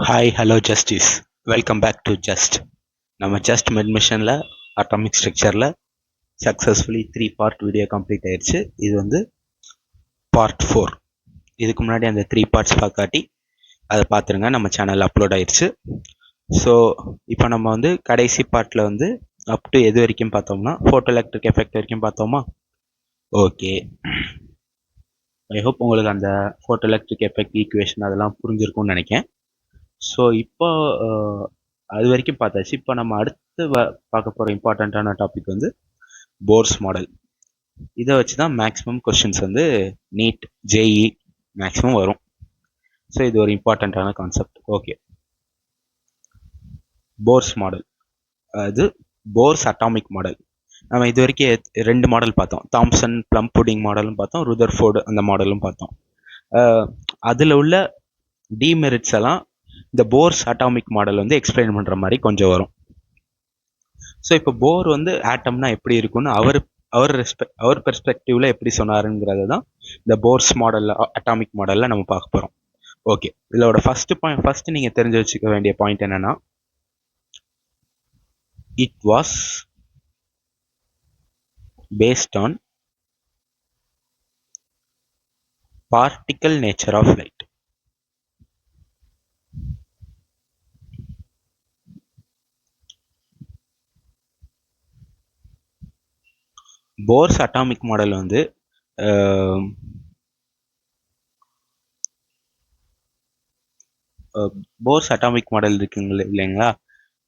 Hi hello justice. Welcome back to just. நம்ம just mid மிஷனில் atomic ஸ்ட்ரக்சரில் successfully 3 part video complete ஆயிடுச்சு. இது வந்து பார்ட் 4. இதுக்கு முன்னாடி அந்த 3 பார்ட்ஸ் பார்க்காட்டி அதை பார்த்துருங்க, நம்ம சேனலில் அப்லோட் ஆயிடுச்சு. ஸோ இப்போ நம்ம வந்து கடைசி பார்ட்டில் வந்து அப் டு எது வரைக்கும் பார்த்தோம்னா ஃபோட்டோ எலக்ட்ரிக் எஃபெக்ட் வரைக்கும் பார்த்தோமா? ஓகே, ஐ ஹோப் உங்களுக்கு அந்த ஃபோட்டோ எலக்ட்ரிக் எஃபெக்ட் ஈக்குவேஷன் அதெல்லாம் புரிஞ்சிருக்கும்னு நினைக்கிறேன். ஸோ இப்போ அது வரைக்கும் பார்த்தாச்சு. இப்போ நம்ம அடுத்து பார்க்க போகிற இம்பார்ட்டண்ட்டான டாபிக் வந்து போர்ஸ் மாடல். இதை வச்சு தான் மேக்ஸிமம் கொஸ்டின்ஸ் வந்து நீட் ஜேஇ மேக்ஸிமம் வரும். ஸோ இது ஒரு இம்பார்ட்டண்ட்டான கான்செப்ட். ஓகே, போர்ஸ் மாடல், அது போர்ஸ் அட்டாமிக் மாடல். நம்ம இது வரைக்கும் 2 மாடல் பார்த்தோம். தாம்சன் ப்ளம் புடிங் மாடலும் பார்த்தோம், ருதர்ஃபோர்டு அந்த மாடலும் பார்த்தோம். அதில் உள்ள டிமெரிட்ஸ் எல்லாம் இந்த போர்ஸ் அட்டாமிக் மாடல் வந்து எக்ஸ்பிளைன் பண்ணுற மாதிரி கொஞ்சம் வரும். ஸோ இப்போ போர் வந்து ஆட்டம்னா எப்படி இருக்குன்னு அவர் பெர்ஸ்பெக்டிவ்ல எப்படி சொன்னாருங்கிறது தான் இந்த போர்ஸ் மாடல்ல அட்டாமிக் மாடல்ல நம்ம பார்க்க போகிறோம். ஓகே, இதோட ஃபர்ஸ்ட் நீங்க தெரிஞ்சு வச்சுக்க வேண்டிய பாயிண்ட் என்னன்னா, it was based on particle nature of light. Bohr's atomic model வந்து போர்ஸ் அட்டாமிக் மாடல் இருக்குங்க இல்லைங்களா,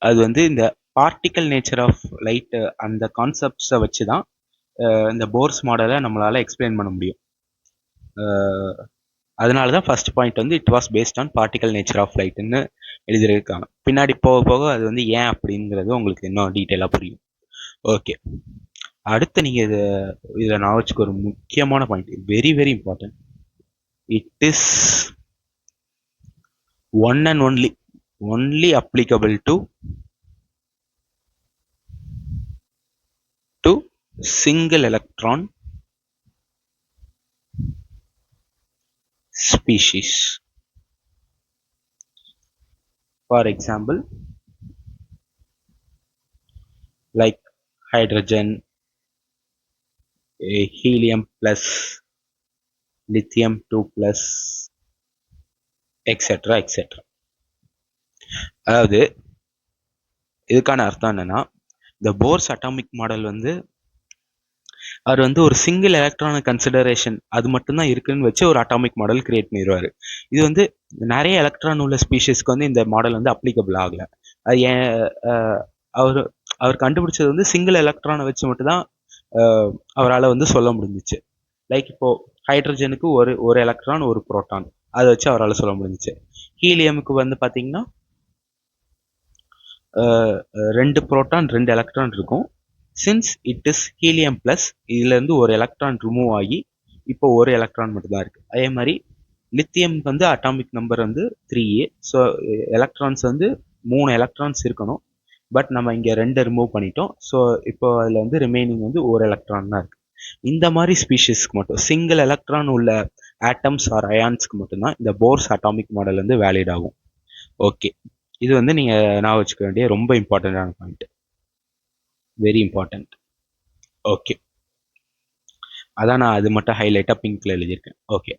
அது வந்து இந்த பார்ட்டிக்கல் நேச்சர் ஆஃப் லைட் அந்த கான்செப்ட்ஸை வச்சு தான் இந்த போர்ஸ் மாடலை நம்மளால எக்ஸ்பிளைன் பண்ண முடியும். அதனால தான் ஃபர்ஸ்ட் பாயிண்ட் வந்து it was based on particle nature of லைட்னு எழுதியிருக்காங்க. பின்னாடி போக போக அது வந்து ஏன் அப்படிங்கிறது உங்களுக்கு இன்னும் டீட்டெயிலாக புரியும். ஓகே, அடுத்து நீங்கள் இதில் நான் வச்சுக்க ஒரு முக்கியமான point, very very important. It is one and only applicable to single electron species. For example, like hydrogen, helium plus, lithium 2 plus, etc. அதாவது இதுக்கான அர்த்தம் என்னன்னா, இந்த போர்ஸ் அட்டாமிக் மாடல் வந்து அவர் வந்து ஒரு சிங்கிள் எலக்ட்ரான கன்சிடரேஷன் அது மட்டும்தான் இருக்குன்னு வச்சு ஒரு அட்டாமிக் மாடல் கிரியேட் பண்ணிடுவாரு. இது வந்து நிறைய எலக்ட்ரான் உள்ள ஸ்பீஷிஸ்க்கு வந்து இந்த மாடல் வந்து அப்ளிகபிள் ஆகல. அது ஏன் அவர் கண்டுபிடிச்சது வந்து சிங்கிள் எலக்ட்ரானை வச்சு மட்டும்தான் அவரால் வந்து சொல்ல முடிஞ்சிச்சு. லைக் இப்போ ஹைட்ரஜனுக்கு ஒரு எலக்ட்ரான் ஒரு புரோட்டான், அதை வச்சு அவரால் சொல்ல முடிஞ்சிச்சு. ஹீலியமுக்கு வந்து பார்த்தீங்கன்னா 2 புரோட்டான் 2 எலக்ட்ரான் இருக்கும். Since it is helium plus, இதுலேருந்து ஒரு எலக்ட்ரான் ரிமூவ் ஆகி இப்போ ஒரு எலக்ட்ரான் மட்டும்தான் இருக்கு. அதே மாதிரி லித்தியம்க்கு வந்து அட்டாமிக் நம்பர் வந்து 3A. ஸோ எலக்ட்ரான்ஸ் வந்து 3 எலக்ட்ரான்ஸ் இருக்கணும், பட் நம்ம இங்கே 2 ரிமூவ் பண்ணிட்டோம். ஸோ இப்போ அதில் வந்து ரிமைனிங் வந்து ஒரு எலக்ட்ரான் தான் இருக்கு. இந்த மாதிரி ஸ்பீஷிஸ்க்கு மட்டும் சிங்கிள் எலக்ட்ரான் உள்ள ஆட்டம்ஸ் ஆர் அயான்ஸ்க்கு மட்டும்தான் இந்த போர்ஸ் அட்டாமிக் மாடல் வந்து வேலிட் ஆகும். ஓகே, இது வந்து நீங்கள் நான் வச்சுக்க வேண்டிய ரொம்ப இம்பார்ட்டண்டான பாயிண்ட், வெரி இம்பார்ட்டன்ட். ஓகே, அதான் நான் அது மட்டும் ஹைலைட்டாக பிங்க்ல எழுதியிருக்கேன். ஓகே,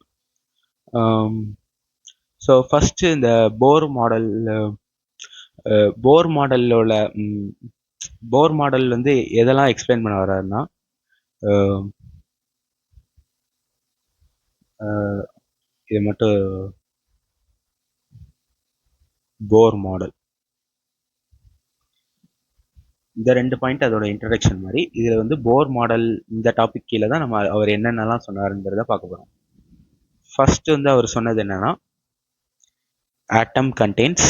ஸோ ஃபர்ஸ்ட் இந்த போர் மாடல் வந்து எதெல்லாம் எக்ஸ்பிளைன் பண்ண வர்றாருன்னா, இது மட்டும் போர் மாடல், இந்த 2 பாயிண்ட் அதோட இன்ட்ரடக்ஷன் மாதிரி. இதில் வந்து போர் மாடல் இந்த டாபிக் கீழே தான் நம்ம அவர் என்னென்னலாம் சொன்னாருங்கிறத பார்க்க போகிறோம். ஃபர்ஸ்ட் வந்து அவர் சொன்னது என்னன்னா, ஆட்டம் contains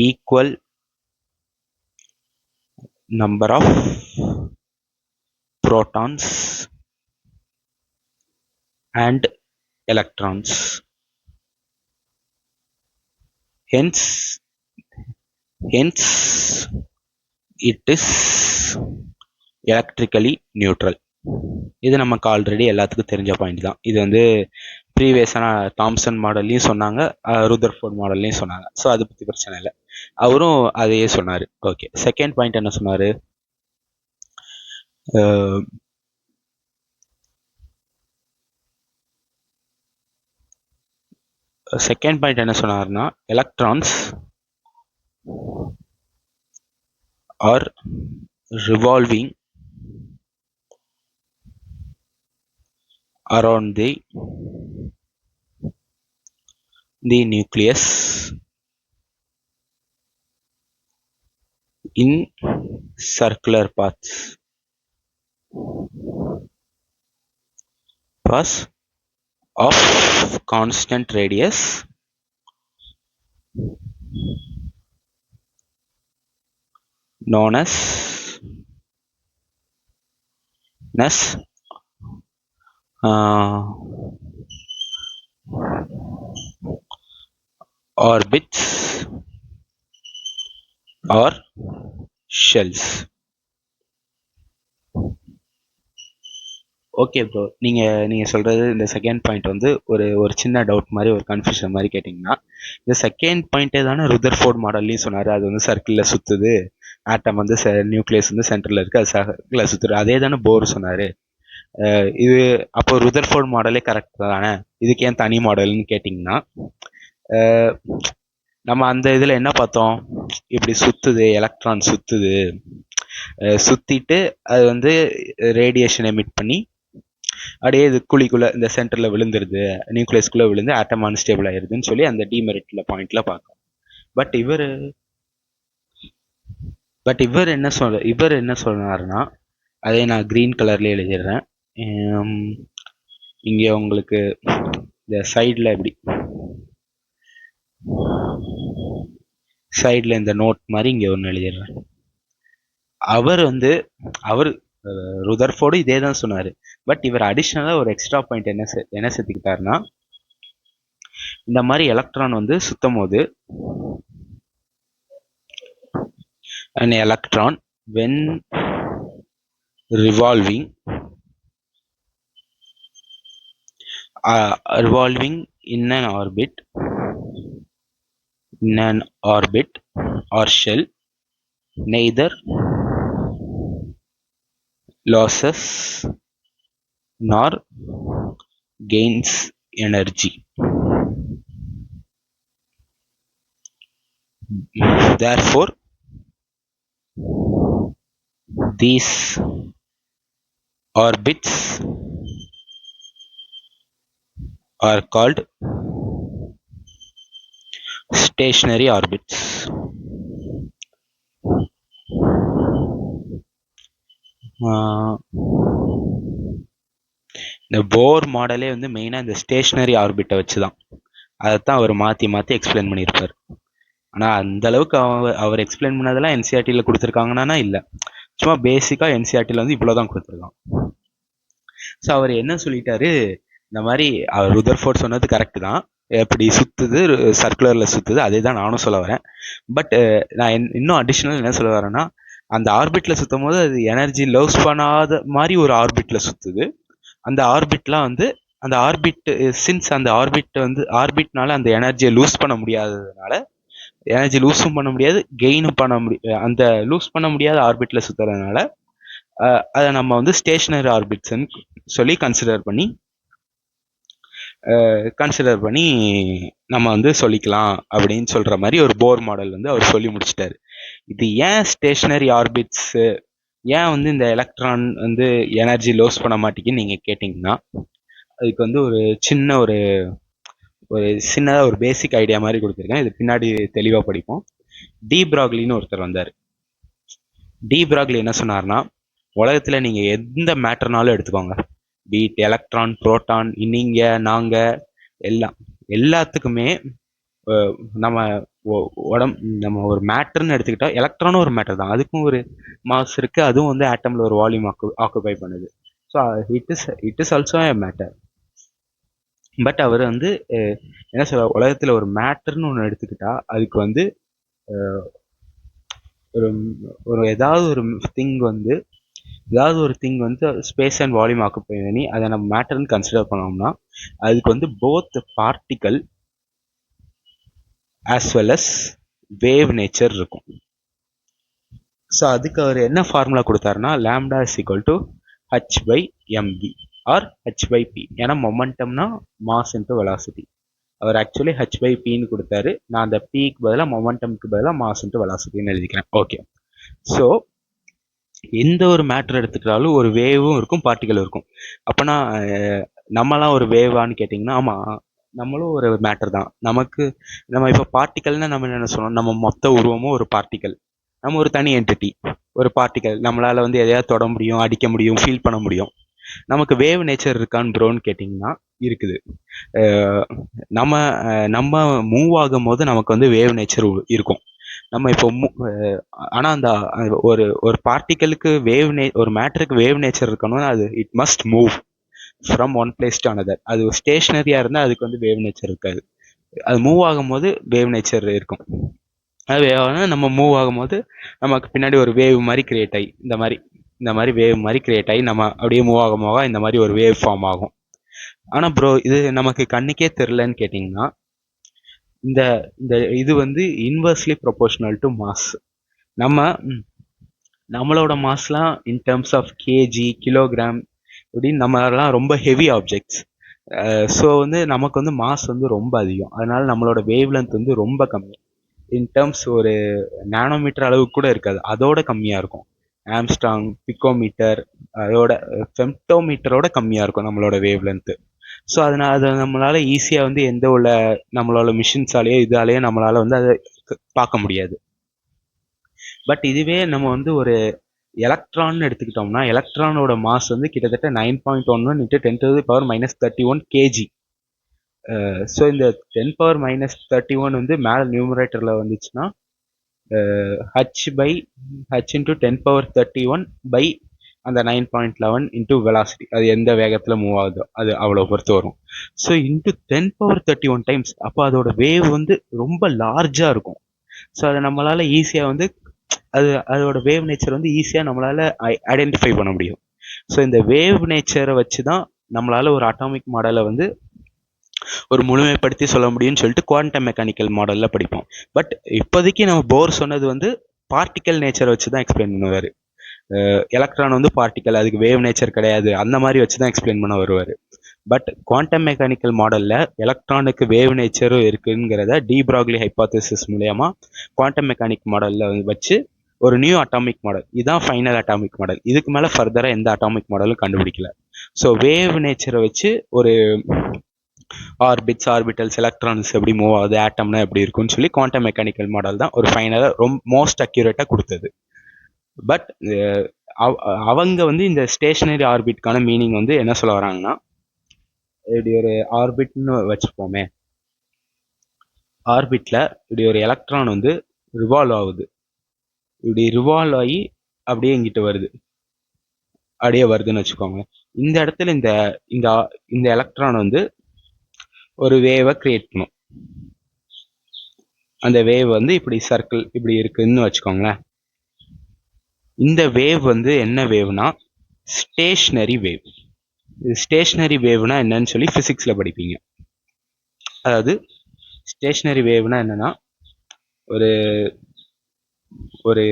equal number of protons and electrons. Hence it is electrically neutral. இது நமக்கு ஆல்ரெடி எல்லாத்துக்கும் தெரிஞ்ச பாயிண்ட் தான். இது வந்து ப்ரீவியஸான தாம்சன் மாடல்லையும் சொன்னாங்க, ருதர்ஃபோர்ட் மாடல்லையும் சொன்னாங்க. ஸோ அதை பற்றி பிரச்சனை இல்லை, அவரும் அதையே சொன்னார். ஓகே, செகண்ட் பாயிண்ட் என்ன சொன்னார்? செகண்ட் பாயிண்ட் என்ன சொன்னார்னா, electrons R revolving around the nucleus in circular paths of constant radius known as orbits or shells. Okay bro, நீங்கள் சொல்கிறது இந்த செகண்ட் பாயிண்ட் வந்து ஒரு சின்ன டவுட் மாதிரி, ஒரு கன்ஃபியூஷன் மாதிரி கேட்டிங்கன்னா, இந்த செகண்ட் பாயிண்ட்டே தானே ருதர்ஃபோர்ட் மாடல்லையும் சொன்னார். அது வந்து சர்க்கிளில் சுற்றுது, ஆட்டம் வந்து நியூக்ளியஸ் வந்து சென்டரில் இருக்குது, அது சர்க்கிளில் சுற்றுது. அதே தானே போர் சொன்னார். இது அப்போ ருதர்ஃபோர்ட் மாடலே கரெக்ட் தானே, இதுக்கு ஏன் தனி மாடல்னு கேட்டிங்கன்னா, நம்ம அந்த இதில் என்ன பார்த்தோம், இப்படி சுற்றுது, எலக்ட்ரான் சுற்றுது, சுற்றிட்டு அது வந்து ரேடியேஷன் எமிட் பண்ணி அப்படியே இது குழிக்குள்ளே இந்த சென்டரில் விழுந்துருது, நியூக்ளியஸ்குள்ளே விழுந்து ஆட்டம் அன்ஸ்டேபிள் ஆயிடுதுன்னு சொல்லி அந்த டிமெரிட்ல பாயிண்ட்ல பார்க்கலாம். பட் இவர் என்ன சொன்னாருன்னா, அதே நான் கிரீன் கலர்லேயே எழுதிடுறேன். இங்கே உங்களுக்கு இந்த சைடில் இப்படி சைடில் இந்த நோட் மாதிரி இங்கே ஒன்று எழுதிடுறேன். அவர் ருதர்ஃபோர்டு இதே தான் சொன்னார். பட் இவர் அடிஷ்னலாக ஒரு எக்ஸ்ட்ரா பாயிண்ட் என்ன சேர்த்துக்கிட்டாருன்னா, இந்த மாதிரி எலக்ட்ரான் வந்து சுத்தும் போது an electron when revolving in an orbit or shell neither losses nor gains energy. Therefore, these orbits are called stationary orbits. இந்த போர் மாடலே வந்து மெயினாக இந்த ஸ்டேஷனரி ஆர்பிட்டை வச்சு தான், அதைத்தான் அவர் மாற்றி எக்ஸ்பிளைன் பண்ணியிருப்பார். ஆனால் அந்த அளவுக்கு அவர் எக்ஸ்பிளைன் பண்ணதெல்லாம் என்சிஆர்டியில் கொடுத்துருக்காங்கன்னா இல்லை, சும்மா பேசிக்காக என்சிஆர்டியில் வந்து இவ்வளோ தான் கொடுத்துருக்கான். ஸோ அவர் என்ன சொல்லிட்டாரு, இந்த மாதிரி அவர் ருதர்ஃபோர்ட் சொன்னது கரெக்டு தான், எப்படி சுற்றுது, சர்க்குலரில் சுற்றுது, அதே தான் நானும் சொல்ல வரேன். பட் நான் இன்னும் அடிஷ்னல் என்ன சொல்ல வரேன்னா, அந்த ஆர்பிட்டில் சுற்றும் போது அது எனர்ஜி லூஸ் பண்ணாத மாதிரி ஒரு ஆர்பிட்டில் சுற்றுது. அந்த ஆர்பிட்லாம் வந்து அந்த ஆர்பிட் சின்ஸ் அந்த ஆர்பிட்னால அந்த எனர்ஜியை லூஸ் பண்ண முடியாததுனால, எனர்ஜி லூஸும் பண்ண முடியாது, கெயினும் பண்ண முடியாது. அந்த லூஸ் பண்ண முடியாத ஆர்பிட்டில் சுற்றுறதுனால அதை நம்ம வந்து ஸ்டேஷனரி ஆர்பிட்ஸ்ன்னு சொல்லி கன்சிடர் பண்ணி நம்ம வந்து சொல்லிக்கலாம் அப்படின்னு சொல்கிற மாதிரி ஒரு போர் மாடல் வந்து அவர் சொல்லி முடிச்சிட்டாரு. இது ஏன் ஸ்டேஷனரி ஆர்பிட்ஸ், ஏன் வந்து இந்த எலக்ட்ரான் வந்து எனர்ஜி லோஸ் பண்ண மாட்டேங்குன்னு நீங்கள் கேட்டிங்கன்னா, அதுக்கு வந்து ஒரு சின்னதாக ஒரு பேசிக் ஐடியா மாதிரி கொடுத்துருக்கேன். இது பின்னாடி தெளிவாக படிப்போம். டி பிராக்லின்னு ஒருத்தர் வந்தார். டி பிராக்லி என்ன சொன்னார்னா, உலகத்தில் நீங்கள் எந்த மேட்டர்னாலும் எடுத்துக்கோங்க, பீட் எலக்ட்ரான், புரோட்டான், நாங்கள் எல்லாத்துக்குமே நம்ம ஒரு மேட்டர்னு எடுத்துக்கிட்டா, எலக்ட்ரானும் ஒரு மேட்டர் தான், அதுக்கும் ஒரு மாஸ் இருக்கு, அதுவும் வந்து ஆட்டம்ல ஒரு வால்யூம் ஆக்குபை பண்ணுது. So it is also a matter. But அவர் வந்து என்ன சொல்ற, உலகத்தில் ஒரு மேட்டர்னு ஒன்று எடுத்துக்கிட்டா அதுக்கு வந்து ஒரு ஏதாவது ஒரு திங் வந்து ஏதாவது ஒரு திங் வந்து ஸ்பேஸ் அண்ட் வால்யூம் ஆக்குப்பை பண்ணி அதை நம்ம மேட்டர்னு கன்சிடர் பண்ணோம்னா அதுக்கு வந்து both particle as well as wave nature இருக்கும். ஸோ அதுக்கு அவர் என்ன ஃபார்முலா கொடுத்தாருன்னா lambda is equal to h by mv or h by p. ஏன்னா மொமெண்டம்னா மாஸ் இன்ட்டு வெலாசிட்டி. அவர் ஆக்சுவலி ஹச் பை பின்னு கொடுத்தாரு. நான் அந்த பிக்கு பதிலாக மொமெண்டம்க்கு பதிலாக மாஸ் இன்ட்டு வெலாசிட்டின்னு எழுதிக்கிறேன். ஓகே. ஸோ எந்த ஒரு மேட்டர் எடுத்துக்கிட்டாலும் ஒரு வேவும் இருக்கும் பார்ட்டிக்கல் இருக்கும். அப்போனா நம்மலாம் ஒரு வேவான்னு கேட்டிங்கன்னா ஆமாம், நம்மளும் ஒரு மேட்டர் தான். நம்ம இப்போ பார்ட்டிக்கல்னா நம்ம என்ன சொன்னோம், நம்ம மொத்த உருவமும் ஒரு பார்ட்டிக்கல். நம்ம ஒரு தனி என்டிட்டி, ஒரு பார்ட்டிக்கல். நம்மளால் வந்து எதையாவது தொட முடியும், அடிக்க முடியும், ஃபீல் பண்ண முடியும். நமக்கு வேவ் நேச்சர் இருக்கான்னு ப்ரோன்னு கேட்டிங்கன்னா இருக்குது. நம்ம நம்ம மூவ் ஆகும் போது நமக்கு வந்து வேவ் நேச்சர் இருக்கும். நம்ம இப்போ ஆனால் அந்த ஒரு பார்ட்டிக்கலுக்கு ஒரு மேட்டருக்கு வேவ் நேச்சர் இருக்கணும்னா அது it must move from one place to another. அது ஸ்டேஷனரியாக இருந்தால் அதுக்கு வந்து வேவ் நேச்சர் இருக்காது. அது மூவ் ஆகும்போது வேவ் நேச்சர் இருக்கும். அது வேவ்னா நம்ம மூவ் ஆகும்போது நமக்கு பின்னாடி ஒரு வேவ் மாதிரி கிரியேட் ஆகி இந்த மாதிரி வேவ் மாதிரி கிரியேட் ஆகி நம்ம அப்படியே மூவ் ஆகும்போது இந்த மாதிரி ஒரு வேவ் ஃபார்ம் ஆகும். ஆனால் ப்ரோ இது நமக்கு கண்ணுக்கே தெரிலன்னு கேட்டிங்கன்னா இந்த இது வந்து இன்வெர்ஸ்லி ப்ரொபோர்ஷனல் டு மாஸ். நம்மளோட மாஸ்லாம் in terms of KG, kilogram இப்படின்னு நம்மலாம் ரொம்ப ஹெவி ஆப்ஜெக்ட்ஸ். ஸோ வந்து நமக்கு வந்து மாஸ் வந்து ரொம்ப அதிகம். அதனால நம்மளோட வேவ் லென்த் வந்து ரொம்ப கம்மி. இன் டேர்ம்ஸ் ஒரு நானோமீட்டர் அளவுக்கு கூட இருக்காது, அதோட கம்மியாக இருக்கும். ஆம்ஸ்ட்ராங், பிக்கோமீட்டர், அதோட ஃபெம்டோமீட்டரோட கம்மியாக இருக்கும் நம்மளோட வேவ் லென்த்து. ஸோ அதனால் அதை நம்மளால் ஈஸியாக வந்து எந்த உள்ள நம்மளோட மிஷின்ஸாலேயோ இதாலேயோ நம்மளால் வந்து அதை பார்க்க முடியாது. பட் இதுவே நம்ம வந்து ஒரு எலக்ட்ரான் எடுத்துக்கிட்டோம்னா எலக்ட்ரானோட மாஸ் வந்து கிட்டத்தட்ட 9.11 இன்ட்டு 10⁻³ கேஜி. ஸோ இந்த 10⁻³ வந்து மேலே நியூமரேட்டரில் வந்துச்சுன்னா h இன்ட்டு 10⁻³ பை அந்த 9.11 இன்ட்டு வெலாசிட்டி, அது எந்த வேகத்தில் மூவ் ஆகுதோ அது அவ்வளோ பொறுத்து வரும். So into 10⁻³ times. அப்போ அதோட வேவ் வந்து ரொம்ப லார்ஜாக இருக்கும். ஸோ அதை நம்மளால் ஈஸியாக வந்து அதோட வேவ் நேச்சர் வந்து ஈஸியாக நம்மளால் ஐடென்டிஃபை பண்ண முடியும். ஸோ இந்த வேவ் நேச்சரை வச்சு தான் நம்மளால் ஒரு அட்டாமிக் மாடலை வந்து ஒரு முழுமைப்படுத்தி சொல்ல முடியும்னு சொல்லிட்டு குவாண்டம் மெக்கானிக்கல் மாடலில் படிப்போம். பட் இப்போதைக்கு நம்ம போர் சொன்னது வந்து பார்ட்டிக்கல் நேச்சரை வச்சு தான் எக்ஸ்பிளைன் பண்ணுவார். எலக்ட்ரான் வந்து பார்ட்டிக்கல், அதுக்கு வேவ் நேச்சர் கிடையாது, அந்த மாதிரி வச்சு தான் எக்ஸ்பிளைன் பண்ண வருவார். பட் குவாண்டம் மெக்கானிக்கல் மாடலில் எலக்ட்ரானுக்கு வேவ் நேச்சரும் இருக்குங்கிறத டி ப்ராக்லி ஹைபாத்தசிஸ் மூலயமா குவாண்டம் மெக்கானிக் மாடலில் வச்சு ஒரு நியூ அட்டாமிக் மாடல், இதுதான் ஃபைனல் அட்டாமிக் மாடல். இதுக்கு மேலே ஃபர்தராக எந்த அட்டாமிக் மாடலும் கண்டுபிடிக்கல. ஸோ வேவ் நேச்சரை வச்சு ஒரு ஆர்பிட்ஸ், ஆர்பிட்டல்ஸ், எலக்ட்ரான்ஸ் எப்படி மூவ் ஆகுது, ஆட்டம்னா எப்படி இருக்குன்னு சொல்லி குவாண்டம் மெக்கானிக்கல் மாடல் தான் ஒரு ஃபைனலாக ரொம்ப மோஸ்ட் அக்யூரேட்டாக கொடுத்தது. பட் அவங்க வந்து இந்த ஸ்டேஷனரி ஆர்பிட்கான மீனிங் வந்து என்ன சொல்ல வராங்கன்னா, இப்படி ஒரு ஆர்பிட்னு வச்சுப்போமே, ஆர்பிட்ல இப்படி ஒரு எலக்ட்ரான் வந்து ரிவால்வ் ஆகுது. இப்படி ரிவால்வ் ஆகி அப்படியே இங்கிட்டு வருது, அப்படியே வருதுன்னு வச்சுக்கோங்க. இந்த இடத்துல இந்த எலக்ட்ரான் வந்து ஒரு வேவை கிரியேட் பண்ணும். அந்த வேவ் வந்து இப்படி சர்க்கிள் இப்படி இருக்குன்னு வச்சுக்கோங்களேன். இந்த வேவ் வந்து என்ன வேவ்னா ஸ்டேஷனரி வேவ். இது ஸ்டேஷனரி வேவ்னா என்னன்னு சொல்லி பிசிக்ஸ்ல படிப்பீங்க. அதாவது ஸ்டேஷனரி வேவ்னா என்னன்னா ஒரு ஒரு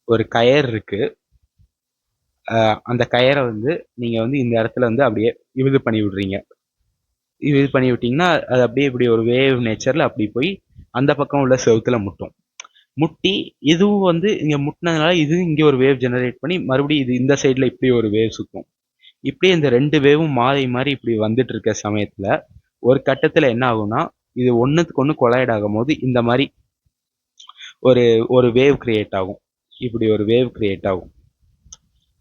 ஒரு கயர் இருக்கு. அந்த கயரை வந்து நீங்க வந்து இந்த இடத்துல வந்து அப்படியே இது பண்ணி விடுறீங்க. இது பண்ணி விட்டீங்கன்னா அது அப்படியே இப்படி ஒரு வேவ் நேச்சர்ல அப்படி போய் அந்த பக்கம் உள்ள செவுத்துல முட்டி இதுவும் வந்து இங்க முட்டினதுனால இது இங்க ஒரு வேவ் ஜெனரேட் பண்ணி மறுபடியும் இது இந்த சைட்ல இப்படி ஒரு வேவ் சுத்தும். இப்படி இந்த ரெண்டு வேவும் மாறி மாறி இப்படி வந்துட்டு இருக்க சமயத்துல ஒரு கட்டத்துல என்ன ஆகும்னா இது ஒன்னுக்கு ஒன்று கொலைட் ஆகும் போது இந்த மாதிரி ஒரு வேவ் கிரியேட் ஆகும். இப்படி ஒரு வேவ் கிரியேட் ஆகும்.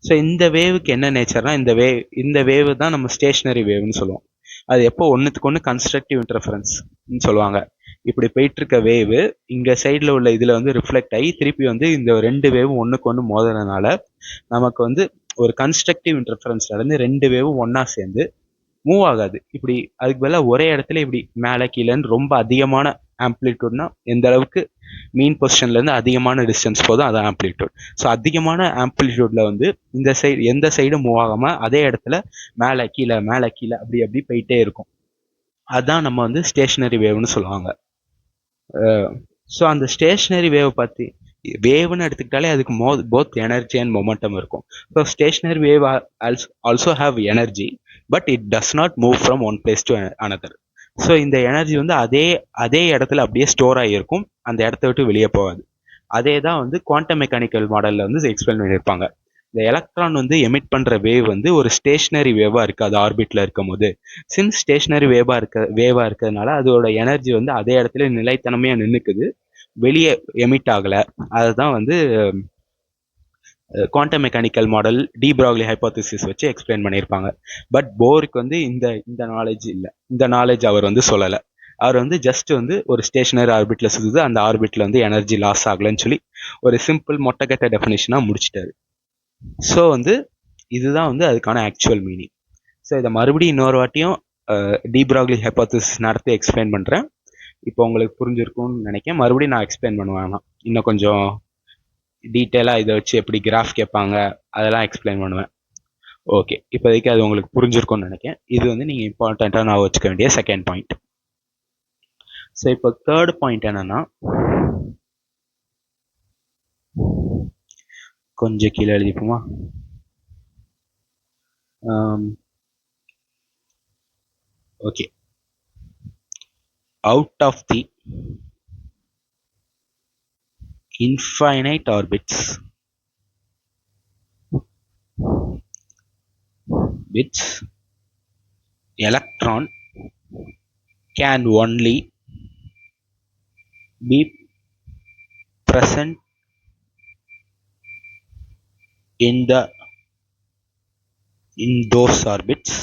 ஸோ இந்த வேவுக்கு என்ன நேச்சர்னா இந்த வேவ் தான் நம்ம ஸ்டேஷனரி வேவ்னு சொல்லுவோம். அது எப்போ ஒன்றுத்துக்கு ஒன்று கன்ஸ்ட்ரக்டிவ் இன்டர்ஃபரன்ஸ்ன்னு சொல்லுவாங்க. இப்படி போயிட்டு இருக்க வேவு இங்க சைடில் உள்ள இதில் வந்து ரிஃப்ளெக்ட் ஆகி திருப்பி வந்து இந்த ரெண்டு வேவும் ஒன்றுக்கு ஒன்று மோதுறதுனால நமக்கு வந்து ஒரு கன்ஸ்ட்ரக்டிவ் இன்டர்ஃபரன்ஸ் நடந்து ரெண்டு வேவும் ஒன்றா சேர்ந்து மூவ் ஆகாது. இப்படி அதுக்கு பதிலாக ஒரே இடத்துல இப்படி மேலே கீழேன்னு ரொம்ப அதிகமான ஆம்ப்ளிடியூட்னா எந்த அளவுக்கு மீன் பொசிஷன்லேருந்து அதிகமான டிஸ்டன்ஸ் போதும் அதான் ஆம்ப்ளிடியூட். ஸோ அதிகமான ஆம்ப்ளிடியூட்ல வந்து இந்த சைடு எந்த சைடும் மூவ் ஆகாமல் அதே இடத்துல மேலே கீழே அப்படி அப்படி போயிட்டே இருக்கும். அதுதான் நம்ம வந்து ஸ்டேஷனரி வேவ்னு சொல்லுவாங்க. ஸோ அந்த ஸ்டேஷனரி வேவ் பற்றி வேவ்னு எடுத்துக்கிட்டாலே அதுக்கு போத் எனர்ஜி அண்ட் மொமெண்டம் இருக்கும். So stationary wave also have energy, but it does not move from one place to another. So இந்த எனர்ஜி வந்து அதே இடத்துல அப்படியே ஸ்டோர் ஆகியிருக்கும், அந்த இடத்த விட்டு வெளியே போகாது. அதே தான் வந்து குவாண்டம் மெக்கானிக்கல் மாடலில் வந்து எக்ஸ்பிளைன் பண்ணியிருப்பாங்க. இந்த எலக்ட்ரான் வந்து எமிட் பண்ணுற வேவ் வந்து ஒரு ஸ்டேஷனரி வேவாக இருக்குது அது ஆர்பிட்டில் இருக்கும் போது. சின்ஸ் ஸ்டேஷனரி வேவாக இருக்கிறதுனால அதோட எனர்ஜி வந்து அதே இடத்துல நிலைத்தன்மையாக நின்றுக்குது, வெளியே எமிட் ஆகலை. அதுதான் வந்து quantum mechanical model de Broglie hypothesis வச்சு எக்ஸ்பிளைன் பண்ணியிருப்பாங்க. பட் போருக்கு வந்து இந்த நாலேஜ் இல்லை, இந்த நாலேஜ் அவர் வந்து சொல்லலை. அவர் வந்து ஜஸ்ட் வந்து ஒரு ஸ்டேஷனரி ஆர்பிட்ல சுற்றுது, அந்த ஆர்பிட்ல வந்து எனர்ஜி லாஸ் ஆகலைன்னு சொல்லி ஒரு சிம்பிள் மொட்டைக்கட்ட டெஃபினேஷனாக முடிச்சிட்டாரு. ஸோ வந்து இதுதான் வந்து அதுக்கான ஆக்சுவல் மீனிங். ஸோ இதை மறுபடியும் இன்னொரு வாட்டியும் டி ப்ராக்லி ஹைப்போதிசிஸ் நடத்தி எக்ஸ்பிளைன் பண்ணுறேன். இப்போ உங்களுக்கு புரிஞ்சிருக்கும்னு நினைக்கிறேன். மறுபடியும் நான் எக்ஸ்பிளைன் பண்ணுவேன், இன்னும் கொஞ்சம் டீட்டெயிலாக இதை வச்சு எப்படி கிராஃப் கேட்பாங்க அதெல்லாம் எக்ஸ்பிளைன் பண்ணுவேன். ஓகே, இப்போதைக்கு அது உங்களுக்கு புரிஞ்சிருக்கும்னு நினைக்கிறேன். இது வந்து நீங்கள் இம்பார்ட்டண்ட்டாக நான் வச்சுக்க வேண்டிய செகண்ட் பாயிண்ட். ஸோ இப்போ தேர்ட் பாயிண்ட் என்னன்னா, கொஞ்சம் கீழே எழுதிப்போமா. Okay, out of the infinite orbits which electron can only be present in those orbits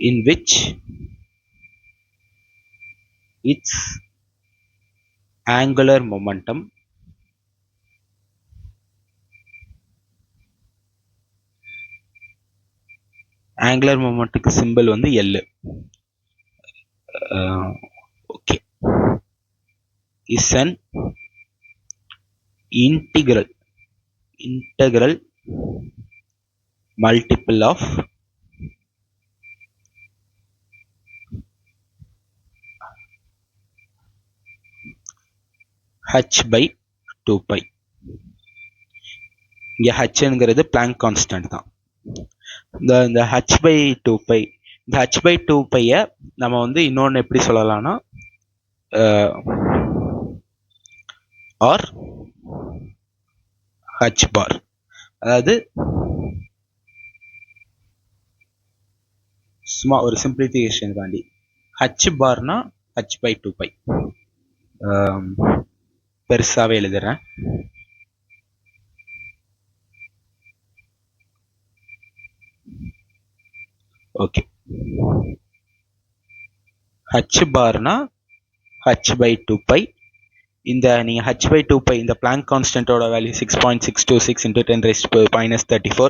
in which its angular momentum simple வந்து L. Okay, is an integral multiple of h by 2pi. இங்கே hங்கிறது blank constant தான். இந்த h by 2pi, இந்த h by 2piயை நம்ம வந்து இன்னொன்று எப்படி சொல்லலாம்னா ஆர் h bar. அதாவது சும்மா ஒரு சிம்பிளிஃபிகேஷன் தாண்டி h பார்னா h by 2pi பெருசாகவே எழுதுறேன். ஓகே, h பார்னா h by 2pi. இந்த நீங்கள் h by 2pi இந்த பிளாங்க் கான்ஸ்டன்ட்டோட value 6.626 into 10 raised to -34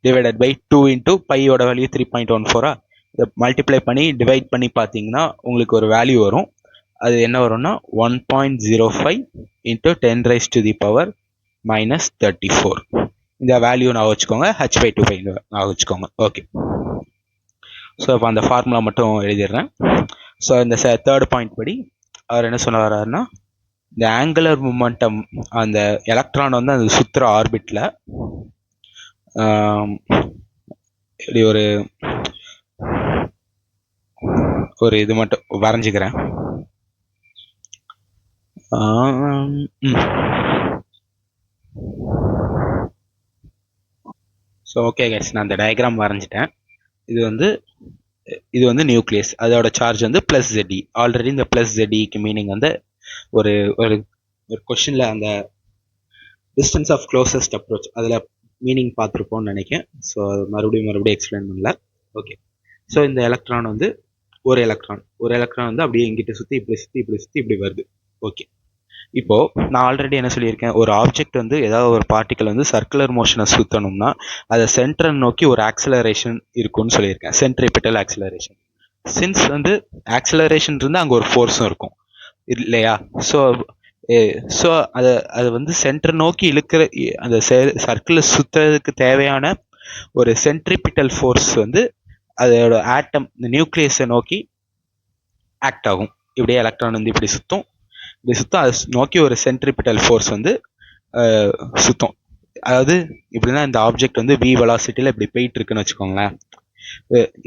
divided by 2 into பையோட வேல்யூ 3.14. இதை மல்டிப்ளை பண்ணி டிவைட் பண்ணி பார்த்தீங்கன்னா உங்களுக்கு ஒரு வேல்யூ வரும். அது என்ன வரும்னா 1.05 into 10 raised to the power -34. இந்த வேல்யூ நான் வச்சுக்கோங்க, h by 2pi நான் வச்சுக்கோங்க. ஓகே, ஸோ இப்போ அந்த ஃபார்முலா மட்டும் எழுதிடுறேன். ஸோ இந்த தேர்ட் பாயிண்ட் படி அவர் என்ன சொல்ல வர்றாருன்னா, இந்த ஆங்குலர் மொமெண்டம் அந்த எலக்ட்ரான் வந்து அந்த சுற்றுற ஆர்பிட்டில் இப்படி ஒரு இது மட்டும் வரைஞ்சிக்கிறேன். ஸோ ஓகே கைஸ், நான் அந்த டயக்ராம் வரைஞ்சிட்டேன். இது வந்து நியூக்ளியஸ், அதோட சார்ஜ் வந்து ப்ளஸ் ZE. ஆல்ரெடி இந்த ப்ளஸ் ZEக்கு மீனிங் வந்து ஒரு ஒரு கொஷனில் அந்த டிஸ்டன்ஸ் ஆஃப் க்ளோசஸ்ட் அப்ரோச் அதில் மீனிங் பார்த்துருப்போம்னு நினைக்கிறேன். ஸோ மறுபடியும் எக்ஸ்பிளைன் பண்ணல. ஓகே, ஸோ இந்த எலக்ட்ரான் வந்து ஒரு எலக்ட்ரான் வந்து அப்படியே இங்கிட்ட சுற்றி இப்படி வருது. ஓகே, இப்போ நான் ஆல்ரெடி என்ன சொல்லியிருக்கேன், ஒரு ஆப்ஜெக்ட் வந்து ஏதாவது ஒரு பார்ட்டிக்கல் வந்து சர்க்குலர் மோஷனை சுற்றணும்னா அதை சென்டரை நோக்கி ஒரு ஆக்சலரேஷன் இருக்கும்னு சொல்லியிருக்கேன், சென்ட்ரிபிட்டல் ஆக்சலரேஷன். சின்ஸ் வந்து ஆக்சலரேஷன் இருந்தால் அங்கே ஒரு ஃபோர்ஸும் இருக்கும் இல்லையா? ஸோ ஸோ அதை அது வந்து சென்டர் நோக்கி இழுக்கிற அந்த சர்க்கிளை சுற்றுறதுக்கு தேவையான ஒரு சென்ட்ரிபிட்டல் ஃபோர்ஸ் வந்து அதோட ஆட்டம், இந்த நியூக்ளியஸை நோக்கி ஆக்ட் ஆகும். இப்படியே எலக்ட்ரான் வந்து இப்படி சுற்றும், அதை நோக்கி ஒரு சென்ட்ரிபிட்டல் ஃபோர்ஸ் வந்து சுத்தம். அதாவது இப்படின்னா இந்த ஆப்ஜெக்ட் வந்து வி வெலாசிட்டியில் இப்படி போயிட்டு இருக்குன்னு வச்சுக்கோங்களேன்.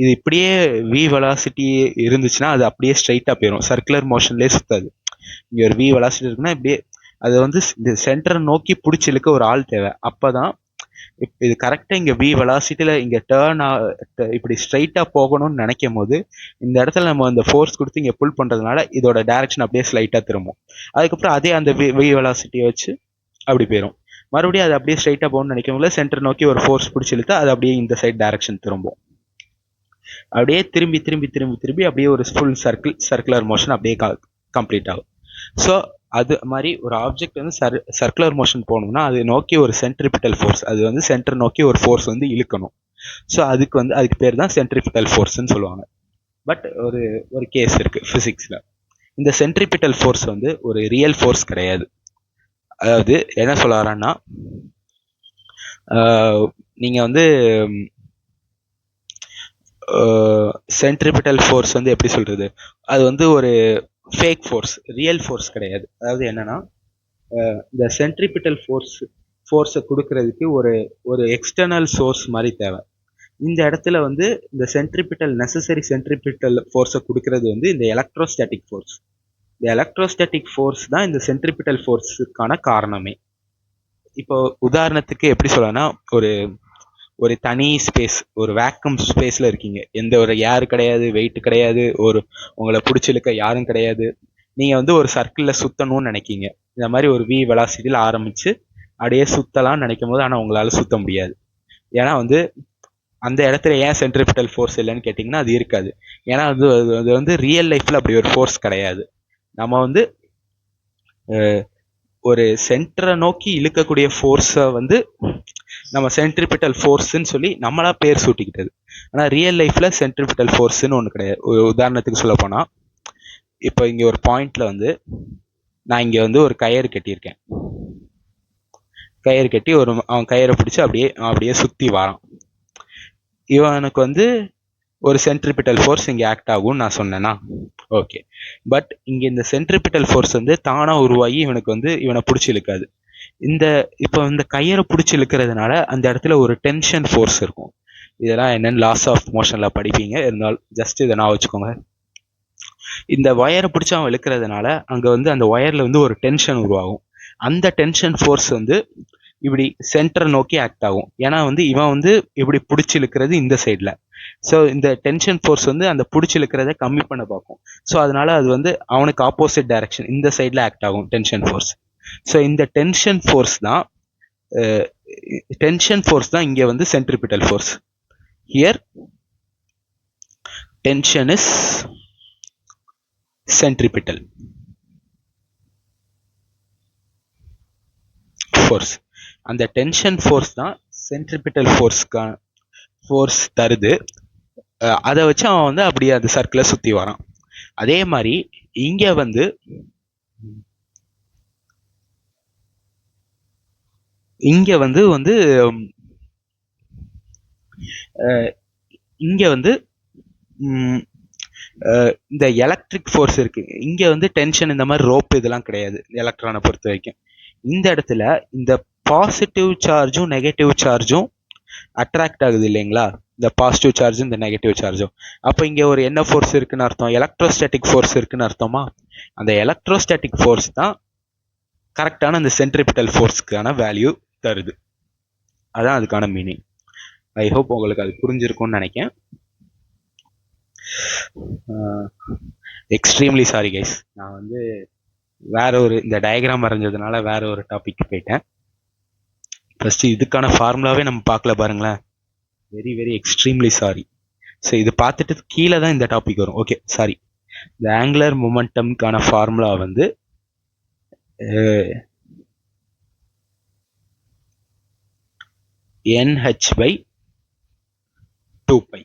இது இப்படியே வி வெலாசிட்டி இருந்துச்சுன்னா அது அப்படியே ஸ்ட்ரைட்டாக போயிடும், சர்க்குலர் மோஷன்லேயே சுத்தாது. இங்கே ஒரு வி வெலாசிட்டி இருக்குன்னா இப்படியே அது வந்து இந்த சென்டரை நோக்கி பிடிச்சி இழுக்க ஒரு ஆள் தேவை. அப்போதான் இது கரெக்டாக இங்கே வி வெலாசிட்டியில் இங்கே இப்படி ஸ்ட்ரைட்டாக போகணும்னு நினைக்கும் போது இந்த இடத்துல நம்ம அந்த ஃபோர்ஸ் கொடுத்து இங்கே புல் பண்ணுறதுனால இதோட டைரக்ஷன் அப்படியே ஸ்லைட்டாக திரும்பும். அதுக்கப்புறம் அதே அந்த வி வெலாசிட்டியை வச்சு அப்படி போயிடும். மறுபடியும் அது அப்படியே ஸ்ட்ரைட்டாக போகணும்னு நினைக்கும் போது சென்டர் நோக்கி ஒரு ஃபோர்ஸ் பிடிச்சி இழுத்தா அது அப்படியே இந்த சைட் டைரக்ஷன் திரும்பும். அப்படியே திரும்பி திரும்பி திரும்பி திரும்பி அப்படியே ஒரு ஃபுல் சர்க்குலர் மோஷன் அப்படியே கம்ப்ளீட் ஆகும். ஸோ அது மாதிரி ஒரு ஆப்ஜெக்ட் வந்து சர்க்குலர் மோஷன் போகணும்னா அது நோக்கி ஒரு சென்ட்ரிபிட்டல் ஃபோர்ஸ், அது வந்து சென்டர் நோக்கி ஒரு ஃபோர்ஸ் வந்து இழுக்கணும். ஸோ அதுக்கு பேர் தான் சென்ட்ரிபிட்டல் ஃபோர்ஸ்ன்னு சொல்லுவாங்க. பட் ஒரு கேஸ் இருக்கு ஃபிசிக்ஸில். இந்த சென்ட்ரிபிட்டல் ஃபோர்ஸ் வந்து ஒரு ரியல் ஃபோர்ஸ் கிடையாது. அதாவது என்ன சொல்ல வரேன்னா, நீங்கள் வந்து சென்ட்ரிபிட்டல் ஃபோர்ஸ் வந்து எப்படி சொல்றது, அது வந்து ஒரு ஃபேக் ஃபோர்ஸ், ரியல் ஃபோர்ஸ் கிடையாது. அதாவது என்னன்னா, இந்த சென்ட்ரிபிட்டல் ஃபோர்ஸை கொடுக்கறதுக்கு ஒரு எக்ஸ்டர்னல் சோர்ஸ் மாதிரி தேவை. இந்த இடத்துல வந்து இந்த நெசசரி சென்ட்ரிபிட்டல் ஃபோர்ஸை கொடுக்கறது வந்து இந்த எலக்ட்ரோஸ்டாட்டிக் ஃபோர்ஸ். இந்த எலக்ட்ரோஸ்டாட்டிக் ஃபோர்ஸ் தான் இந்த சென்ட்ரிபிட்டல் ஃபோர்ஸுக்கான காரணமே. இப்போ உதாரணத்துக்கு எப்படி சொல்லனா, ஒரு தனி ஸ்பேஸ், ஒரு வேக்கம் ஸ்பேஸில் இருக்கீங்க, எந்த ஒரு ஏர் கிடையாது, வெயிட் கிடையாது, உங்களை பிடிச்சிருக்க யாரும் கிடையாது. நீங்கள் வந்து ஒரு சர்க்கிளில் சுற்றணும்னு நினைக்கிங்க. இந்த மாதிரி ஒரு வி வெலாசிட்டியில் ஆரம்பித்து அப்படியே சுற்றலாம்னு நினைக்கும் போது ஆனால் உங்களால் சுற்ற முடியாது. ஏன்னா வந்து அந்த இடத்துல ஏன் சென்ட்ரிபிட்டல் ஃபோர்ஸ் இல்லைன்னு கேட்டிங்கன்னா அது இருக்காது. ஏன்னா அது வந்து ரியல் லைஃப்பில் அப்படி ஒரு ஃபோர்ஸ் கிடையாது. நம்ம வந்து ஒரு சென்டரை நோக்கி இழுக்கக்கூடிய ஃபோர்ஸை வந்து நம்ம சென்ட்ரிபிட்டல் ஃபோர்ஸ்ன்னு சொல்லி நம்மளா பேர் சூட்டிக்கிட்டது. ஆனால் ரியல் லைஃப்பில் சென்ட்ரிபிட்டல் ஃபோர்ஸ்ன்னு ஒன்று கிடையாது. ஒரு உதாரணத்துக்கு சொல்ல போனால், இப்போ இங்கே ஒரு பாயிண்ட்ல வந்து நான் இங்கே வந்து ஒரு கயிறு கட்டியிருக்கேன். கயிறு கட்டி அவன் கயிறை பிடிச்சி அப்படியே சுற்றி வரான். இவனுக்கு வந்து ஒரு சென்ட்ரிபிட்டல் ஃபோர்ஸ் இங்கே ஆக்ட் ஆகும்னு நான் சொன்னேன்னா ஓகே. பட் இங்கே இந்த சென்ட்ரிபிட்டல் ஃபோர்ஸ் வந்து தானாக உருவாகி இவனுக்கு வந்து இவனை பிடிச்சி இழுக்காது. இப்போ இந்த கயிறை பிடிச்சி இழுக்கிறதுனால அந்த இடத்துல ஒரு டென்ஷன் ஃபோர்ஸ் இருக்கும். இதெல்லாம் என்னன்னு லாஸ் ஆஃப் மோஷனில் படிப்பீங்க, இருந்தாலும் ஜஸ்ட் இதை நான் வச்சுக்கோங்க. இந்த ஒயரை பிடிச்சி அவன் இழுக்கிறதுனால அங்கே வந்து அந்த ஒயரில் வந்து ஒரு டென்ஷன் உருவாகும். அந்த டென்ஷன் ஃபோர்ஸ் வந்து இப்படி சென்டரை நோக்கி ஆக்ட் ஆகும். ஏன்னா வந்து இவன் வந்து இப்படி பிடிச்சி இழுக்கிறது இந்த சைடில். ஸோ இந்த டென்ஷன் ஃபோர்ஸ் வந்து அந்த பிடிச்சி இழுக்கிறத கம்மி பண்ண பார்க்கும். ஸோ அதனால அது வந்து அவனுக்கு ஆப்போசிட் டைரக்ஷன் இந்த சைடில் ஆக்ட் ஆகும் டென்ஷன் ஃபோர்ஸ். ஸோ இந்த டென்ஷன் ஃபோர்ஸ் தான் இங்கே வந்து centripetal force. Here tension is centripetal force. அந்த டென்ஷன் ஃபோர்ஸ் தான் சென்ட்ரிபிட்டல் ஃபோர்ஸ் தருது. அதை வச்சு அவன் வந்து அப்படியே அந்த சர்க்கிளை சுற்றி வரான். அதே மாதிரி இங்கே வந்து இங்க வந்து இந்த எலக்ட்ரிக் ஃபோர்ஸ் இருக்கு. இங்க வந்து டென்ஷன் இந்த மாதிரி ரோப் இதெல்லாம் கிடையாது எலக்ட்ரானை பொறுத்த வரைக்கும். இந்த இடத்துல இந்த பாசிட்டிவ் சார்ஜும் நெகட்டிவ் சார்ஜும் அட்ராக்ட் ஆகுது இல்லைங்களா, இந்த பாசிட்டிவ் சார்ஜும் இந்த நெகட்டிவ் சார்ஜும். அப்போ இங்க ஒரு என்ன ஃபோர்ஸ் இருக்குன்னு அர்த்தம், எலக்ட்ரோஸ்டாட்டிக் ஃபோர்ஸ் இருக்குன்னு அர்த்தமா. அந்த எலக்ட்ரோஸ்டாட்டிக் ஃபோர்ஸ் தான் கரெக்டான அந்த சென்ட்ரிபிட்டல் ஃபோர்ஸ்க்கான வேல்யூ தருது. அதான் அதுக்கான மீனிங். ஐ ஹோப் உங்களுக்கு அது புரிஞ்சிருக்கும்னு நினைக்கிறேன். எக்ஸ்ட்ரீம்லி சாரி கைஸ், நான் வந்து இந்த டயக்ராம் வரைஞ்சதுனால வேற ஒரு டாபிக் போயிட்டேன். ஃபர்ஸ்ட் இதுக்கான ஃபார்முலாவே நம்ம பார்க்கல பாருங்களேன். Very very extremely sorry. So இது பார்த்துட்டு கீழே தான் இந்த டாபிக் வரும். Okay sorry. இந்த ஆங்குலர் மொமெண்டம்கான ஃபார்முலா வந்து NH by 2 pi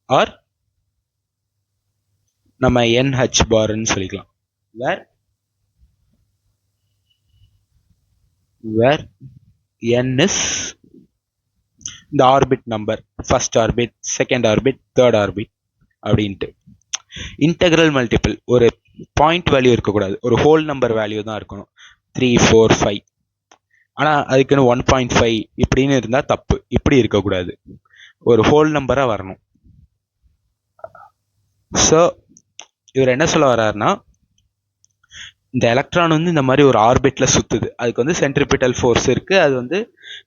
or நம்ம NH barன்னு சொல்லிக்கலாம். where n is the orbit number, first orbit, second orbit, third orbit அப்படின்ட்டு. இன்டெக்ரல் மல்டிபிள் ஒரு பாயிண்ட் வேல்யூ இருக்கக்கூடாது, ஒரு ஹோல் நம்பர் வேல்யூ தான் இருக்கணும். 3, 4, 5. ஆனால் அதுக்குன்னு 1.5 இப்படின்னு இருந்தால் தப்பு. இப்படி இருக்கக்கூடாது, ஒரு ஹோல் நம்பராக வரணும். ஸோ இவர் என்ன சொல்ல வர்றாருன்னா, இந்த எலக்ட்ரான் வந்து இந்த மாதிரி ஒரு ஆர்பிட்ல சுத்துது, அதுக்கு வந்து சென்ட்ரிபிட்டல் ஃபோர்ஸ் இருக்கு, அது வந்து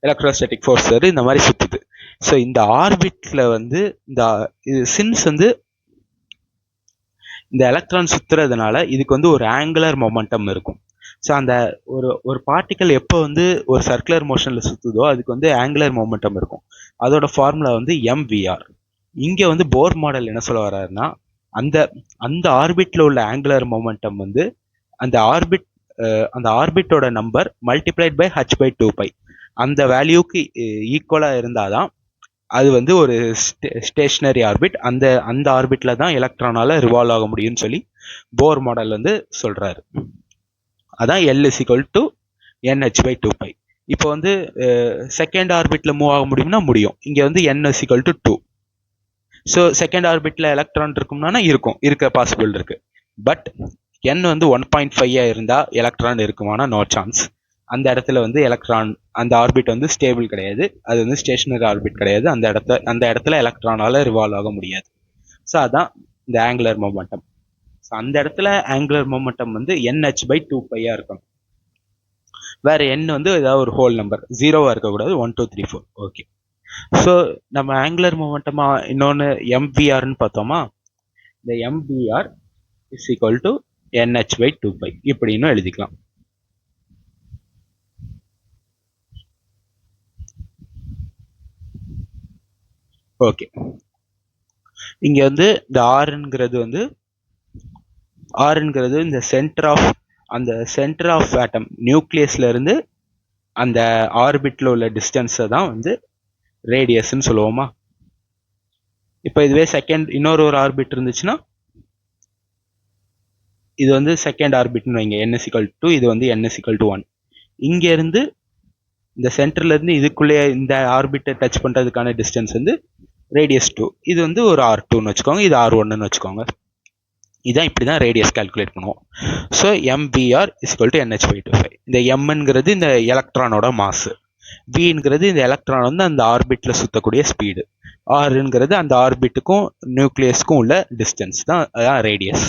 எலக்ட்ரோஸ்டாட்டிக் ஃபோர்ஸ் இந்த மாதிரி சுத்துது. ஸோ இந்த ஆர்பிட்ல வந்து இந்த சின்ஸ் வந்து இந்த எலக்ட்ரான் சுத்துறதுனால இதுக்கு வந்து ஒரு ஆங்குலர் மொமெண்டம் இருக்கும். ஸோ அந்த ஒரு பார்ட்டிக்கல் எப்போ வந்து ஒரு சர்க்குலர் மோஷன்ல சுத்துதோ அதுக்கு வந்து ஆங்குலர் மொமெண்டம் இருக்கும். அதோட ஃபார்முலா வந்து MVR. இங்க வந்து போர் மாடல் என்ன சொல்ல வர்றாருன்னா, அந்த ஆர்பிட்ல உள்ள ஆங்குலர் மொமெண்டம் வந்து அந்த ஆர்பிட்டோட number multiplied by h/2 pi அந்த வேல்யூக்கு ஈக்குவலா இருந்தாதான் அது வந்து ஒரு ஸ்டேஷனரி ஆர்பிட். அந்த ஆர்பிட்ல தான் எலக்ட்ரானால ரிவால்வ் ஆக முடியும்னு சொல்லி போர் மாடல் வந்து சொல்றாரு. அதான் L = NH/2 pi. இப்போ வந்து செகண்ட் ஆர்பிட்ல மூவ் ஆக முடியும்னா முடியும். இங்க வந்து N = 2. ஸோ செகண்ட் ஆர்பிட்ல எலக்ட்ரான் இருக்கும்னா இருக்க பாசிபிள் இருக்கு. பட் N வந்து 1.5 இருந்தா எலக்ட்ரான் இருக்குமானா நோ சான்ஸ். அந்த இடத்துல வந்து எலக்ட்ரான், அந்த ஆர்பிட் வந்து ஸ்டேபிள் கிடையாது, அது வந்து ஸ்டேஷனரி ஆர்பிட் கிடையாது. அந்த இடத்துல எலக்ட்ரானால ரிவால்வ் ஆக முடியாது. ஸோ அதான் இந்த ஆங்குலர் மொமெண்டம். ஸோ அந்த இடத்துல ஆங்குலர் மொமெண்டம் வந்து NH/2 pi இருக்கணும். வேற N வந்து ஏதாவது ஒரு ஹோல் நம்பர், 0வா இருக்கக்கூடாது. 1, 2, 3, 4. ஓகே. ஸோ நம்ம ஆங்குலர் மொமெண்டமா இன்னொன்று MVRன்னு பார்த்தோமா, இந்த MVR = NH/2 pi இப்படின்னு எழுதிக்கலாம். ஓகே. இங்க வந்து இந்த ஆர்ங்கிறது இந்த சென்டர் ஆஃப் ஆட்டம் நியூக்ளியஸ்ல இருந்து அந்த ஆர்பிட்ல உள்ள டிஸ்டன்ஸை தான் வந்து ரேடியஸ்ன்னு சொல்லுவோமா. இப்போ இதுவே இன்னொரு ஆர்பிட் இருந்துச்சுன்னா இது வந்து செகண்ட் ஆர்பிட்னு வைங்க, N = 2, இது வந்து N = 1. இங்க இருந்து இந்த சென்டர்ல இருந்து இதுக்குள்ளே இந்த ஆர்பிட்டை டச் பண்றதுக்கான டிஸ்டன்ஸ் வந்து ரேடியஸ் 2. இது வந்து ஒரு R2ன்னு வச்சுக்கோங்க, இது R1ன்னு வச்சுக்கோங்க. இதான் இப்படிதான் ரேடியஸ் கால்குலேட் பண்ணுவோம். So MVR = NH/2 pi. இந்த Mங்கிறது இந்த எலக்ட்ரானோட மாஸ், Vங்கிறது இந்த எலக்ட்ரான் வந்து அந்த ஆர்பிட்ல சுத்தக்கூடிய ஸ்பீடு, Rங்கிறது அந்த ஆர்பிட்டுக்கும் நியூக்ளியஸ்க்கும் உள்ள டிஸ்டன்ஸ் தான், அதான் ரேடியஸ்.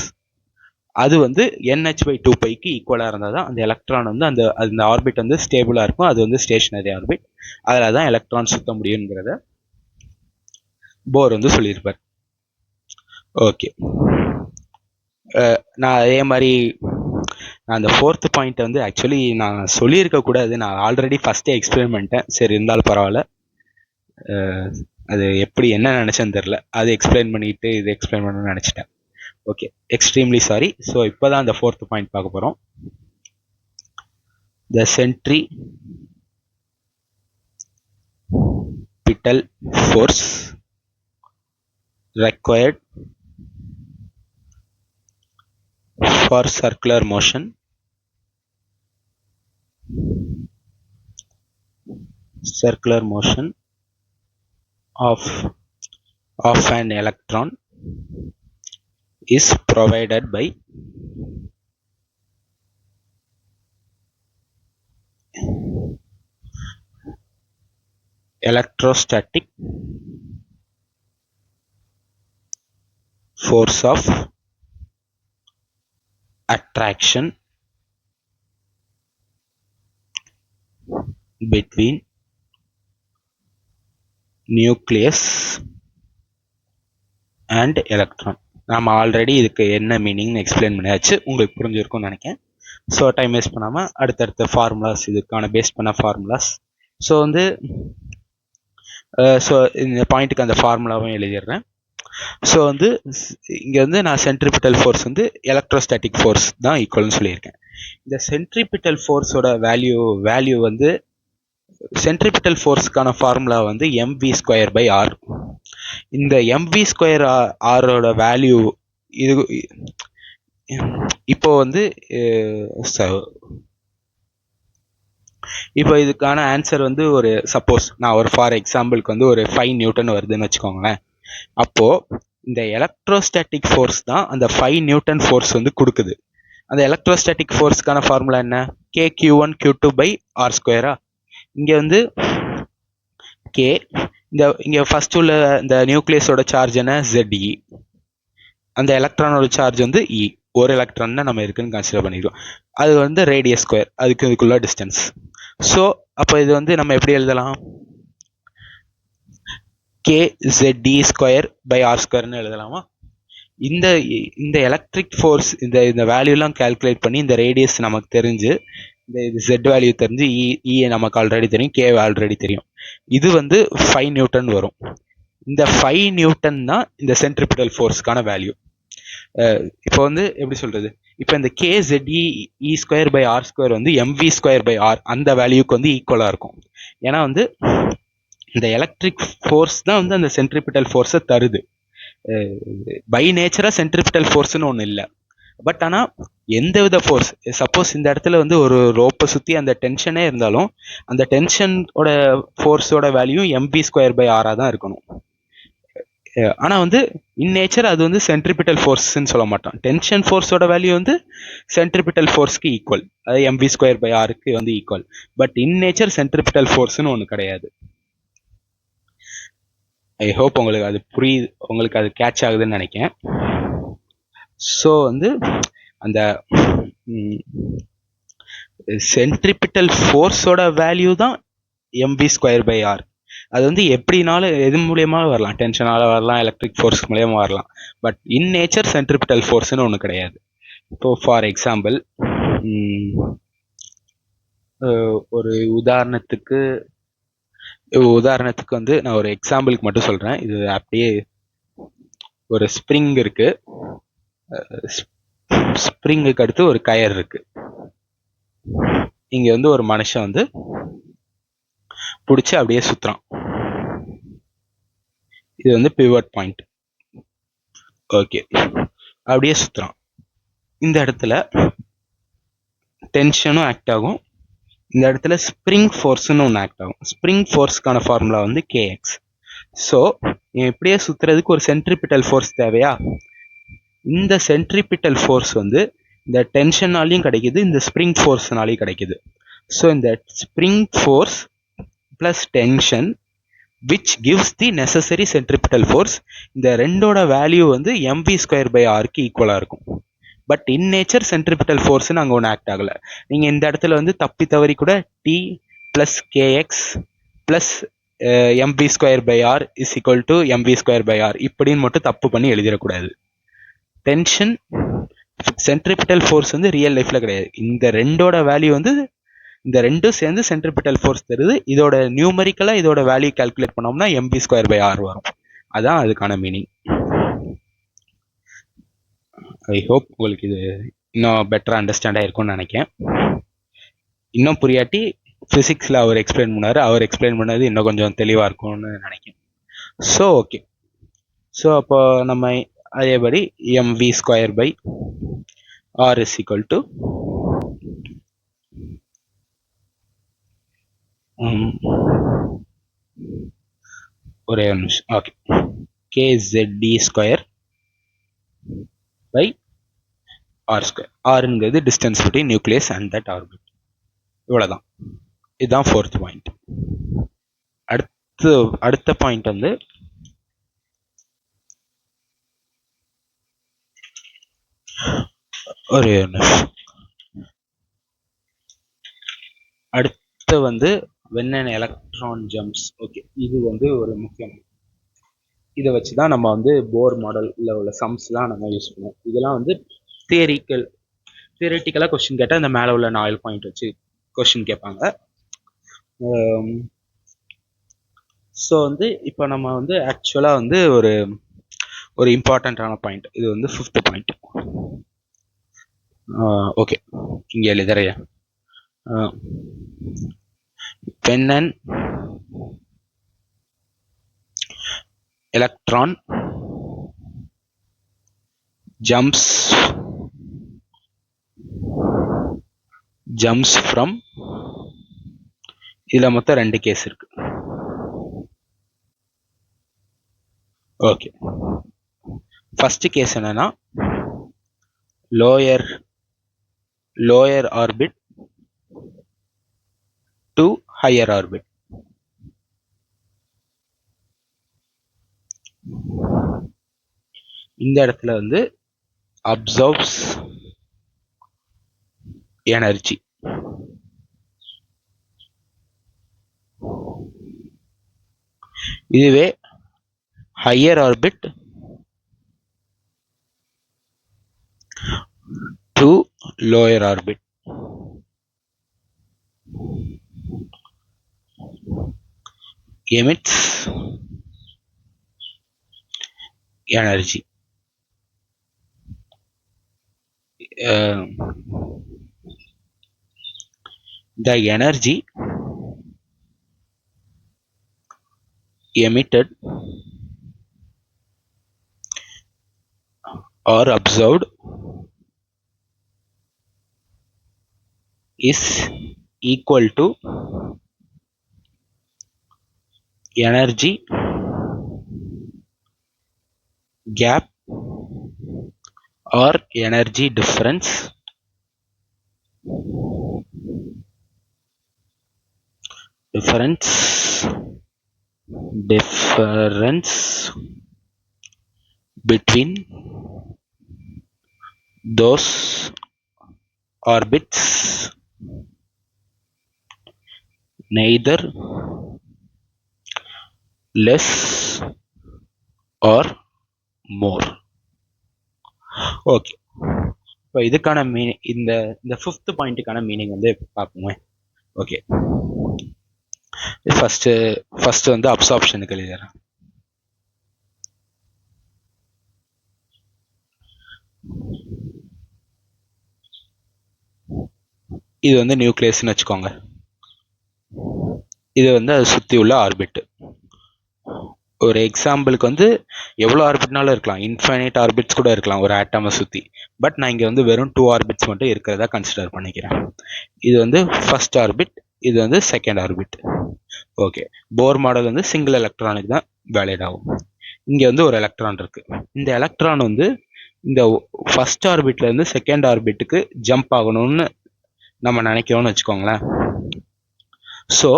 அது வந்து NH/2 piக்கு ஈக்குவலா இருந்தால் தான் அந்த எலக்ட்ரான் வந்து அந்த ஆர்பிட் வந்து ஸ்டேபிளா இருக்கும், அது வந்து ஸ்டேஷனரி ஆர்பிட். அதில் தான் எலக்ட்ரான் சுத்த முடியுங்கிறத போர் வந்து சொல்லியிருப்பார். ஓகே. நான் அதே மாதிரி அந்த 4th பாயிண்ட் வந்து ஆக்சுவலி நான் சொல்லியிருக்க கூடாது, நான் ஆல்ரெடி ஃபர்ஸ்டே எக்ஸ்பிளைன் பண்ணிட்டேன். சரி, இருந்தாலும் பரவாயில்ல. அது எப்படி என்ன நினைச்சேன்னு தெரியல, அது எக்ஸ்பிளைன் பண்ணிட்டு இது எக்ஸ்பிளைன் பண்ணணும்னு நினைச்சிட்டேன். Okay, extremely sorry. ஸோ இப்போதான் அந்த 4th பாயிண்ட் பார்க்க போறோம். The centripetal force required for circular motion of an electron is provided by electrostatic force of attraction between nucleus and electron. நாம் ஆல்ரெடி இதுக்கு என்ன மீனிங்னு எக்ஸ்பிளைன் பண்ணியாச்சு, உங்களுக்கு புரிஞ்சிருக்கும்னு நினைக்கிறேன். ஸோ டைம் வேஸ்ட் பண்ணாமல் அடுத்தடுத்த ஃபார்முலாஸ், இதுக்கான பேஸ் பண்ண ஃபார்முலாஸ். ஸோ வந்து இந்த பாயிண்ட்டுக்கு அந்த ஃபார்முலாவும் எழுதிடுறேன். ஸோ வந்து இங்கே வந்து நான் சென்ட்ரிபிட்டல் ஃபோர்ஸ் வந்து எலக்ட்ரோஸ்டாட்டிக் ஃபோர்ஸ் தான் ஈக்குவல்னு சொல்லியிருக்கேன். இந்த சென்ட்ரிபிட்டல் ஃபோர்ஸோட வேல்யூ வந்து சென்ட்ரிபிட்டல் ஃபோர்ஸ்க்கான ஃபார்முலா வந்து mv²/r. இந்த mv²r-ஓட வேல்யூ இது இப்போ வந்து இப்போ இதுக்கான ஆன்சர் வந்து ஒரு சப்போஸ் நான் ஒரு ஃபார் எக்ஸாம்பிளுக்கு வந்து ஒரு 5 நியூட்டன் வருதுன்னு வச்சுக்கோங்களேன். அப்போ இந்த எலக்ட்ரோஸ்டாட்டிக் ஃபோர்ஸ் தான் அந்த 5 நியூட்டன் ஃபோர்ஸ் வந்து கொடுக்குது. அந்த எலக்ட்ரோஸ்டாட்டிக் ஃபோர்ஸ்க்கான ஃபார்முலா என்ன? kq1q2/r². இங்க வந்து k, இங்க ஃபர்ஸ்ட் உள்ள இந்த நியூக்ளியஸோட சார்ஜ் என்ன? Ze. அந்த எலக்ட்ரானோட சார்ஜ் வந்து e. ஒரு எலக்ட்ரான் தான் நம்ம இருக்குன்னு கன்சிடர் பண்ணிக்கிறோம். அது வந்து ரேடியஸ் ஸ்கொயர், இதுக்குள்ள டிஸ்டன்ஸ். ஸோ அப்போ இது வந்து நம்ம எப்படி எழுதலாம்? kZd²/r²ன்னு எழுதலாமா? இந்த எலக்ட்ரிக் ஃபோர்ஸ் இந்த வேல்யூலாம் கால்குலேட் பண்ணி இந்த ரேடியஸ் நமக்கு தெரிஞ்சு இது Z வேல்யூ தெரிஞ்சு E நமக்கு ஆல்ரெடி தெரியும், K ஆல்ரெடி தெரியும். இது வந்து 5 நியூட்டன் வரும். இந்த 5 நியூட்டன் தான் இந்த சென்ட்ரிபிட்டல் ஃபோர்ஸ்க்கான வேல்யூ. இப்போ வந்து எப்படி சொல்றது, இப்போ இந்த kZe²/r² வந்து mv²/r அந்த வேல்யூக்கு வந்து ஈக்குவலா இருக்கும். ஏன்னா வந்து இந்த எலக்ட்ரிக் ஃபோர்ஸ் தான் வந்து அந்த சென்ட்ரிபிட்டல் ஃபோர்ஸை தருது. பை நேச்சரா சென்ட்ரிபிட்டல் ஃபோர்ஸ்னு ஒன்று இல்லை. பட் ஆனால் எந்த வித ஃபோர்ஸ், சப்போஸ் இந்த இடத்துல வந்து ஒரு ரோப்பை சுற்றி அந்த டென்ஷனே இருந்தாலும் அந்த டென்ஷனோட ஃபோர்ஸோட வேல்யூ mv²/r தான் இருக்கணும். ஆனால் வந்து இன் நேச்சர் அது வந்து சென்ட்ரிபிட்டல் ஃபோர்ஸ்ன்னு சொல்ல மாட்டோம். டென்ஷன் ஃபோர்ஸோட வேல்யூ வந்து சென்ட்ரிபிட்டல் ஃபோர்ஸ்க்கு ஈக்குவல், அது mv²/rக்கு வந்து equal. But in nature centripetal ஃபோர்ஸ்னு ஒன்று கிடையாது. ஐ ஹோப் உங்களுக்கு அது புரியுது, உங்களுக்கு அது கேட்ச் ஆகுதுன்னு நினைக்கிறேன். ஸோ வந்து அந்த சென்ட்ரிபிட்டல் ஃபோர்ஸோட வேல்யூ தான் mv²/r. அது வந்து எப்படினாலும் எது மூலியமா வரலாம், டென்ஷனால வரலாம், எலக்ட்ரிக் ஃபோர்ஸ் மூலியமா வரலாம். பட் இன் நேச்சர் சென்ட்ரிபிட்டல் ஃபோர்ஸ்னு ஒன்று கிடையாது. இப்போ ஃபார் எக்ஸாம்பிள் ஒரு உதாரணத்துக்கு வந்து நான் ஒரு எக்ஸாம்பிளுக்கு மட்டும் சொல்றேன். இது அப்படியே ஒரு ஸ்ப்ரிங் இருக்கு, ஸ்ப்ரிங்குக்கு அடுத்து ஒரு கயர் இருக்கு. இங்க வந்து ஒரு மனுஷன் வந்து பிடிச்சி அப்படியே சுத்துறான். இது வந்து பிவட் பாயிண்ட். ஓகே, அப்படியே சுத்துறான். இந்த இடத்துல டென்ஷனும் ஆக்ட் ஆகும், இந்த இடத்துல ஸ்ப்ரிங் ஃபோர்ஸ்னு ஒன்று ஆக்ட் ஆகும். ஸ்ப்ரிங் ஃபோர்ஸ்க்கான ஃபார்முலா வந்து kx. ஸோ இப்படியே சுத்துறதுக்கு ஒரு சென்ட்ரிபிட்டல் ஃபோர்ஸ் தேவையா? இந்த சென்ட்ரிபிட்டல் ஃபோர்ஸ் வந்து இந்த டென்ஷனாலையும் கிடைக்குது, இந்த ஸ்ப்ரிங் ஃபோர்ஸ்னாலையும் கிடைக்குது. ஸோ இந்த spring force plus tension which gives the necessary centripetal force, இந்த ரெண்டோட வேல்யூ வந்து mv²/rக்கு ஈக்குவலா இருக்கும். But in nature centripetal force அங்கே ஒன்று ஆக்ட் ஆகலை. நீங்கள் இந்த இடத்துல வந்து தப்பி தவறி கூட t + kx + mv²/r is equal to mv²/r இப்படின்னு மட்டும் தப்பு பண்ணி எழுதிடக்கூடாது. டென்ஷன் சென்ட்ரிபிட்டல் ஃபோர்ஸ் வந்து ரியல் லைஃப்ல கிடையாது. இந்த ரெண்டோட வேல்யூ வந்து இந்த ரெண்டும் சேர்ந்து சென்ட்ரிபிட்டல் ஃபோர்ஸ் தருது. இதோட நியூமரிக்கலா இதோட வேல்யூ கால்குலேட் பண்ணோம்னா mv²/r வரும். அதான் அதுக்கான மீனிங். ஐ ஹோப் உங்களுக்கு இது இன்னும் பெட்டரா அண்டர்ஸ்டாண்ட் ஆயிருக்கும்னு நினைக்கிறேன். இன்னும் புரியாட்டி பிசிக்ஸ்ல அவர் எக்ஸ்பிளைன் பண்ணாரு, அவர் எக்ஸ்பிளைன் பண்ணது இன்னும் கொஞ்சம் தெளிவா இருக்கும்னு நினைக்கிறேன். ஸோ ஓகே, ஸோ அப்போ நம்ம அதேபடி mv²/r is equal to ஒரே ஒரு நிமிஷம். Okay, kZd²/r². rங்கிறது distance between nucleus and that orbit. இவ்வளவுதான். இதுதான் 4th பாயிண்ட். அடுத்த பாயிண்ட் வந்து ஒரே ஒரு நிமிஷம். அடுத்து வந்து when an electron jumps. Okay, இது வந்து ஒரு முக்கியம். இதை வச்சுதான் நம்ம வந்து போர் மாடல்ல உள்ள சம்ஸ்லாம் நம்ம யூஸ் பண்ணுவோம். இதெல்லாம் வந்து தியரிட்டிக்கலா கொஸ்டின் கேட்டால் இந்த மேலே உள்ள 4 பாயிண்ட் வச்சு கொஸ்டின் கேட்பாங்க. ஸோ வந்து இப்போ நம்ம வந்து ஆக்சுவலாக வந்து ஒரு இம்பார்ட்டண்ட்டான பாயிண்ட், இது வந்து 5th பாயிண்ட். ஓகே, இங்கே எழுதுறேன். when an electron jumps from, இதுல மொத்தம் 2 கேஸ் இருக்கு. ஓகே, ஃபர்ஸ்ட் கேஸ் என்னன்னா lower orbit to higher orbit. இந்த இடத்துல வந்து அப்சர்வ்ஸ் எனர்ஜி. இதுவே higher orbit to lower orbit emits energy. The energy emitted or observed is equal to energy gap or energy difference between those orbits, neither less or more. Okay, இப்போ இதுக்கான meaning, இந்த fifth பாயிண்ட்டுக்கான meaning வந்து பார்ப்போமே. Okay, first வந்து அப்சார்ப்ஷனுக்கு எழுதுறேன். இது வந்து நியூக்ளியஸ்னு வச்சுக்கோங்க. இது வந்து அதை சுற்றி உள்ள ஆர்பிட். ஒரு எக்ஸாம்பிளுக்கு வந்து எவ்வளோ ஆர்பிட்னாலும் இருக்கலாம், இன்ஃபைனைட் ஆர்பிட்ஸ் கூட இருக்கலாம் ஒரு ஆட்டமை சுற்றி. பட் நான் இங்கே வந்து வெறும் 2 ஆர்பிட்ஸ் மட்டும் இருக்கிறதா கன்சிடர் பண்ணிக்கிறேன். இது வந்து ஃபர்ஸ்ட் ஆர்பிட், இது வந்து செகண்ட் ஆர்பிட். ஓகே, போர் மாடல் வந்து சிங்கிள் எலக்ட்ரானுக்கு தான் வேலிட் ஆகும். இங்கே வந்து ஒரு எலக்ட்ரான் இருக்கு. இந்த எலக்ட்ரான் வந்து இந்த ஃபர்ஸ்ட் ஆர்பிட்ல இருந்து செகண்ட் ஆர்பிட்டுக்கு ஜம்ப் ஆகணும்னு நம்ம நினைக்கிறோம்னு வச்சுக்கோங்களேன். ஸோ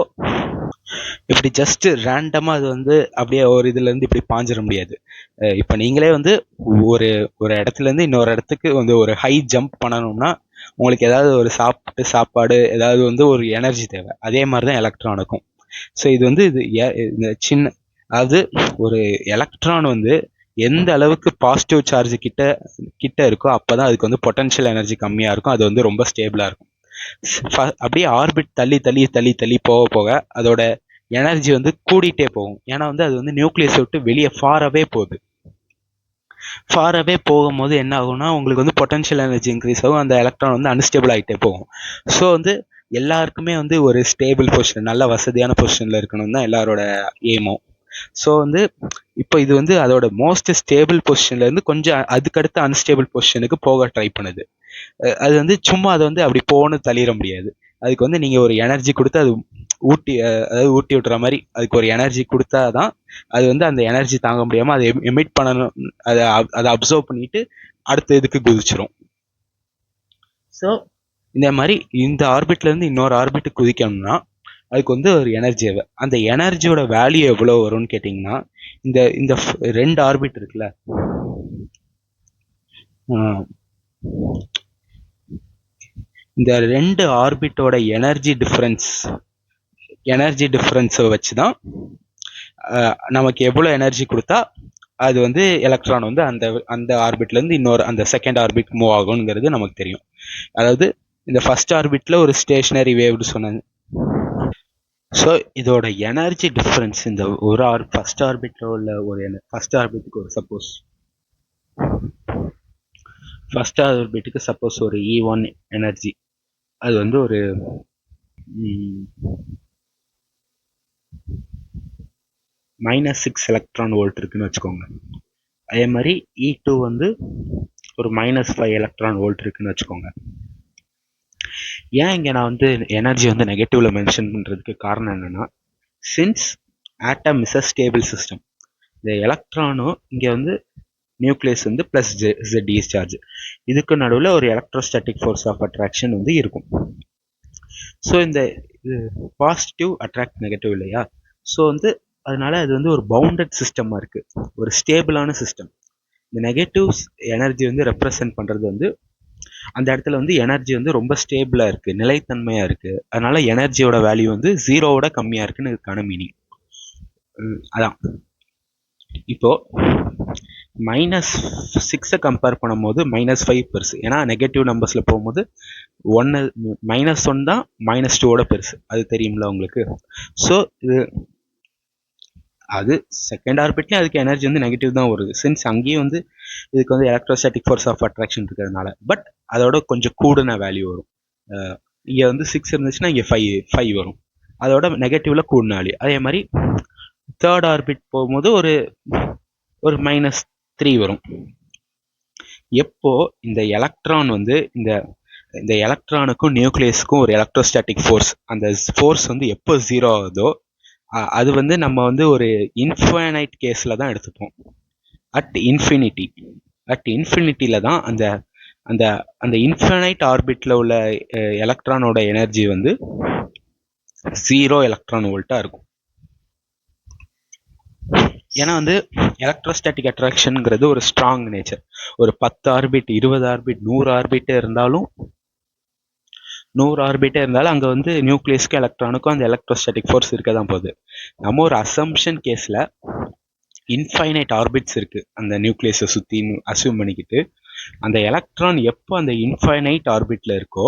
இப்படி ஜஸ்ட் ரேண்டமாக அது வந்து அப்படியே ஒரு இதுலேருந்து இப்படி பாஞ்சிட முடியாது. இப்போ நீங்களே வந்து ஒரு இடத்துலேருந்து இன்னொரு இடத்துக்கு வந்து ஒரு ஹை ஜம்ப் பண்ணணும்னா உங்களுக்கு ஏதாவது ஒரு சாப்பாடு ஏதாவது வந்து ஒரு எனர்ஜி தேவை. அதே மாதிரி தான் எலக்ட்ரானுக்கும். ஸோ இது வந்து இந்த சின்ன, அதாவது ஒரு எலக்ட்ரான் வந்து எந்த அளவுக்கு பாசிட்டிவ் சார்ஜ் கிட்ட இருக்கோ அப்போதான் அதுக்கு வந்து பொட்டன்ஷியல் எனர்ஜி கம்மியாக இருக்கும். அது வந்து ரொம்ப ஸ்டேபிளாக இருக்கும். அப்படியே ஆர்பிட் தள்ளி தள்ளி தள்ளி தள்ளி போக போக அதோட எனர்ஜி வந்து கூடிட்டே போகும். ஏன்னா வந்து அது வந்து நியூக்ளியஸ் விட்டு வெளியே ஃபாராகவே போகுது. ஃபாராகவே போகும்போது என்ன ஆகும்னா உங்களுக்கு வந்து பொட்டன்ஷியல் எனர்ஜி இன்க்ரீஸ் ஆகும். அந்த எலக்ட்ரான் வந்து அன்ஸ்டேபிள் ஆகிட்டே போகும். ஸோ வந்து எல்லாருக்குமே வந்து ஒரு ஸ்டேபிள் பொசிஷன், நல்ல வசதியான பொசிஷனில் இருக்கணும் தான் எல்லாரோட எய்மும். ஸோ வந்து இப்போ இது வந்து அதோட மோஸ்ட் ஸ்டேபிள் பொசிஷன்ல இருந்து கொஞ்சம் அதுக்கடுத்த அன்ஸ்டேபிள் பொசிஷனுக்கு போக ட்ரை பண்ணுது. அது வந்து சும்மா அதை வந்து அப்படி போகணும்னு தள்ளிட முடியாது. அதுக்கு வந்து நீங்கள் ஒரு எனர்ஜி கொடுத்து அது ஊட்டி விட்டுற மாதிரி அதுக்கு ஒரு எனர்ஜி கொடுத்தாதான் அது வந்து அந்த எனர்ஜி தாங்க முடியாமல் அதை எமிட் பண்ணணும், அதை அப்சர்வ் பண்ணிட்டு அடுத்த இதுக்கு குதிச்சிரும். ஸோ இந்த மாதிரி இந்த ஆர்பிட்லேருந்து இன்னொரு ஆர்பிட்டு குதிக்கணும்னா அதுக்கு வந்து ஒரு எனர்ஜி தேவை. அந்த எனர்ஜியோட வேல்யூ எவ்வளோ வரும்னு கேட்டிங்கன்னா, இந்த 2 ஆர்பிட் இருக்குல்ல, இந்த 2 ஆர்பிட்டோட எனர்ஜி டிஃபரன்ஸை வச்சு தான் நமக்கு எவ்வளோ எனர்ஜி கொடுத்தா அது வந்து எலக்ட்ரான் வந்து அந்த ஆர்பிட்லேருந்து இன்னொரு அந்த செகண்ட் ஆர்பிட் மூவ் ஆகுங்கிறது நமக்கு தெரியும். அதாவது இந்த ஃபர்ஸ்ட் ஆர்பிட்ல ஒரு ஸ்டேஷனரி வேவ்னு சொன்னாங்க. ஸோ இதோட எனர்ஜி டிஃப்ரென்ஸ் இந்த ஒரு ஃபர்ஸ்ட் ஆர்பிட்ல உள்ள ஒரு ஃபர்ஸ்ட் ஆர்பிட்டுக்கு ஒரு சப்போஸ் ஃபர்ஸ்ட் ஆர்பிட்டுக்கு சப்போஸ் ஒரு E1 எனர்ஜி, அது வந்து ஒரு -6 எலக்ட்ரான் வோல்ட் இருக்குன்னு வச்சுக்கோங்க. அதே மாதிரி E2 வந்து ஒரு -5 எலக்ட்ரான் வோல்ட் இருக்குன்னு வச்சுக்கோங்க. ஏன் இங்கே நான் வந்து எனர்ஜி வந்து நெகட்டிவ்ல மென்ஷன் பண்ணுறதுக்கு காரணம் என்னன்னா, since atom is a stable system, இந்த எலக்ட்ரானும் இங்கே வந்து நியூக்ளியஸ் வந்து ப்ளஸ் Z சார்ஜ், இதுக்கு நடுவில் ஒரு எலக்ட்ரோஸ்டாட்டிக் ஃபோர்ஸ் ஆஃப் அட்ராக்ஷன் வந்து இருக்கும். ஸோ இந்த பாசிட்டிவ் அட்ராக்ட் நெகட்டிவ் இல்லையா, ஸோ வந்து அதனால அது வந்து ஒரு பவுண்டட் சிஸ்டமாக இருக்குது, ஒரு ஸ்டேபிளான சிஸ்டம். இந்த நெகட்டிவ் எனர்ஜி வந்து ரெப்ரசன்ட் பண்ணுறது வந்து அந்த இடத்துல வந்து எனர்ஜி வந்து ரொம்ப ஸ்டேபிளாக இருக்குது, நிலைத்தன்மையாக இருக்குது. அதனால எனர்ஜியோட வேல்யூ வந்து 0வோட கம்மியாக இருக்குன்னு இதுக்கான மீனிங். அதான் இப்போ -6 கம்பேர் பண்ணும்போது -5 பெருசு, ஏன்னா நெகட்டிவ் நம்பர்ஸில் போகும்போது 1 தான் -2வோட பெருசு, அது தெரியுங்களா உங்களுக்கு. ஸோ இது அது செகண்ட் ஆர்பிட்லேயும் அதுக்கு எனர்ஜி வந்து நெகட்டிவ் தான் வருது, சின்ஸ் அங்கேயும் வந்து இதுக்கு வந்து எலக்ட்ரோஸ்டாட்டிக் ஃபோர்ஸ் ஆஃப் அட்ராக்ஷன் இருக்கிறதுனால. பட் அதோட கொஞ்சம் கூடுன வேல்யூ வரும். இங்கே வந்து 6 இருந்துச்சுன்னா இங்கே 5 வரும், அதோட நெகட்டிவ்ல கூடுன வேல்யூ. அதே மாதிரி தேர்ட் ஆர்பிட் போகும்போது ஒரு -3 வரும். எப்போ இந்த எலக்ட்ரான் வந்து இந்த எலக்ட்ரானுக்கும் நியூக்ளியஸுக்கும் ஒரு எலக்ட்ரோஸ்டாட்டிக் ஃபோர்ஸ், அந்த ஃபோர்ஸ் வந்து எப்போ 0 ஆகுதோ அது வந்து நம்ம வந்து ஒரு இன்ஃபைனைட் கேஸில் தான் எடுத்துப்போம். அட் இன்ஃபினிட்டியில் தான் அந்த அந்த அந்த இன்ஃபைனைட் ஆர்பிட்டில் உள்ள எலக்ட்ரானோட எனர்ஜி வந்து 0 எலக்ட்ரான் வோல்ட்டாக இருக்கும். ஏன்னா வந்து எலக்ட்ரோஸ்டாட்டிக் அட்ராக்ஷனுங்கிறது ஒரு ஸ்ட்ராங் நேச்சர். ஒரு 10 ஆர்பிட், 20 ஆர்பிட், 100 ஆர்பிட்டே இருந்தாலும் அங்கே வந்து நியூக்ளியஸ்க்கும் எலக்ட்ரானுக்கும் அந்த எலக்ட்ரோஸ்டாட்டிக் ஃபோர்ஸ் இருக்க தான் போகுது. நம்ம ஒரு அசம்ஷன் கேஸில் இன்ஃபைனைட் ஆர்பிட்ஸ் இருக்குது அந்த நியூக்ளியஸை சுற்றின்னு அசியூம் பண்ணிக்கிட்டு, அந்த எலக்ட்ரான் எப்போ அந்த இன்ஃபைனைட் ஆர்பிட்டில் இருக்கோ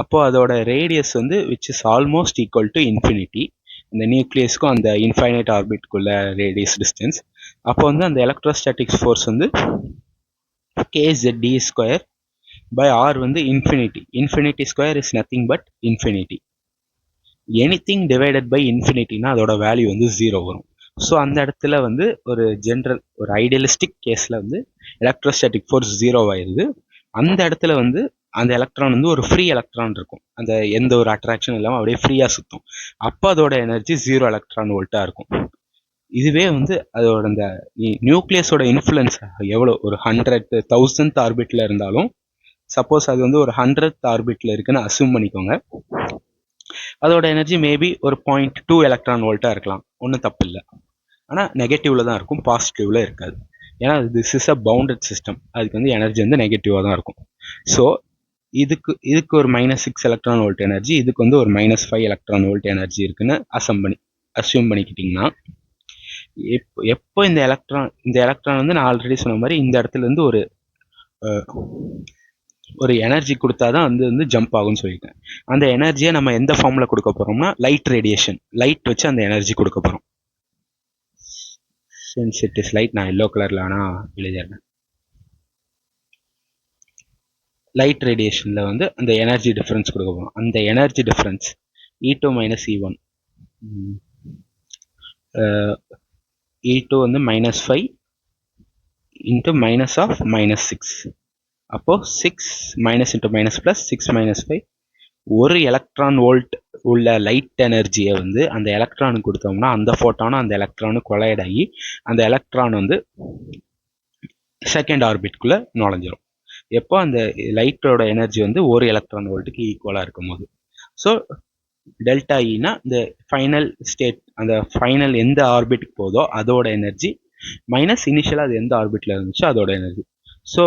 அப்போ அதோட ரேடியஸ் வந்து which is almost equal to infinity, இந்த நியூக்ளியஸ்க்கும் அந்த இன்ஃபைனைட் ஆர்பிட்குள்ள ரேடியஸ் டிஸ்டன்ஸ். அப்போ வந்து அந்த எலக்ட்ரோஸ்டாட்டிக் ஃபோர்ஸ் வந்து kZd² by R வந்து infinity square is nothing but infinity. Anything divided by இன்ஃபினிட்டினா அதோட வேல்யூ வந்து 0 வரும். ஸோ அந்த இடத்துல வந்து ஒரு ஜென்ரல் ஒரு ஐடியலிஸ்டிக் கேஸில் வந்து எலக்ட்ரோஸ்டாட்டிக் ஃபோர்ஸ் 0 ஆயிடுது. அந்த இடத்துல வந்து அந்த எலக்ட்ரான் வந்து ஒரு ஃப்ரீ எலக்ட்ரான் இருக்கும், அந்த எந்த ஒரு அட்ராக்ஷன் இல்லாமல் அப்படியே ஃப்ரீயாக சுற்றும். அப்போ அதோட எனர்ஜி 0 எலக்ட்ரான் வோல்ட்டாக இருக்கும். இதுவே வந்து அதோட அந்த நியூக்ளியஸோட இன்ஃப்ளூயன்ஸ் எவ்வளோ, ஒரு 100,000th ஆர்பிட்டில் இருந்தாலும், சப்போஸ் அது வந்து ஒரு 100th ஆர்பிட்டில் இருக்குன்னு அசியூம் பண்ணிக்கோங்க, அதோட எனர்ஜி மேபி ஒரு 0.2 எலக்ட்ரான் வோல்ட்டாக இருக்கலாம், ஒன்றும் தப்பு இல்லை. ஆனால் நெகட்டிவில் தான் இருக்கும், பாசிட்டிவில் இருக்காது. ஏன்னா this is a bounded system, அதுக்கு வந்து எனர்ஜி வந்து நெகட்டிவாக தான் இருக்கும். ஸோ இதுக்கு ஒரு -6 எலக்ட்ரான் வோல்ட் எனர்ஜி, இதுக்கு வந்து ஒரு -5 எலக்ட்ரான் வோல்ட் எனர்ஜி இருக்குன்னு அசியூம் பண்ணிக்கிட்டிங்கன்னா, எப்போ இந்த எலக்ட்ரான் வந்து நான் ஆல்ரெடி சொன்ன மாதிரி இந்த இடத்துல இருந்து ஒரு எனர்ஜி கொடுத்தா தான் வந்து ஜம்ப் ஆகும்னு சொல்லிட்டேன். அந்த எனர்ஜியை நம்ம எந்த ஃபார்மில் கொடுக்க போகிறோம்னா லைட் ரேடியேஷன், லைட் வச்சு அந்த எனர்ஜி கொடுக்க போகிறோம். சின்ஸ் இட் இஸ் லைட், நான் எல்லோ கலரில் ஆனால் எழுதிடுறேன். லைட் ரேடியேஷனில் வந்து அந்த எனர்ஜி டிஃப்ரென்ஸ் கொடுக்க போகிறோம். அந்த energy difference E2 - E1, E2 வந்து -5 இன்ட்டு -6. அப்போ 6 இன்ட்டு +, 6 -5, ஒரு எலக்ட்ரான் வோல்ட் உள்ள லைட் எனர்ஜியை வந்து அந்த எலக்ட்ரானுக்கு கொடுத்தோம்னா அந்த ஃபோட்டானும் அந்த எலக்ட்ரானும் கொலைட் ஆகி அந்த எலக்ட்ரான் வந்து செகண்ட் ஆர்பிட்குள்ளே நுழைஞ்சிரும். எப்போ அந்த லைட்டோட எனர்ஜி வந்து ஒரு எலக்ட்ரான் வோல்ட்டுக்கு ஈக்குவலாக இருக்கும் போது. ஸோ ΔEனா இந்த ஃபைனல் ஸ்டேட், அந்த ஃபைனல் எந்த ஆர்பிட்டுக்கு போதோ அதோட எனர்ஜி மைனஸ் இனிஷியலாக அது எந்த ஆர்பிட்டில் இருந்துச்சோ அதோட எனர்ஜி. ஸோ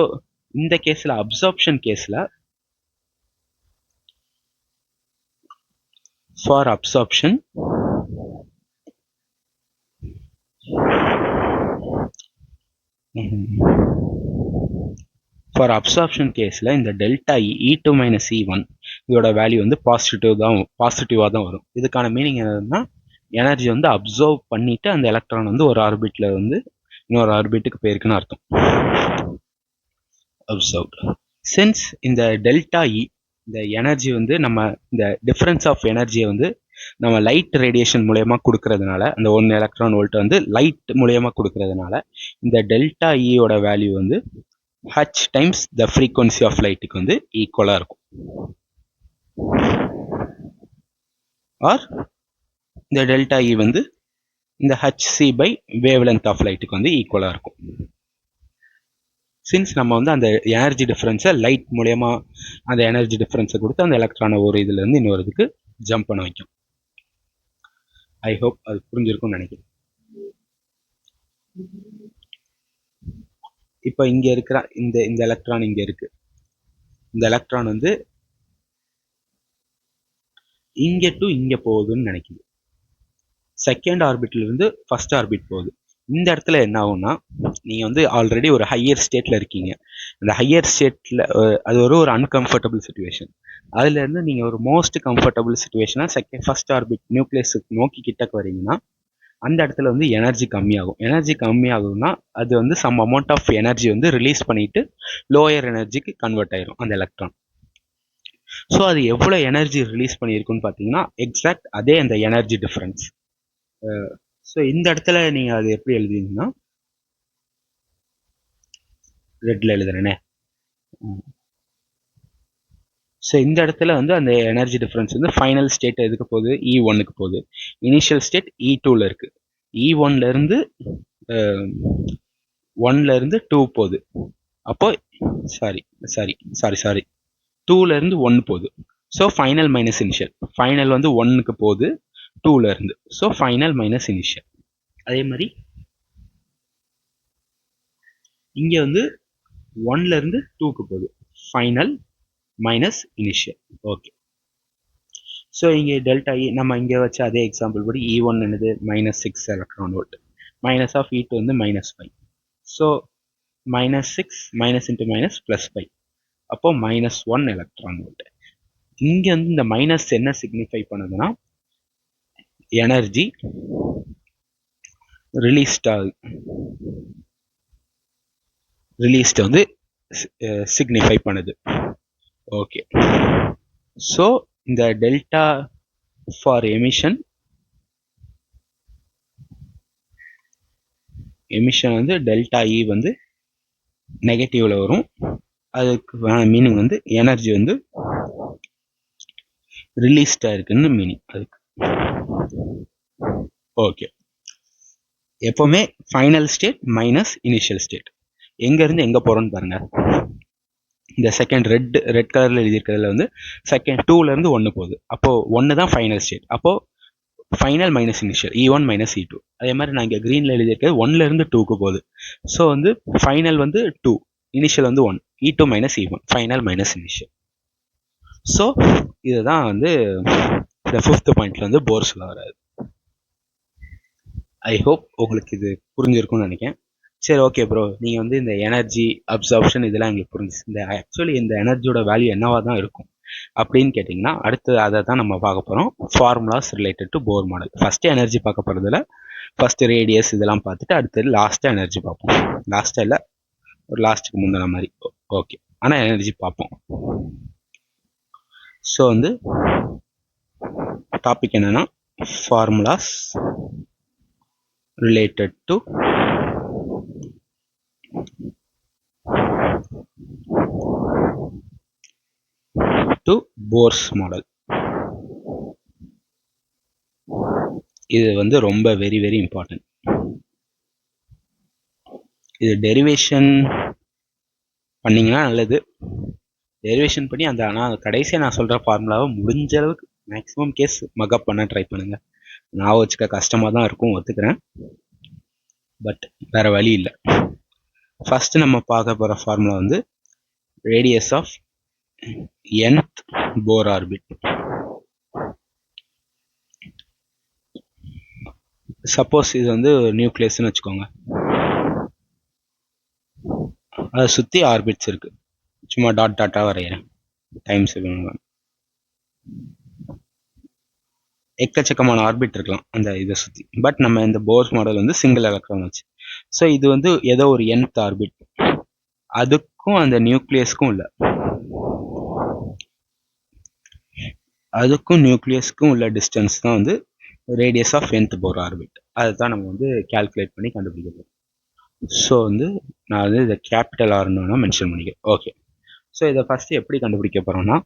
இந்த கேஸில் அப்சார்ப்ஷன் கேஸில் for absorption கேஸில் இந்த ΔE2 - E1 இதோட வேல்யூ வந்து பாசிட்டிவாக தான் வரும். இதுக்கான மீனிங் என்னன்னா, எனர்ஜி வந்து அப்சர்வ் பண்ணிட்டு அந்த எலக்ட்ரான் வந்து ஒரு ஆர்பிட்டில் வந்து இன்னொரு ஆர்பிட்டுக்கு போயிருக்குன்னு அர்த்தம். அப்சர்வ்ட். சின்ஸ் இந்த டெல்டா இ இந்த எனர்ஜி வந்து நம்ம இந்த டிஃபரன்ஸ் ஆஃப் எனர்ஜியை வந்து நம்ம லைட் ரேடியேஷன் மூலயமா கொடுக்கறதுனால அந்த 1 எலக்ட்ரான் வோல்ட் வந்து லைட் மூலயமா கொடுக்கறதுனால இந்த டெல்டா இயோட வேல்யூ வந்து h times the frequency of லைட்டுக்கு வந்து ஈக்குவலாக இருக்கும். ஆர் இந்த டெல்டா இ வந்து இந்த hc by wave length of லைட்டுக்கு வந்து ஈக்குவலாக இருக்கும். சின்ஸ் நம்ம வந்து அந்த எனர்ஜி டிஃப்ரென்ஸை லைட் மூலயமா அந்த எனர்ஜி டிஃப்ரென்ஸை கொடுத்து அந்த எலக்ட்ரானை ஒரு இதுலேருந்து இன்னொரு இதுக்கு ஜம்ப் பண்ண வைக்கும். ஐ ஹோப் அது புரிஞ்சிருக்கும்னு நினைக்கிறேன். இப்போ இங்கே இருக்கிற இந்த எலக்ட்ரான் இங்கே இருக்கு. இந்த எலக்ட்ரான் வந்து இங்கே டு இங்கே போகுதுன்னு நினைக்குது. செகண்ட் ஆர்பிட்ல இருந்து ஃபர்ஸ்ட் ஆர்பிட் போகுது. இந்த இடத்துல என்ன ஆகும்னா, நீங்கள் வந்து ஆல்ரெடி ஒரு ஹையர் ஸ்டேட்டில் இருக்கீங்க. அந்த ஹையர் ஸ்டேட்டில் அது ஒரு அன்கம்ஃபர்டபுள் சுச்சுவேஷன். அதுலேருந்து நீங்கள் ஒரு மோஸ்ட் கம்ஃபர்டபுள் சுச்சுவேஷனாக ஃபர்ஸ்ட் ஆர்பிட் நியூக்ளியஸுக்கு நோக்கி கிட்டக்கு வரீங்கன்னா அந்த இடத்துல வந்து எனர்ஜி கம்மியாகும். எனர்ஜி கம்மியாகும்னா அது வந்து சம் அமௌண்ட் ஆஃப் எனர்ஜி வந்து ரிலீஸ் பண்ணிட்டு லோயர் எனர்ஜிக்கு கன்வெர்ட் ஆயிரும் அந்த எலக்ட்ரான். ஸோ அது எவ்வளோ எனர்ஜி ரிலீஸ் பண்ணியிருக்குன்னு பார்த்தீங்கன்னா எக்ஸாக்ட் அதே அந்த எனர்ஜி டிஃப்ரென்ஸ். ஸோ இந்த இடத்துல நீங்கள் அது எப்படி எழுதுவீங்கன்னா, ரெட்ல எழுதுறேனே. ஸோ இந்த இடத்துல வந்து அந்த எனர்ஜி டிஃப்ரென்ஸ் வந்து ஃபைனல் ஸ்டேட் எதுக்கு போகுது, E1க்கு போகுது. இனிஷியல் ஸ்டேட் E2ல இருக்கு. E1ல இருந்து 2 போகுது. அப்போ சாரி 2ல இருந்து 1 போகுது. So final minus initial. Final வந்து 1க்கு போகுது 2ல இருந்து. So final minus initial. அதே மாதிரி இங்க வந்து 1ல இருந்து 2க்கு போகுது. Final minus initial. Okay. So இங்கே டெல்டா இ நம்ம இங்கே வச்ச அதே எக்ஸாம்பிள் படி E1 என்னது -6 electron volt, minus of E2 வந்து -5. So -6 minus into minus +5. அப்போ -1 எலக்ட்ரான் வோல்ட். இங்க வந்து இந்த மைனஸ் என்ன சிக்னிஃபை பண்ணுதுன்னா எனர்ஜி ரிலீஸ்ட் வந்து சிக்னிஃபை பண்ணுது. ஓகே. ஸோ இந்த டெல்டா ஃபார் எமிஷன் வந்து டெல்டா இ வந்து நெகட்டிவ்ல வரும். அதுக்கு மீனிங் வந்து எனர்ஜி வந்து ரிலீஸ்டா இருக்குன்னு மீனிங் அதுக்கு. ஓகே. எப்பவுமே final state minus initial state. எங்க இருந்து எங்க போறோம்னு பாருங்க. இந்த செகண்ட் ரெட் கலர்ல எழுதியிருக்கிறதுல வந்து செகண்ட் 2ல இருந்து 1 போகுது. அப்போ 1 தான் ஃபைனல் ஸ்டேட். அப்போ final minus initial E1 minus E2. அதே மாதிரி நான் இங்கே க்ரீனில் எழுதியிருக்கிறது 1ல இருந்து 2க்கு போகுது. ஸோ வந்து ஃபைனல் வந்து 2, இனிஷியல் வந்து 1, E2 minus E1, final minus initial. So இதுதான் வந்து இந்த 5th பாயிண்ட்ல வந்து போர்ஸ்ல வராது. ஐ ஹோப் உங்களுக்கு இது புரிஞ்சிருக்கும்னு நினைக்கிறேன். சரி, ஓகே ப்ரோ, நீங்கள் வந்து இந்த எனர்ஜி அப்சார்ப்ஷன் இதெல்லாம் எங்களுக்கு புரிஞ்சுச்சு. இந்த ஆக்சுவலி இந்த எனர்ஜியோட வேல்யூ என்னவா தான் இருக்கும் அப்படின்னு கேட்டிங்கன்னா அடுத்து அதை தான் நம்ம பார்க்க போகிறோம். Formulas related to Bohr model. First energy பார்க்க போகிறதுல ஃபஸ்ட்டு ரேடியஸ் இதெல்லாம் பார்த்துட்டு அடுத்தது லாஸ்ட்டாக எனர்ஜி பார்ப்போம். லாஸ்ட்டாக இல்லை, ஒரு லாஸ்ட்டுக்கு முந்தின மாதிரி. ஓகே, ஆனால் எனர்ஜி பார்ப்போம். ஸோ வந்து டாபிக் என்னன்னா formulas related to force model. இது வந்து ரொம்ப வெரி வெரி இம்பார்ட்டன்ட். இது டெரிவேஷன் பண்ணிங்கன்னா நல்லது. டெரிவேஷன் பண்ணி அந்த ஆனால் கடைசியாக நான் சொல்கிற ஃபார்முலாவை முடிஞ்ச அளவுக்கு மேக்ஸிமம் கேஸ் மக்கப் பண்ண ட்ரை பண்ணுங்கள். நான் வச்சுக்க கஷ்டமாக தான் இருக்கும், ஒத்துக்கிறேன். பட் வேறு வழி இல்லை. ஃபஸ்ட்டு நம்ம பார்க்க போகிற ஃபார்முலா வந்து radius of nth Bohr orbit. Suppose இது வந்து நியூக்ளியஸ்ன்னு வச்சுக்கோங்க. அதை சுற்றி ஆர்பிட்ஸ் இருக்கு. சும்மா டாட்டாக வரைகிறேன். டைம்ஸ் எக்கச்சக்கமான ஆர்பிட் இருக்கலாம் அந்த இதை சுற்றி. பட் நம்ம இந்த போர்ஸ் மாடல் வந்து சிங்கிள் எலக்ட்ரான் வச்சு. ஸோ இது வந்து ஏதோ ஒரு nth ஆர்பிட். அதுக்கும் அந்த நியூக்ளியஸ்க்கும் இல்லை, அதுக்கும் நியூக்ளியஸ்க்கும் உள்ள டிஸ்டன்ஸ் தான் வந்து radius of nth Bohr orbit. அதுதான் நம்ம வந்து கால்குலேட் பண்ணி கண்டுபிடிக்கணும். ஸோ வந்து நான் வந்து இதை கேபிட்டல் ஆர்னு மென்ஷன் பண்ணிக்கிறேன். ஓகே, ஸோ இதை ஃபஸ்ட்டு எப்படி கண்டுபிடிக்க போகிறோம்னா,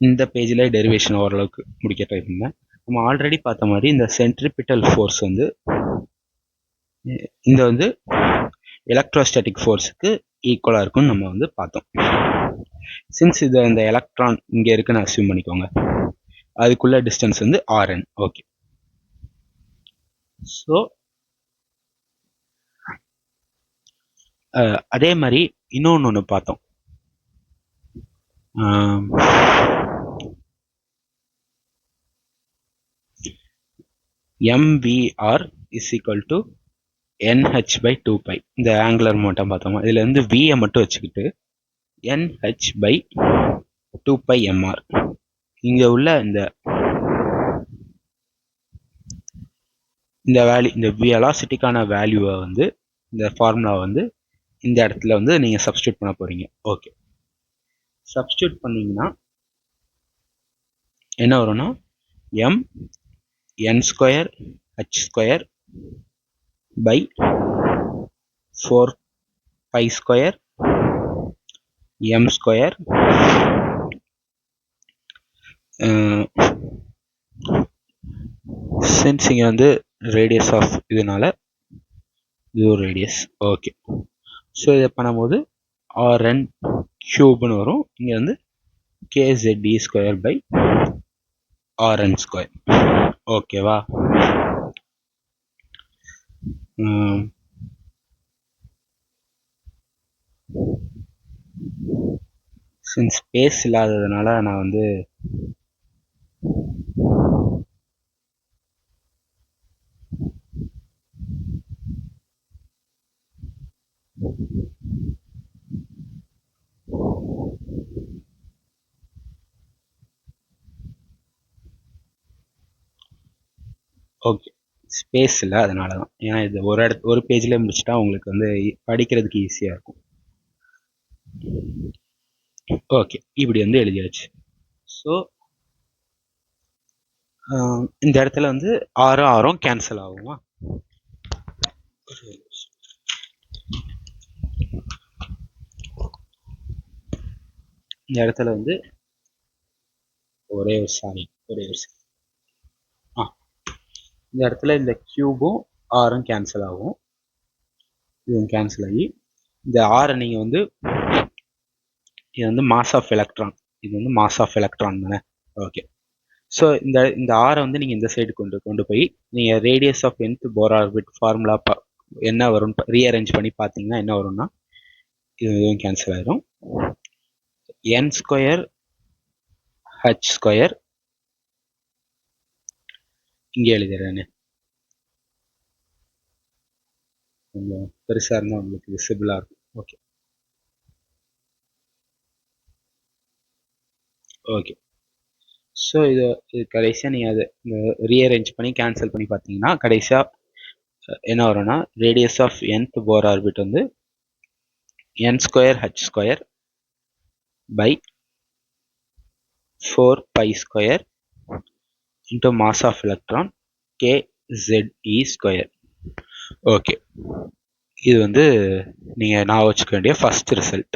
இந்த பேஜில் டெரிவேஷன் ஓரளவுக்கு முடிக்க ட்ரை பண்ணேன். நம்ம ஆல்ரெடி பார்த்த மாதிரி இந்த சென்ட்ரிபிட்டல் ஃபோர்ஸ் வந்து இந்த வந்து எலக்ட்ரோஸ்டாட்டிக் ஃபோர்ஸுக்கு ஈக்குவலாக இருக்குன்னு நம்ம வந்து பார்த்தோம். சின்ஸ் இது இந்த எலக்ட்ரான் இங்கே இருக்குன்னு அசியூம் பண்ணிக்கோங்க, அதுக்குள்ள டிஸ்டன்ஸ் வந்து ஆர்என். ஓகே, ஸோ அதே மாதிரி இன்னொன்று பார்த்தோம். mvr is equal to nh by 2π. இந்த ஆங்குலர் மொமெண்டம் பார்த்தோமா, இதுல இருந்து v மட்டும் வச்சுக்கிட்டு nh by 2πmr இங்க உள்ள இந்த வேல்யூ, இந்த வெலாசிட்டிக்கான வேல்யூவை வந்து இந்த ஃபார்முலா வந்து இந்த இடத்துல வந்து நீங்க சப்ஸ்டியூட் பண்ண போறீங்க. ஓகே, சப்ஸ்டியூட் பண்ணீங்கன்னா என்ன வரும்னா m n square h square by 4π square m square since இங்கே வந்து ரேடியஸ் ஆஃப் இதனால இது ஒரு ரேடியஸ். ஓகே, ஸோ இதை பண்ணும்போது rn கியூப்னு வரும். இங்கே வந்து kze square by rn square. ஓகேவா? சின்ஸ் ஸ்பேஸ் இல்லாததுனால நான் வந்து ஓகே ஸ்பேஸ் இல்லை, அதனால தான். ஏன்னா இது ஒரு பேஜில் முடிச்சுட்டா உங்களுக்கு வந்து படிக்கிறதுக்கு ஈஸியாக இருக்கும். ஓகே, இப்படி வந்து எழுதியாச்சு. ஸோ இந்த இடத்துல வந்து ஆறும் கேன்சல் ஆகுமா? இந்த இடத்துல வந்து ஒரே ஒரு இந்த இடத்துல இந்த கியூபும் ஆரும் கேன்சல் ஆகும். இதுவும் கேன்சல் ஆகி இந்த ஆரை நீங்கள் வந்து இது வந்து மாஸ் ஆஃப் எலக்ட்ரான், இது வந்து மாஸ் ஆஃப் எலக்ட்ரான் தானே. ஓகே, ஸோ இந்த ஆரை வந்து நீங்கள் இந்த சைடு கொண்டு போய் நீங்கள் radius of nth Bohr orbit formula என்ன வரும் ரீஅரேஞ்ச் பண்ணி பார்த்தீங்கன்னா என்ன வரும்னா இதுவும் கேன்சல் ஆயிடும். n ஸ்கொயர் h ஸ்கொயர் இங்கே எழுதிடுறேன்னு, கொஞ்சம் பெருசாக இருந்தால் உங்களுக்கு விசிபிளாக இருக்கும். ஓகே ஓகே, ஸோ இது கடைசியாக நீங்கள் அதை ரீஅரேஞ்ச் பண்ணி கேன்சல் பண்ணி பார்த்தீங்கன்னா கடைசியாக என்ன வரும்னா radius of nth Bohr orbit வந்து n square h square by 4π square into mass of electron kze square. Okay, இது வந்து நீங்கள் நான் வச்சுக்க வேண்டிய ஃபர்ஸ்ட் ரிசல்ட்.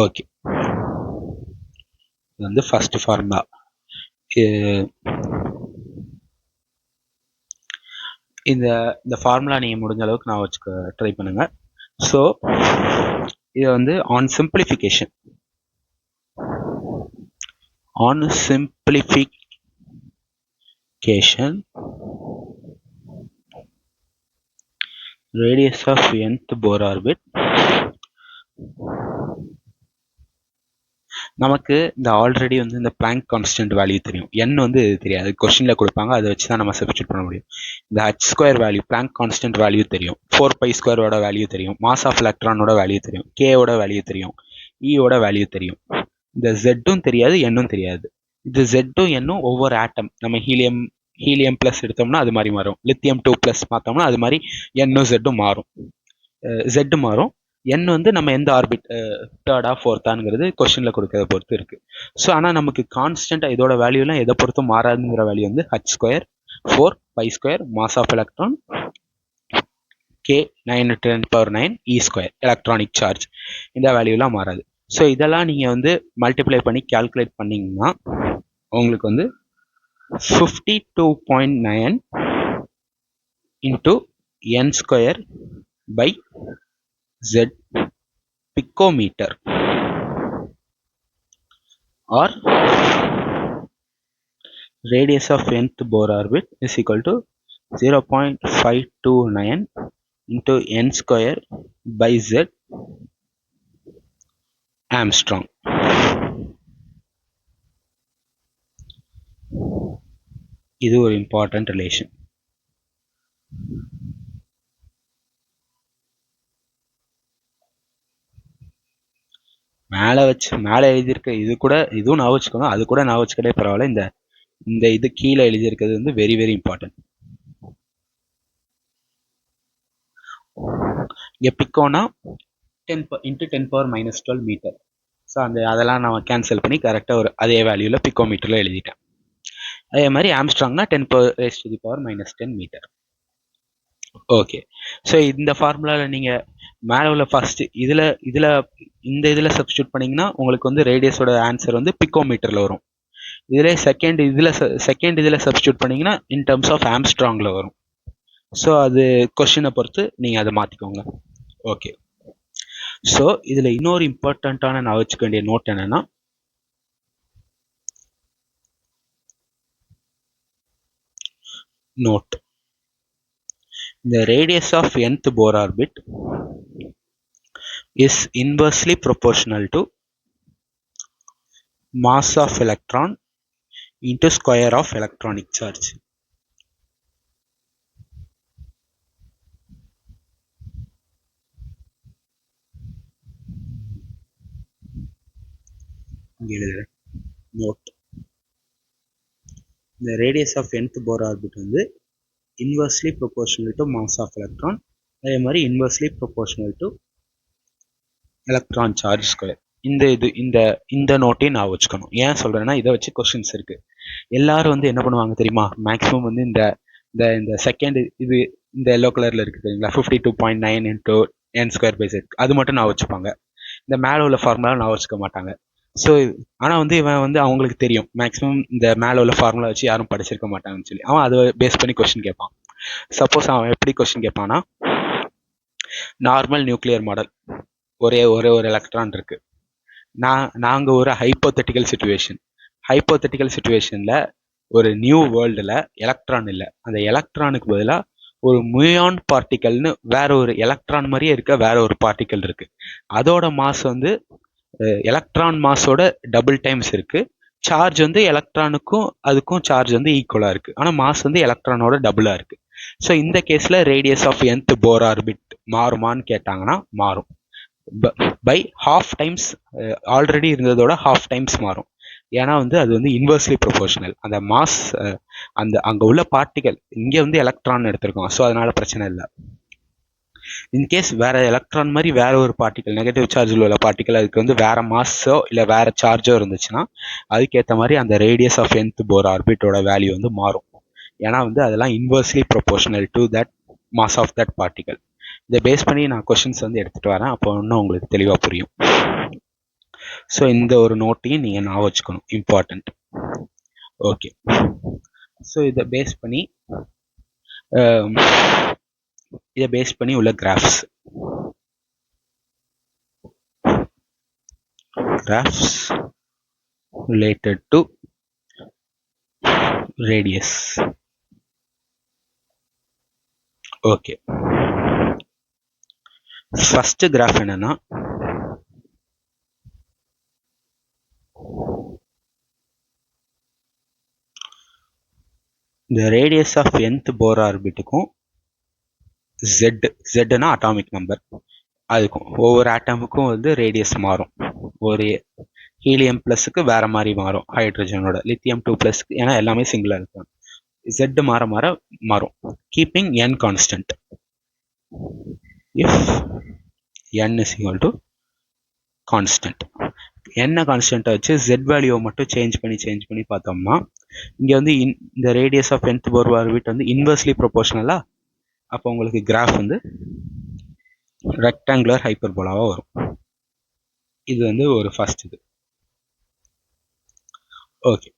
ஓகே, இது வந்து ஃபர்ஸ்ட் ஃபார்முலா. இந்த ஃபார்முலா நீங்கள் முடிஞ்ச அளவுக்கு நான் வச்சுக்க ட்ரை பண்ணுங்க. ஸோ இது வந்து on simplification radius of nth Bohr orbit நமக்கு இந்த ஆல்ரெடி வந்து இந்த பிளாங்க் கான்ஸ்டன்ட் வேல்யூ தெரியும், n வந்து தெரியாது, கொஸ்டின்ல கொடுப்பாங்க, அதை வச்சு தான் நம்ம சப்ஸ்டியூட் பண்ண முடியும். இந்த h square value blank constant value தெரியும், 4π ஸ்கொயரோட வேல்யூ தெரியும், மாஸ் ஆஃப் எலக்ட்ரானோட வேல்யூ தெரியும், k ஓட வேல்யூ தெரியும், e ஓட வேல்யூ தெரியும். இந்த z-ம் தெரியாது, n-ம் தெரியாது. இது ஜெட்டும் என்னும் ஒவ்வொரு ஆட்டம், நம்ம ஹீலியம் ப்ளஸ் எடுத்தோம்னா அது மாதிரி மாறும், லித்தியம் 2+ பார்த்தோம்னா அது மாதிரி என்னும் ஜெட்டும் மாறும். ஜெட்டு மாறும். என் வந்து நம்ம எந்த ஆர்பிட், தேர்டா ஃபோர்த்தாங்கிறது கொஸ்டினில் கொடுக்கறத பொறுத்து இருக்குது. ஸோ ஆனால் நமக்கு கான்ஸ்டண்ட்டாக இதோட வேல்யூலாம் எதை பொறுத்தும் மாறாதுங்கிற வேல்யூ வந்து h² 4π² mass of electron K 9×10⁹ E² electronic charge. இந்த வேல்யூலாம் மாறாது. ஸோ இதெல்லாம் நீங்கள் வந்து மல்டிப்ளை பண்ணி கால்குலேட் பண்ணிங்கன்னா உங்களுக்கு வந்து 52.9 × n²/z picometer or radius of nth Bohr orbit is equal to 0.529 × n²/z Armstrong. இது ஒரு இம்பார்ட்டன்ட் ரிலேஷன். மேலே எழுதியிருக்க இதுவும் நான் வச்சுக்கணும், அது கூட நான் வச்சுக்கிட்டே பரவாயில்ல. இந்த இது கீழே எழுதியிருக்கிறது வந்து வெரி வெரி இம்பார்ட்டன்ட். இங்கே பிக்கோனா 10 × 10⁻12 மீட்டர். ஸோ அதெல்லாம் நான் கேன்சல் பண்ணி கரெக்டாக அதே வேல்யூவில் பிக்கோமீட்டரில் எழுதிட்டேன். அதே மாதிரி ஆம்ஸ்ட்ராங்னா 10⁻10⁻10 மீட்டர். ஓகே. ஸோ இந்த ஃபார்முலாவில் நீங்கள் மேலே உள்ள ஃபர்ஸ்ட் இதில் சப்ஸ்டியூட் பண்ணிங்கன்னா உங்களுக்கு வந்து ரேடியஸோட ஆன்சர் வந்து பிக்கோமீட்டரில் வரும். செகண்ட் இதில் சப்ஸ்டியூட் பண்ணிங்கன்னா இன் டர்ம்ஸ் ஆஃப் ஆம்ஸ்ட்ராங்கில் வரும். ஸோ அது கொஸ்டினை பொறுத்து நீங்கள் அதை மாற்றிக்கோங்க. ஓகே. ஸோ இதில் இன்னொரு இம்பார்ட்டண்ட்டான நான் வச்சுக்க வேண்டிய நோட் என்னன்னா, the radius of nth Bohr orbit is inversely proportional to mass of electron into square of electronic charge. Note. The radius of nth Bohr orbit வந்து inversely proportional to mass of electron, அதே மாதிரி inversely proportional to electron charge square. இந்த நோட்டையும் நான் வச்சுக்கணும். ஏன் சொல்றேன்னா இதை வச்சு கொஸ்டின்ஸ் இருக்கு. எல்லாரும் வந்து என்ன பண்ணுவாங்க தெரியுமா, மேக்ஸிமம் வந்து இந்த செகண்ட் இந்த எல்லோ கலர்ல இருக்கு தெரியுங்களா, 52.9 × n²/z அது மட்டும் நான் வச்சுப்பாங்க. இந்த மேலே உள்ள ஃபார்முலா நான் வச்சுக்க மாட்டாங்க. ஸோ ஆனால் வந்து இவன் வந்து அவங்களுக்கு தெரியும் மேக்ஸிமம் இந்த மேலே உள்ள ஃபார்முலா வச்சு யாரும் படிச்சிருக்க மாட்டாங்கன்னு சொல்லி அவன் அதை பேஸ் பண்ணி கொஸ்டின் கேட்பான். சப்போஸ் அவன் எப்படி கொஸ்டின் கேட்பான்னா, நார்மல் நியூக்ளியர் மாடல், ஒரே ஒரு எலக்ட்ரான் இருக்கு. நாங்கள் ஒரு ஹைப்போதெட்டிக்கல் சுச்சுவேஷனில் ஒரு நியூ வேர்ல்டில் எலக்ட்ரான் இல்லை, அந்த எலக்ட்ரானுக்கு பதிலாக ஒரு முயான் பார்ட்டிக்கல்னு வேற ஒரு எலக்ட்ரான் மாதிரியே இருக்க வேற ஒரு பார்ட்டிக்கல் இருக்கு. அதோட மாஸ் வந்து எலக்ட்ரான் மாஸோட டபுள் டைம்ஸ் இருக்கு. சார்ஜ் வந்து எலக்ட்ரானுக்கும் அதுக்கும் சார்ஜ் வந்து ஈக்குவலா இருக்கு, ஆனா மாஸ் வந்து எலக்ட்ரானோட டபுளா இருக்கு. ஸோ இந்த கேஸ்ல radius of nth Bohr orbit மாறுமான்னு கேட்டாங்கன்னா மாறும். பை ½ டைம்ஸ், ஆல்ரெடி இருந்ததோட ½ டைம்ஸ் மாறும். ஏன்னா வந்து அது வந்து இன்வெர்ஸ்லி ப்ரொபோர்ஷனல். அந்த மாஸ் அங்க உள்ள பார்ட்டிகல் இங்கே வந்து எலக்ட்ரான் எடுத்திருக்கோம், ஸோ அதனால பிரச்சனை இல்லை. இன்கேஸ் வேற எலக்ட்ரான் மாதிரி வேற ஒரு பார்ட்டிகல், நெகட்டிவ் சார்ஜில் உள்ள பார்ட்டிகல், அதுக்கு வந்து வேற மாஸோ இல்லை வேற சார்ஜோ இருந்துச்சுன்னா அதுக்கேற்ற மாதிரி அந்த ரேடியஸ் ஆஃப் nth Bohr ஆர்பிட்டோட வேல்யூ வந்து மாறும். ஏன்னா வந்து அதெல்லாம் inversely proportional to that mass of that particle. இதை பேஸ் பண்ணி நான் கொஸ்டின்ஸ் வந்து எடுத்துட்டு வரேன், அப்போ இன்னும் உங்களுக்கு தெளிவாக புரியும். ஸோ இந்த ஒரு நோட்டையும் நீங்கள் நான் வச்சுக்கணும், இம்பார்ட்டன்ட். ஓகே. ஸோ இதை பேஸ் பண்ணி உள்ள graphs related to radius. Okay. First graph என்னன்னா, இந்த ரேடியஸ் ஆஃப் nth Bohr ஆர்பிட்டுக்கும் ஜெட்னா அட்டாமிக் நம்பர், அதுக்கும் ஒவ்வொரு ஆட்டமுக்கும் வந்து ரேடியஸ் மாறும். ஒரு ஹீலியம் ப்ளஸுக்கு வேறு மாதிரி மாறும் ஹைட்ரஜனோட, லித்தியம் 2+, ஏன்னா எல்லாமே சிங்கிளாக இருக்கும். Z மாற மாற மாறும். Keeping n constant. If n is equal to constant, என்ன கான்ஸ்டன்ட்டை வச்சு Z வேல்யூவை மட்டும் சேஞ்ச் பண்ணி பார்த்தோம்னா, இங்கே வந்து இந்த radius of nth Bohr orbit வந்து இன்வெர்ஸ்லி ப்ரொபோர்ஷனலா, அப்போ உங்களுக்கு கிராஃப் வந்து ரெக்டாங்குலர் ஹைப்பர்போலாவாக வரும். இது வந்து ஒரு ஃபர்ஸ்ட் இது. ஓகே,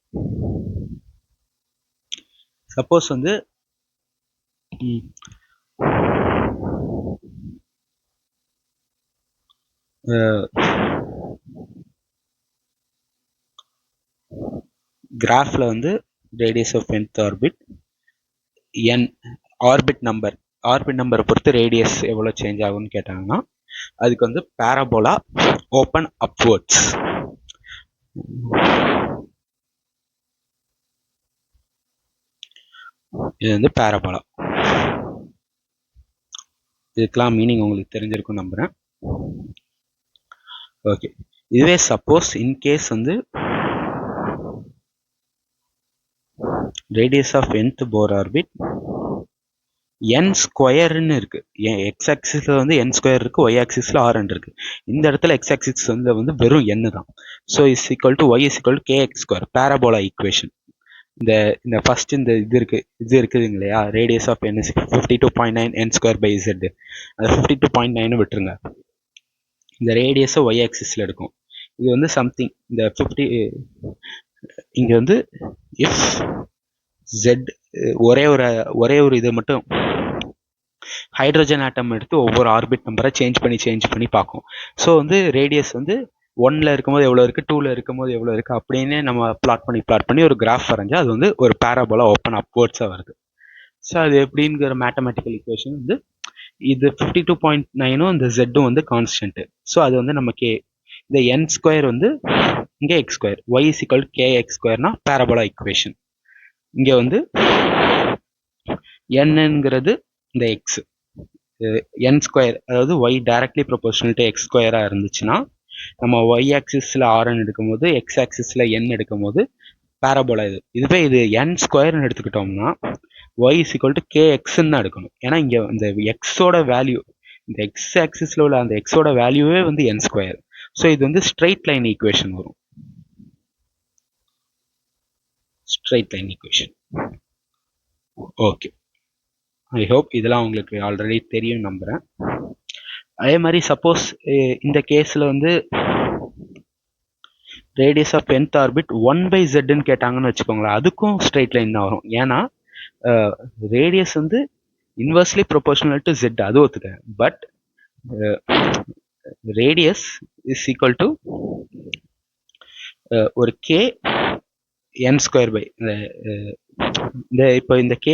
சப்போஸ் வந்து கிராஃப்ல வந்து radius of nth orbit n orbit நம்பரை பொறுத்து ரேடியஸ் எவ்வளோ சேஞ்ச் ஆகும்னு கேட்டாங்கன்னா, அதுக்கு வந்து பேராபோலா ஓப்பன் அப்வர்ட்ஸ், இது வந்து பேராபோலா. இதுக்கெல்லாம் மீனிங் உங்களுக்கு தெரிஞ்சிருக்கும் நம்புறேன். ஓகே, இதுவே சப்போஸ் இன்கேஸ் வந்து radius of nth Bohr orbit n ஸ்கொயர்னு இருக்கு. எக்ஸ் ஆக்சிஸ்ல வந்து n ஸ்கொயர் இருக்கு, ஒய் ஆக்சிஸ்ல rn இருக்கு. இந்த இடத்துல எக்ஸ் ஆக்சிஸ் வந்து வெறும் n தான். So is equal to Y is equal to kx square, parabola equation. இந்த ஃபர்ஸ்ட் இந்த இது இருக்குதுங்க இல்லையா, radius of n is 52.9 n square by z, அது 52.9 விட்டுருங்க. இந்த ரேடியஸை ஒய் ஆக்சிஸ்ல எடுக்கும். இது வந்து சம்திங் இந்த 50 இங்க வந்து இஃப் z ஒரே ஒரு இது மட்டும் ஹைட்ரஜன் ஆட்டம் எடுத்து ஒவ்வொரு ஆர்பிட் நம்பரை சேஞ்ச் பண்ணி பார்க்கும். ஸோ வந்து ரேடியஸ் வந்து 1ல இருக்கும்போது எவ்வளோ இருக்குது, 2ல இருக்கும்போது எவ்வளோ இருக்குது அப்படின்னு நம்ம பிளாட் பண்ணி ஒரு கிராஃப் வரைஞ்சா அது வந்து ஒரு பேராபோலா ஓப்பன் அப்வர்ட்ஸாக வருது. ஸோ அது எப்படிங்கிற மேத்தமெட்டிக்கல் ஈக்குவேஷன் வந்து இது 52.9ம் இந்த ஜெட்டும் வந்து கான்ஸ்டன்ட். ஸோ அது வந்து நமக்கு இந்த n ஸ்கொயர் வந்து இங்கே x square, y is equal to kx ஸ்கொயர்னா பேராபோலா ஈக்குவேஷன். இங்கே வந்து என்னங்கிறது இந்த எக்ஸ், என் ஸ்கொயர், அதாவது y directly proportional to x ஸ்கொயராக இருந்துச்சுன்னா, நம்ம ஒய் ஆக்சிஸில் ஆர்என் எடுக்கும்போது எக்ஸ் ஆக்சிஸில் என் எடுக்கும்போது பேராபோலா இது. இதுவே இது என் ஸ்கொயர்னு எடுத்துக்கிட்டோம்னா ஒய் இஸ் ஈக்குவல் டு கேஎக்ஸ்ன்னு தான் எடுக்கணும். ஏன்னா இங்கே இந்த எக்ஸோட வேல்யூ, இந்த எக்ஸ் ஆக்சிஸில் உள்ள அந்த எக்ஸோட வேல்யூவே வந்து என் ஸ்கொயர். ஸோ இது வந்து ஸ்ட்ரெயிட் லைன் ஈக்குவேஷன் வரும். Straight line equation. Okay, I hope இதெல்லாம் உங்களுக்கு ஆல்ரெடி தெரியும் நம்புகிறேன். அதே மாதிரி சப்போஸ் இந்த கேஸில் வந்து ரேடியஸ் ஆஃப் nth ஆர்பிட் 1/zன்னு கேட்டாங்கன்னு வச்சுக்கோங்களேன், அதுக்கும் ஸ்ட்ரெயிட் லைன் தான் வரும். ஏன்னா ரேடியஸ் வந்து இன்வெர்ஸ்லி ப்ரொபோர்ஷனல் டு z, அது ஒத்துக்க. But radius is equal to ஒரு k n ஸ்கொயர் பை இந்த இப்போ இந்த k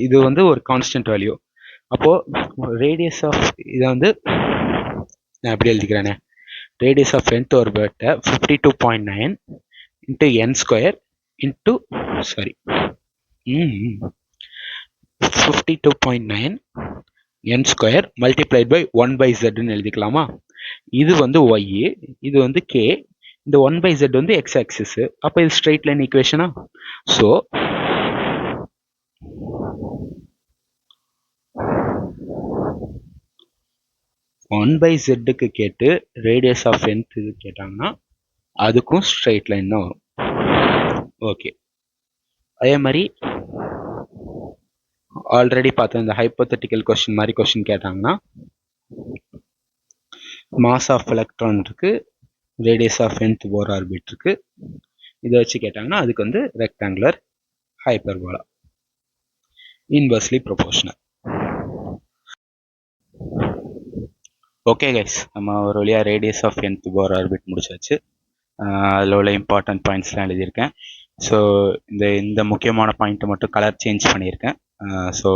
இது வந்து ஒரு கான்ஸ்டன்ட் வேல்யூ. அப்போது ரேடியஸ் ஆஃப் இதை வந்து நான் எப்படி எழுதிக்கிறேனே, ரேடியஸ் ஆஃப் nth ஆர்பிட்டை 52.9 into n square into 52.9 n square multiplied by 1/zன்னு எழுதிக்கலாமா? இது வந்து y, இது வந்து k, இந்த 1/z வந்து x ஆக்சிஸ். அப்போ இது ஸ்ட்ரெயிட் லைன் ஈக்குவேஷனா? ஸோ ஒன் பை ஜெட்டுக்கு கேட்டு ரேடியஸ் ஆஃப் nth இது கேட்டாங்கன்னா அதுக்கும் ஸ்ட்ரெயிட் லைன் தான் வரும். ஓகே, அதே மாதிரி ஆல்ரெடி பார்த்தோம் இந்த ஹைப்போதெட்டிக்கல் கொஸ்டின் மாதிரி கொஸ்டின் கேட்டாங்கன்னா, மாஸ் ஆஃப் எலக்ட்ரான் இருக்கு, radius of nth Bohr orbit இருக்கு, இதை வச்சு கேட்டாங்கன்னா அதுக்கு வந்து rectangular hyperbola inversely proportional. Okay guys, நம்ம ஒரு வழியாக radius of nth Bohr orbit முடிச்சாச்சு. அதில் உள்ள இம்பார்ட்டன்ட் பாயிண்ட்ஸ்லாம் எழுதியிருக்கேன். ஸோ இந்த முக்கியமான பாயிண்ட்டை மட்டும் கலர் சேஞ்ச் பண்ணியிருக்கேன். ஸோ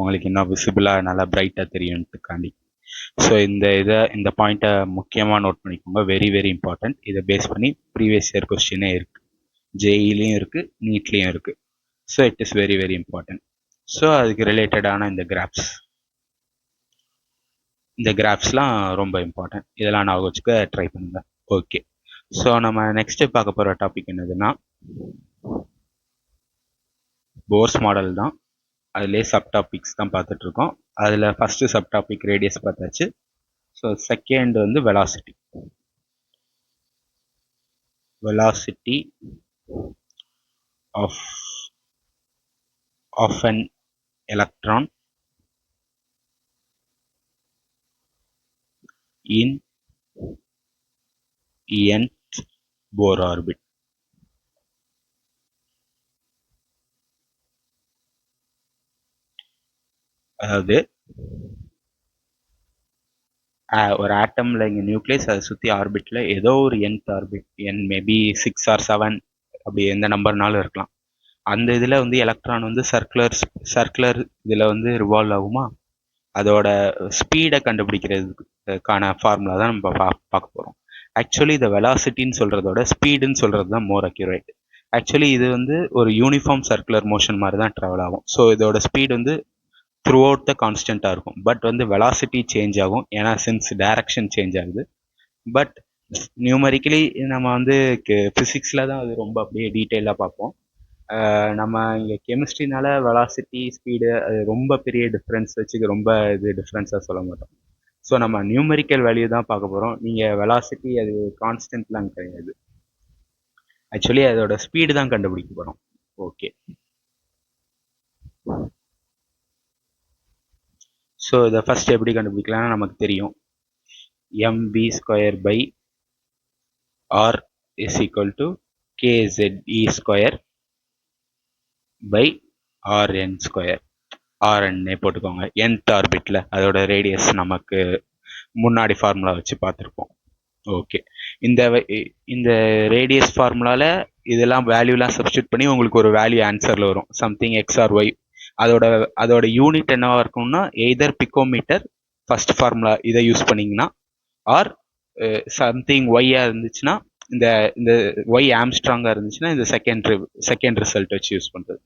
உங்களுக்கு இன்னும் விசிபிளாக நல்லா பிரைட்டாக தெரியும்ட்டுக்காண்டி. ஸோ இந்த பாயிண்ட்டை முக்கியமாக நோட் பண்ணிக்கோங்க, வெரி வெரி இம்பார்ட்டன்ட். இதை பேஸ் பண்ணி ப்ரீவியஸ் இயர் கொஸ்டினே இருக்குது, ஜேஇலையும் இருக்குது, நீட்லேயும் இருக்குது. So it is very very important. So அதுக்கு ரிலேட்டடான இந்த கிராஃப்ஸ்லாம் ரொம்ப இம்பார்ட்டன்ட். இதெல்லாம் நான் வச்சுக்க ட்ரை பண்ணுங்க. ஓகே, ஸோ நம்ம நெக்ஸ்ட் பார்க்க போகிற டாபிக் என்னதுன்னா போர்ஸ் மாடல் தான். அதுலேயே சப் டாபிக்ஸ் தான் பார்த்துட்ருக்கோம். அதில் ஃபஸ்ட்டு சப் டாபிக் ரேடியஸ் பார்த்தாச்சு. ஸோ செகண்ட் வந்து velocity of an electron in nth Bohr orbit. அதாவது ஒரு ஆட்டம்ல இங்கே நியூக்ளியஸ் அதை சுற்றி ஆர்பிட்டில் ஏதோ ஒரு nth ஆர்பிட், மேபி 6 or 7 அப்படி எந்த நம்பர்னாலும் இருக்கலாம். அந்த இதில் வந்து எலக்ட்ரான் வந்து சர்க்குலர் இதில் வந்து ரிவால்வ் ஆகுமா, அதோட ஸ்பீடை கண்டுபிடிக்கிறதுக்கான ஃபார்முலா தான் நம்ம பார்க்க போகிறோம். ஆக்சுவலி இதை வெலாசிட்டின்னு சொல்கிறதோட ஸ்பீடுன்னு சொல்கிறது தான் மோர் அக்யூரேட். ஆக்சுவலி இது வந்து ஒரு யூனிஃபார்ம் சர்க்குலர் மோஷன் மாதிரி தான் ட்ராவல் ஆகும். ஸோ இதோட ஸ்பீடு வந்து த்ரூ அவுட் த கான்ஸ்டண்ட்டாக இருக்கும். பட் வந்து வெலாசிட்டி சேஞ்ச் ஆகும், ஏன்னா சின்ஸ் டைரக்ஷன் சேஞ்ச் ஆகுது. பட் நியூமரிக்கலி நம்ம வந்து ஃபிசிக்ஸில் தான் அது ரொம்ப அப்படியே டீட்டெயிலாக பார்ப்போம். நம்ம இங்கே கெமிஸ்ட்ரினால வெலாசிட்டி ஸ்பீடு அது ரொம்ப பெரிய டிஃப்ரென்ஸ் வச்சுக்க ரொம்ப இது டிஃப்ரென்ஸாக சொல்ல மாட்டோம். ஸோ நம்ம நியூமரிக்கல் வேல்யூ தான் பார்க்க போகிறோம். நீங்கள் வெலாசிட்டி அது கான்ஸ்டன்ட்லாம் கிடையாது, ஆக்சுவலி அதோட ஸ்பீடு தான் கண்டுபிடிக்க போகிறோம். ஓகே, ஸோ இதை ஃபஸ்ட் எப்படி கண்டுபிடிக்கலாம்னு நமக்கு தெரியும். mv square by R is equal to kze square by rn square. rn போட்டுக்கோங்க, nth ஆர்பிட்டில் அதோட ரேடியஸ் நமக்கு முன்னாடி ஃபார்முலா வச்சு பார்த்துருப்போம். ஓகே, இந்த ரேடியஸ் ஃபார்முலாவில் இதெல்லாம் வேல்யூலாம் சப்ஸ்டியூட் பண்ணி உங்களுக்கு ஒரு வேல்யூ ஆன்சரில் வரும், சம்திங் எக்ஸ் ஆர் ஒய். அதோட யூனிட் என்னவா இருக்கும்னா எய்தர் பிகோமீட்டர் ஃபர்ஸ்ட் ஃபார்முலா இதை யூஸ் பண்ணிங்கன்னா, ஆர் சம்திங் ஒய்யாக இருந்துச்சுன்னா இந்த ஒய் ஆம்ஸ்ட்ராங்காக இருந்துச்சுன்னா இந்த செகண்ட் ரிசல்ட் வச்சு யூஸ் பண்ணுறது.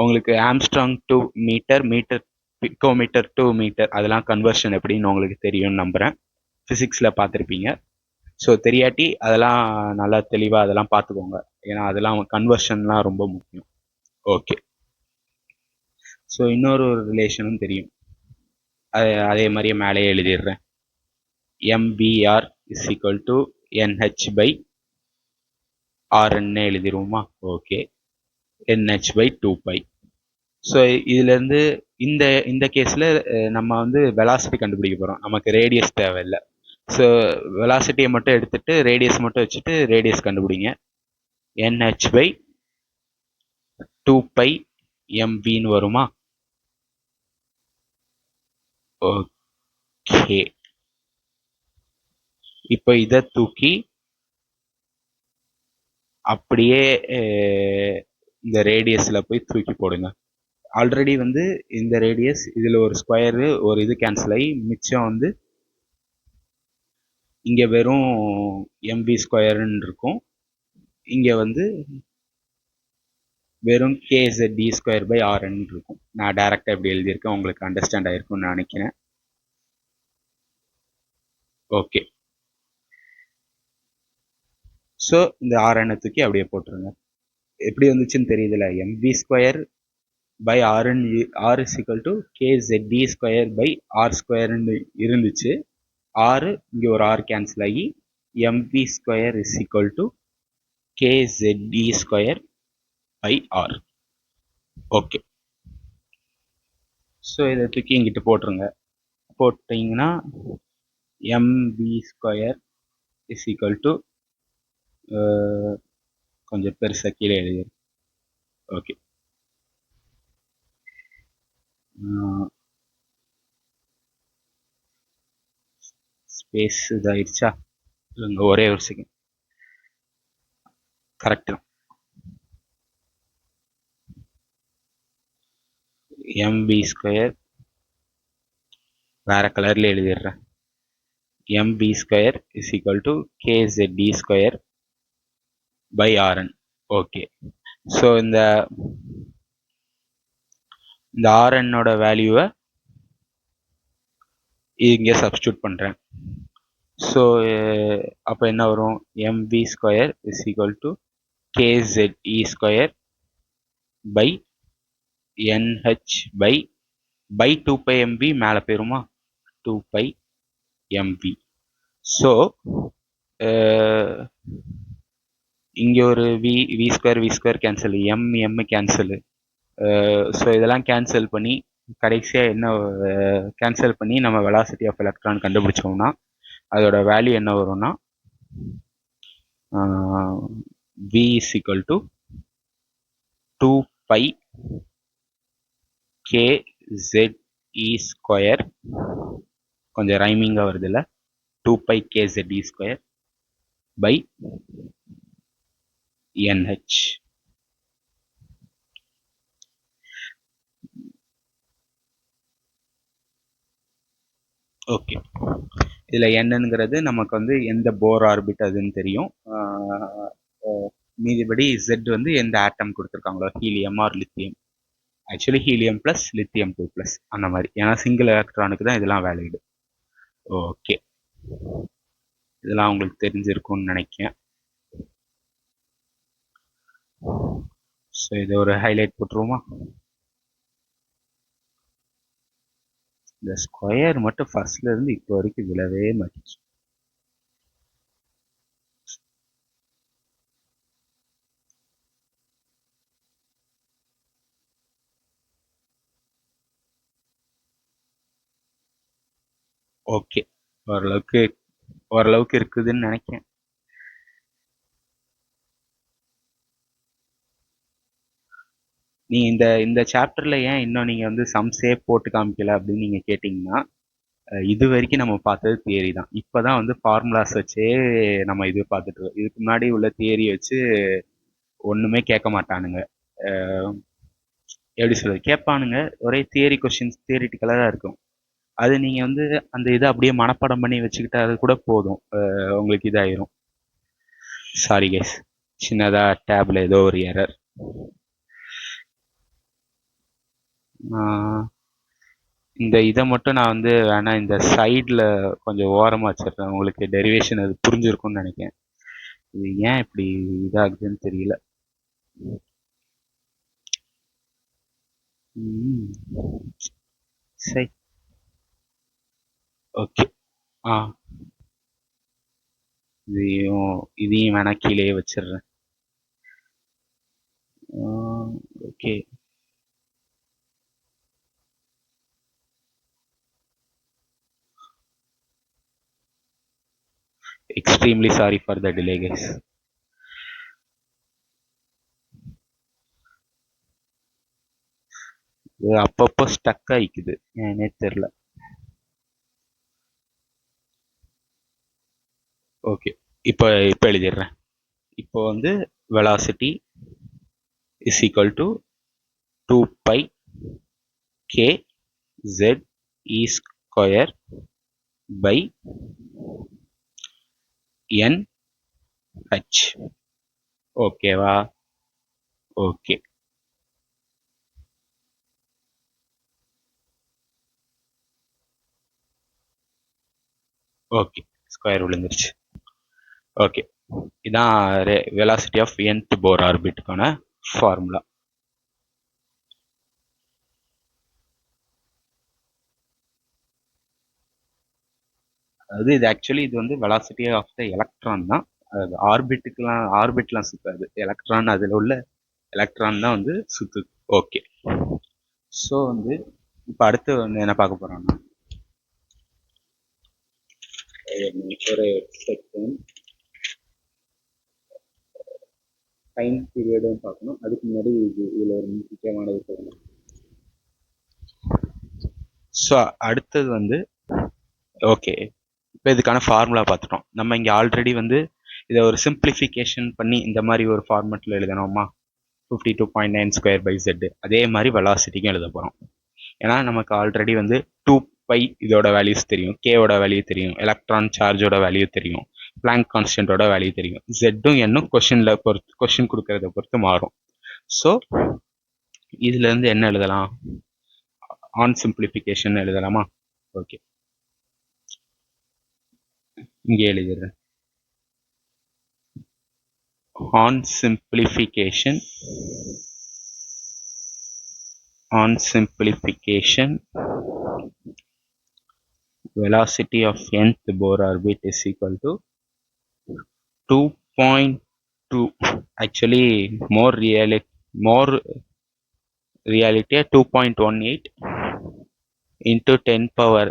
உங்களுக்கு angstrom to metre, picometre to metre, அதெல்லாம் கன்வர்ஷன் எப்படின்னு உங்களுக்கு தெரியும்னு நம்புகிறேன், ஃபிசிக்ஸில் பார்த்துருப்பீங்க. ஸோ தெரியாட்டி அதெல்லாம் நல்லா தெளிவாக அதெல்லாம் பார்த்துக்கோங்க, ஏன்னா அதெல்லாம் கன்வர்ஷன்லாம் ரொம்ப முக்கியம். ஓகே, ஸோ இன்னொரு ரிலேஷனும் தெரியும், அதே மாதிரியே மேலேயே எழுதிடுறேன். MVR is equal to NH by RN எழுதிடுவோமா? ஓகே, NH பை 2π. ஸோ இதுலேருந்து இந்த கேஸில் நம்ம வந்து வெலாசிட்டி கண்டுபிடிக்க போகிறோம், நமக்கு ரேடியஸ் தேவையில்லை. ஸோ வெலாசிட்டியை மட்டும் எடுத்துட்டு ரேடியஸ் மட்டும் வச்சுட்டு ரேடியஸ் கண்டுபிடிங்க. NH பை 2π MVன்னு வருமா? ஓகே, இப்போ இதை தூக்கி அப்படியே இந்த ரேடியஸில் போய் தூக்கி போடுங்க. ஆல்ரெடி வந்து இந்த ரேடியஸ் இதில் ஒரு ஸ்கொயரு ஒரு இது கேன்சல் ஆகி மிச்சம் வந்து இங்கே வெறும் MV ஸ்கொயருன்னு இருக்கும். இங்கே வந்து வெறும் KZD ஸ்கொயர் பை RN இருக்கும். நான் டைரக்டாக எப்படி எழுதியிருக்கேன் உங்களுக்கு அண்டர்ஸ்டாண்ட் ஆகிருக்கும்னு நினைக்கிறேன். ஓகே, ஸோ இந்த RN தூக்கி அப்படியே போட்டுருங்க. எப்படி வந்துச்சுன்னு தெரியுதுல, MV square by RN R is equal to KZD square by R ஸ்கொயர்னு இருந்துச்சு. ஆறு இங்கே ஒரு ஆர் கேன்சல் ஆகி MV square is equal to KZD square by R. Okay, so இதை தூக்கி இங்கிட்டு போட்டுருங்க. போட்டிங்கன்னா MV square is equal to கொஞ்சம் பெருசாக கீழே எழுதி. ஓகே, ஸ்பேஸ் இதாகிடுச்சா? இல்லைங்க, ஒரே ஒரு செகண்ட். கரெக்ட் தான். MV ஸ்கொயர் வேற கலர்ல எழுதிடுறேன். MV square is equal to KZD square by RN. Okay, so இந்த RNோட வேல்யூவை இங்கே சப்ஸ்டியூட் பண்ணுறேன். ஸோ அப்போ என்ன வரும்? mv square is equal to kze square by nh by 2 π mv மேலே போயிருமா? 2 π mv. ஸோ இங்கே ஒரு V square cancel, M cancel. So இதெல்லாம் கேன்சல் பண்ணி கடைசியாக என்ன கேன்சல் பண்ணி நம்ம வெலாசிட்டி ஆஃப் எலக்ட்ரான் கண்டுபிடிச்சோம்னா அதோட வேல்யூ என்ன வரும்னா v is equal to 2 π kze square, கொஞ்சம் ரைமிங்காக வருது இல்லை, 2 π kze square by nh. Okay, இதில் என்னங்கிறது நமக்கு வந்து எந்த போர் ஆர்பிட் அதுன்னு தெரியும். மீதிபடி Z வந்து எந்த ஆட்டம் கொடுத்துருக்காங்களோ, helium or lithium. Actually helium plus lithium 2+ அந்த மாதிரி, ஏன்னா சிங்கிள் எலக்ட்ரானுக்கு தான் இதெல்லாம் வேலிடு. ஓகே, இதெல்லாம் உங்களுக்கு தெரிஞ்சிருக்கும்னு நினைக்கிறேன். ஸோ இதை ஒரு ஹைலைட் போட்டுருவோமா? இந்த ஸ்கொயர் மட்டும் ஃபர்ஸ்ட்ல இருந்து இப்போ வரைக்கும் விழவே மாட்டேங்குது. ஓகே, ஓரளவுக்கு இருக்குதுன்னு நினைக்கிறேன். நீ இந்த சாப்டர்ல ஏன் இன்னும் நீங்க வந்து சம்ஸே போட்டு காமிக்கல அப்படின்னு நீங்க கேட்டீங்கன்னா, இது வரைக்கும் நம்ம பார்த்தது தியரி தான். இப்பதான் வந்து ஃபார்முலாஸ் வச்சே நம்ம இது பார்த்துட்டு இருக்கோம். இதுக்கு முன்னாடி உள்ள தியரி வச்சு ஒண்ணுமே கேட்க மாட்டானுங்க. எப்படி சொல்றது, கேட்பானுங்க ஒரே தியரி கொஸ்டின்ஸ், தியரிட்டிக்கலாக தான் இருக்கும். அது நீங்கள் வந்து அந்த இதை அப்படியே மனப்பாடம் பண்ணி வச்சுக்கிட்டா அது கூட போதும், உங்களுக்கு இதாயிரும். சாரி கேஸ், சின்னதாக டேப்ல ஏதோ ஒரு எரர். இந்த இதை மட்டும் நான் வந்து வேணா இந்த சைடில் கொஞ்சம் ஓரமாக வச்சிடுறேன். உங்களுக்கு டெரிவேஷன் அது புரிஞ்சிருக்கும்னு நினைக்கிறேன். இது ஏன் இப்படி இதாகுதுன்னு தெரியல. சரி, ஓகே. இதையும் வேணா கீழே வச்சிடுறேன். Okay, extremely sorry for the delay guys. அப்பப்போ ஸ்டக் ஆயிக்குது, ஏன்னே தெரியல. ஓகே, இப்போ எழுதிடுறேன். இப்போ வந்து velocity is equal to 2 π kze square by nh. ஓகேவா? ஓகே, ஓகே, ஸ்கொயர் விழுந்துருச்சு. ஓகே, இதான் வெலாசிட்டி ஆஃப் nth போர் ஆர்பிட்டுக்கான ஃபார்முலா. அதாவது இது ஆக்சுவலி இது வந்து வெலாசிட்டி ஆஃப் த எலக்ட்ரான் தான். அது ஆர்பிட்லாம் சுத்தாது, எலக்ட்ரான், அதில் உள்ள எலக்ட்ரான் தான் வந்து சுத்துது. ஓகே, ஸோ வந்து இப்போ அடுத்து வந்து என்ன பார்க்க போறோம்னா, ஒரு செகண்ட் டைம் பீரியடும் பார்க்கணும். அதுக்கு முன்னாடி இதில் ஒரு முக்கியமானது சொல்லணும். ஸோ அடுத்தது வந்து ஓகே, இப்போ இதுக்கான ஃபார்முலா பார்த்துட்டோம். நம்ம இங்கே ஆல்ரெடி வந்து இதை ஒரு சிம்பிளிஃபிகேஷன் பண்ணி இந்த மாதிரி ஒரு ஃபார்மெட்டில் எழுதணுமா, 52.9 ஸ்கொயர் பை Z. அதே மாதிரி வெலாசிட்டிக்கும் எழுத போகிறோம். ஏன்னா நமக்கு ஆல்ரெடி வந்து 2 π இதோட வேல்யூஸ் தெரியும், கேவோட வேல்யூ தெரியும், எலக்ட்ரான் சார்ஜோட வேல்யூ தெரியும், பிளாங்க் கான்ஸ்டன்டோட வேல்யூ தெரியும். ஜெட்டும் என்னும் கொஸ்டின் கொடுக்கறத பொறுத்து மாறும். ஸோ இதுல இருந்து என்ன எழுதலாம், ஆன் சிம்பிளிஃபிகேஷன் எழுதலாமா? ஓகே, இங்கே எழுதிடுறேன். on simplification velocity of nth Bohr orbit is equal to 2.2. actually more reality 2.18 into 10 power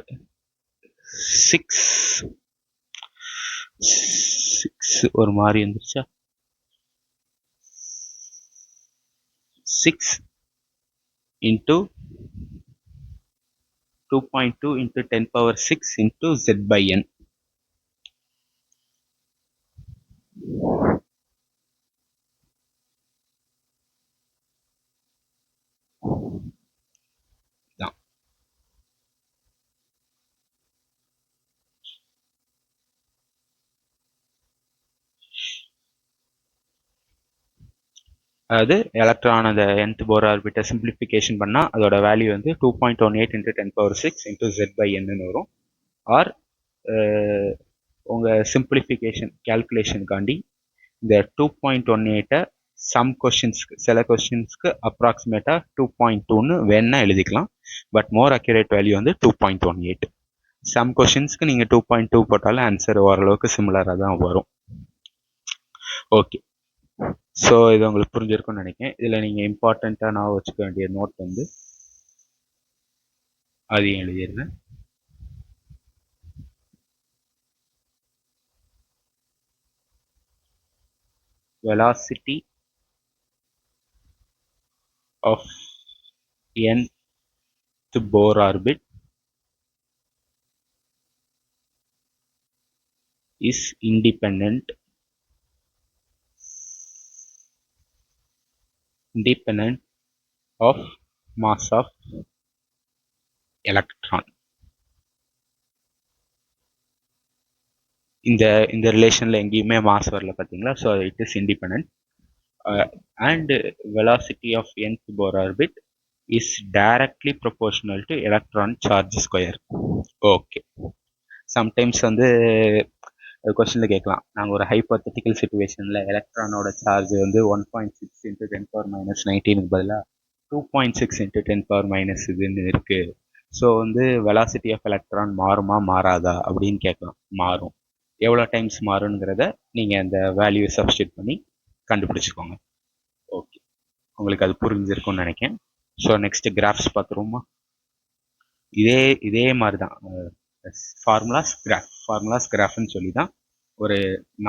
6 ஒரு மாதிரி இருந்துச்சா 6 into 2.2 into 10 power 6 into z by n. அதாவது எலக்ட்ரான் அந்த nth போர் ஆர்பிட்டை சிம்பிளிஃபிகேஷன் பண்ணால் அதோட வேல்யூ வந்து 2.18 into 10 power 6 into z by n வரும். R உங்கள் சிம்பிளிஃபிகேஷன் கேல்குலேஷனுக்காண்டி இந்த 2.18 சம் கொஷின்ஸ்க்கு சில கொஷின்ஸ்க்கு அப்ராக்சிமேட்டாக 2.2ன்னு வேணா எழுதிக்கலாம். பட் மோர் அக்யூரேட் வேல்யூ வந்து 2.18. சம் கொஷின்ஸ்க்கு நீங்கள் 2.2 போட்டாலும் ஆன்சர் ஓரளவுக்கு சிமிலராக தான் வரும். ஓகே, ஸோ இது உங்களுக்கு புரிஞ்சிருக்கும்னு நினைக்கிறேன். இதில் நீங்கள் இம்பார்ட்டண்ட்டாக நான் வச்சுக்க வேண்டிய நோட் வந்து அதையும் எழுதிடுறேன். velocity of nth Bohr orbit is independent of mass of electron. இந்த ரிலேஷன்ல எங்கேயுமே மாஸ் வரல பார்த்தீங்களா? So it is independent. And velocity of nth Bohr orbit is directly proportional to electron charge square. Okay, sometimes வந்து கொஸ்டினில் கேட்கலாம், நாங்கள் ஒரு hypothetical சுச்சுவேஷனில் எலக்ட்ரானோட சார்ஜ் வந்து 1.6 into 10 power minus 19க்கு பதிலாக 2.6 into 10 power minus இதுன்னு இருக்குது. ஸோ வந்து வெலாசிட்டி ஆஃப் எலக்ட்ரான் மாறுமா மாறாதா அப்படின்னு கேட்கலாம். மாறும். எவ்வளோ டைம்ஸ் மாறுங்கிறத நீங்கள் அந்த வேல்யூவை சப்ஸ்டியூட் பண்ணி கண்டுபிடிச்சிக்கோங்க. ஓகே, உங்களுக்கு அது புரிஞ்சிருக்கும்னு நினைக்கிறேன். ஸோ நெக்ஸ்ட் கிராஃப்ஸ் பார்த்துருவோமா? இதே மாதிரி தான் ஃபார்முலாஸ் கிராஃப்னு சொல்லி தான் ஒரு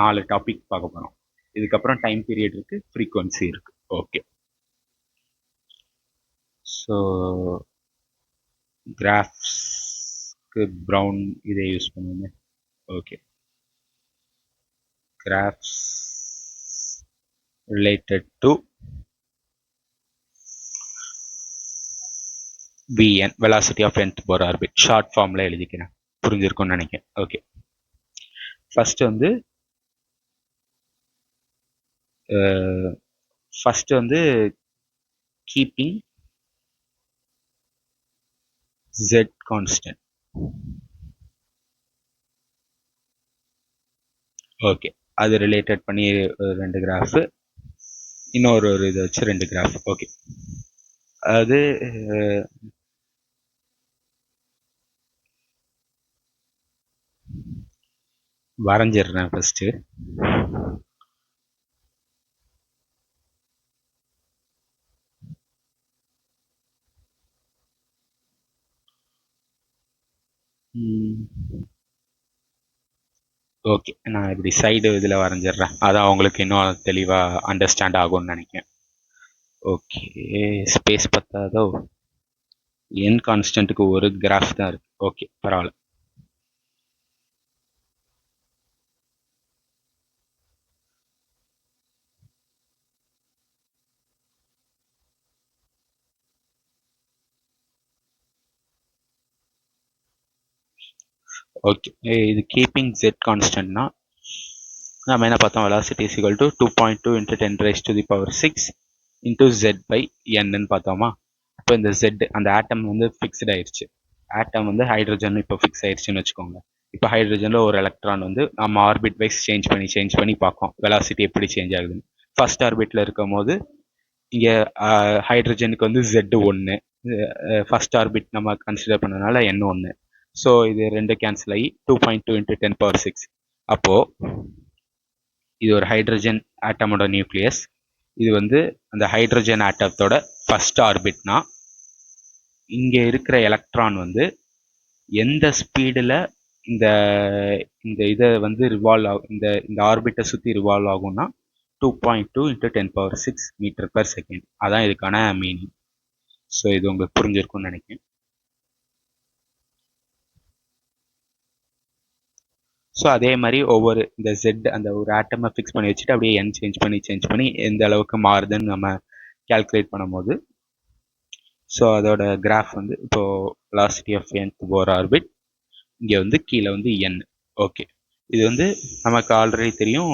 4 டாபிக் பார்க்க போகிறோம். இதுக்கப்புறம் டைம் பீரியட் இருக்குது, ஃப்ரீக்வன்சி இருக்குது. ஓகே, ஸோ கிராஃப்ஸ்க்கு ப்ரௌன் இதை யூஸ் பண்ணுங்க. Okay, graphs related to Vn, velocity of nth Bohr orbit, short ஃபார்ம்ல எழுதிக்கிறேன், புரிஞ்சிருக்கும்னு நினைக்கிறேன். ஓகே, ஃபர்ஸ்ட் வந்து கீப்பிங் z கான்ஸ்டன்ட். ஓகே, அது ரிலேட்டட் பண்ணி 2 கிராஃப், இன்னொரு இதை வச்சு 2 கிராஃப். ஓகே, அது வரைஞ்சிடுறேன் ஃபர்ஸ்ட். ஓகே, நான் இப்படி சைடு இதில் வரைஞ்சிடுறேன், அதான் உங்களுக்கு இன்னும் தெளிவாக அண்டர்ஸ்டாண்ட் ஆகும்னு நினைக்கிறேன். Okay, space பத்தாதோ? என் கான்ஸ்டன்ட்டுக்கு ஒரு கிராஃப் தான் இருக்கு. ஓகே, பரவாயில்ல. ஓகே, இது கீப்பிங் z கான்ஸ்டன்ட்னா நம்ம என்ன பார்த்தோம்? Velocity is equal to 2.2 into 10 raised to the power 6 into z by n பார்த்தோமா? இப்போ இந்த z அந்த ஆட்டம் வந்து ஃபிக்ஸ்ட் ஆயிடுச்சு. ஆட்டம் வந்து ஹைட்ரஜன் இப்போ ஃபிக்ஸ் ஆயிடுச்சுன்னு வச்சுக்கோங்க. இப்போ ஹைட்ரஜனில் ஒரு எலக்ட்ரான் வந்து நம்ம ஆர்பிட் வைஸ் சேஞ்ச் பண்ணி பார்ப்போம் வெலாசிட்டி எப்படி சேஞ்ச் ஆகுதுன்னு. ஃபர்ஸ்ட் ஆர்பிட்டில் இருக்கும் போது இங்கே ஹைட்ரஜனுக்கு வந்து Z1, ஃபர்ஸ்ட் ஆர்பிட் நம்ம கன்சிடர் பண்ணனால N1. ஸோ இது ரெண்டு கேன்சல் ஆகி 2.2 × 10⁶. அப்போது இது ஒரு ஹைட்ரஜன் ஆட்டமோட நியூக்ளியஸ். இது வந்து அந்த ஹைட்ரஜன் ஆட்டத்தோட ஃபர்ஸ்ட் ஆர்பிட்னா இங்கே இருக்கிற எலக்ட்ரான் வந்து எந்த ஸ்பீடில் இந்த இந்த இதை வந்து ரிவால்வ் ஆகும், இந்த ஆர்பிட்டை சுற்றி ரிவால்வ் ஆகும்னா 2.2 × 10⁶ m/s. அதான் இதுக்கான மீனிங். ஸோ இது உங்களுக்கு புரிஞ்சிருக்கும்னு நினைக்கிறேன். ஸோ அதே மாதிரி ஒவ்வொரு இந்த Z அந்த ஒரு ஆட்டமை ஃபிக்ஸ் பண்ணி வச்சுட்டு அப்படியே N சேஞ்ச் பண்ணி எந்த அளவுக்கு மாறுதுன்னு நம்ம கால்குலேட் பண்ணும்போது ஸோ அதோட கிராஃப் வந்து இப்போது velocity of nth Bohr orbit, இங்கே வந்து கீழே வந்து N. ஓகே, இது வந்து நமக்கு ஆல்ரெடி தெரியும்,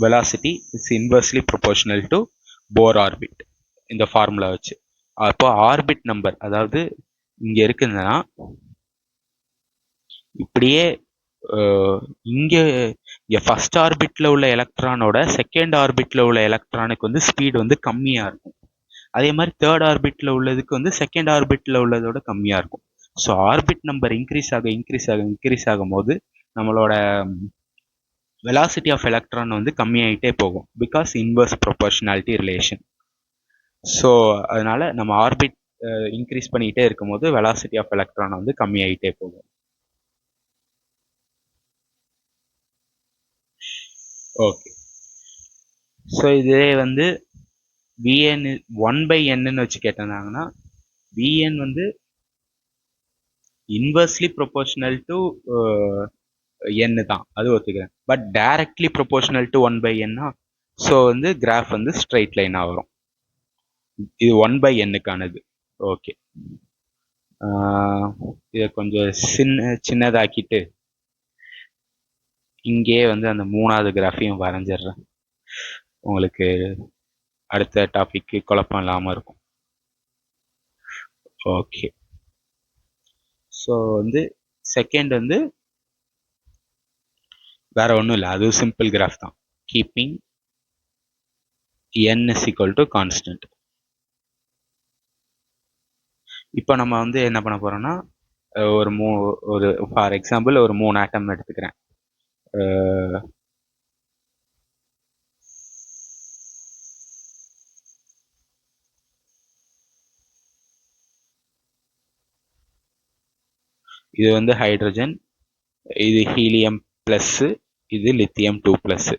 velocity is inversely proportional to Bohr orbit இந்த ஃபார்முலா வச்சு. அப்போ ஆர்பிட் நம்பர், அதாவது இங்கே இருக்குதுன்னா இப்படியே இங்கே ஃபர்ஸ்ட் ஆர்பிட்டில் உள்ள எலக்ட்ரானோட செகண்ட் ஆர்பிட்டில் உள்ள எலக்ட்ரானுக்கு வந்து ஸ்பீடு வந்து கம்மியாக இருக்கும். அதே மாதிரி தேர்ட் ஆர்பிட்டில் உள்ளதுக்கு வந்து செகண்ட் ஆர்பிட்டில் உள்ளதோட கம்மியாக இருக்கும். ஸோ ஆர்பிட் நம்பர் இன்க்ரீஸ் ஆகும் போது நம்மளோட வெலாசிட்டி ஆஃப் எலக்ட்ரான் வந்து கம்மியாகிட்டே போகும். Because inverse proportionality relation. So அதனால நம்ம ஆர்பிட் இன்க்ரீஸ் பண்ணிக்கிட்டே இருக்கும் போது வெலாசிட்டி ஆஃப் எலக்ட்ரான் வந்து கம்மியாகிட்டே போகும். ஓகே, ஸோ இதே வந்து Vn 1/n வச்சு கேட்டிருந்தாங்கன்னா Vn வந்து இன்வெர்ஸ்லி ப்ரொபோர்ஷனல் டு n தான், அது ஒத்துக்கிறேன். But directly proportional to 1/n. So வந்து கிராஃப் வந்து ஸ்ட்ரைட் லைனாக வரும். இது 1/n-க்கானது. ஓகே, இதை கொஞ்சம் சின்னதாக்கிட்டு இங்கே வந்து அந்த மூணாவது கிராஃபையும் வரைஞ்சிடுறேன். உங்களுக்கு அடுத்த டாபிக்கு குழப்பம் இல்லாமல் இருக்கும். ஓகே, ஸோ வந்து செகண்ட் வந்து வேற ஒன்றும் இல்லை, அது சிம்பிள் கிராஃப் தான். Keeping n = constant. இப்போ நம்ம வந்து என்ன பண்ண போறோம்னா ஒரு ஃபார் எக்ஸாம்பிள் ஒரு 3 ஆட்டம் எடுத்துக்கிறேன். இது வந்து ஹைட்ரஜன், இது ஹீலியம் ப்ளஸ், இது லித்தியம் 2+.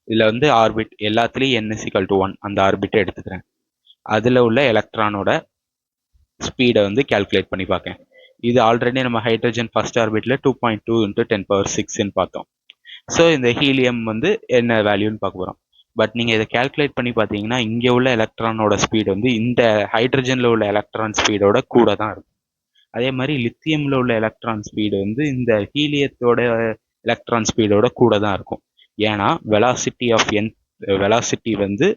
இதில் வந்து ஆர்பிட் எல்லாத்துலேயும் n = 1 அந்த ஆர்பிட்டை எடுத்துக்கிறேன். அதில் உள்ள எலக்ட்ரானோட ஸ்பீடை வந்து கால்குலேட் பண்ணி பார்க்கேன். இது ஆல்ரெடி நம்ம ஹைட்ரஜன் ஃபர்ஸ்ட் ஆர்பிட்டில் 2.2 × 10⁶ பார்த்தோம். ஸோ இந்த ஹீலியம் வந்து என்ன வேல்யூன்னு பார்க்க போகிறோம். பட் நீங்கள் இதை கால்குலேட் பண்ணி பார்த்தீங்கன்னா இங்கே உள்ள எலக்ட்ரானோட ஸ்பீடு வந்து இந்த ஹைட்ரஜனில் உள்ள எலக்ட்ரான் ஸ்பீடோட கூட தான் இருக்கும். அதே மாதிரி லித்தியமில் உள்ள எலக்ட்ரான் ஸ்பீடு வந்து இந்த ஹீலியத்தோட எலக்ட்ரான் ஸ்பீடோட கூட தான் இருக்கும். ஏன்னா வெலாசிட்டி வந்து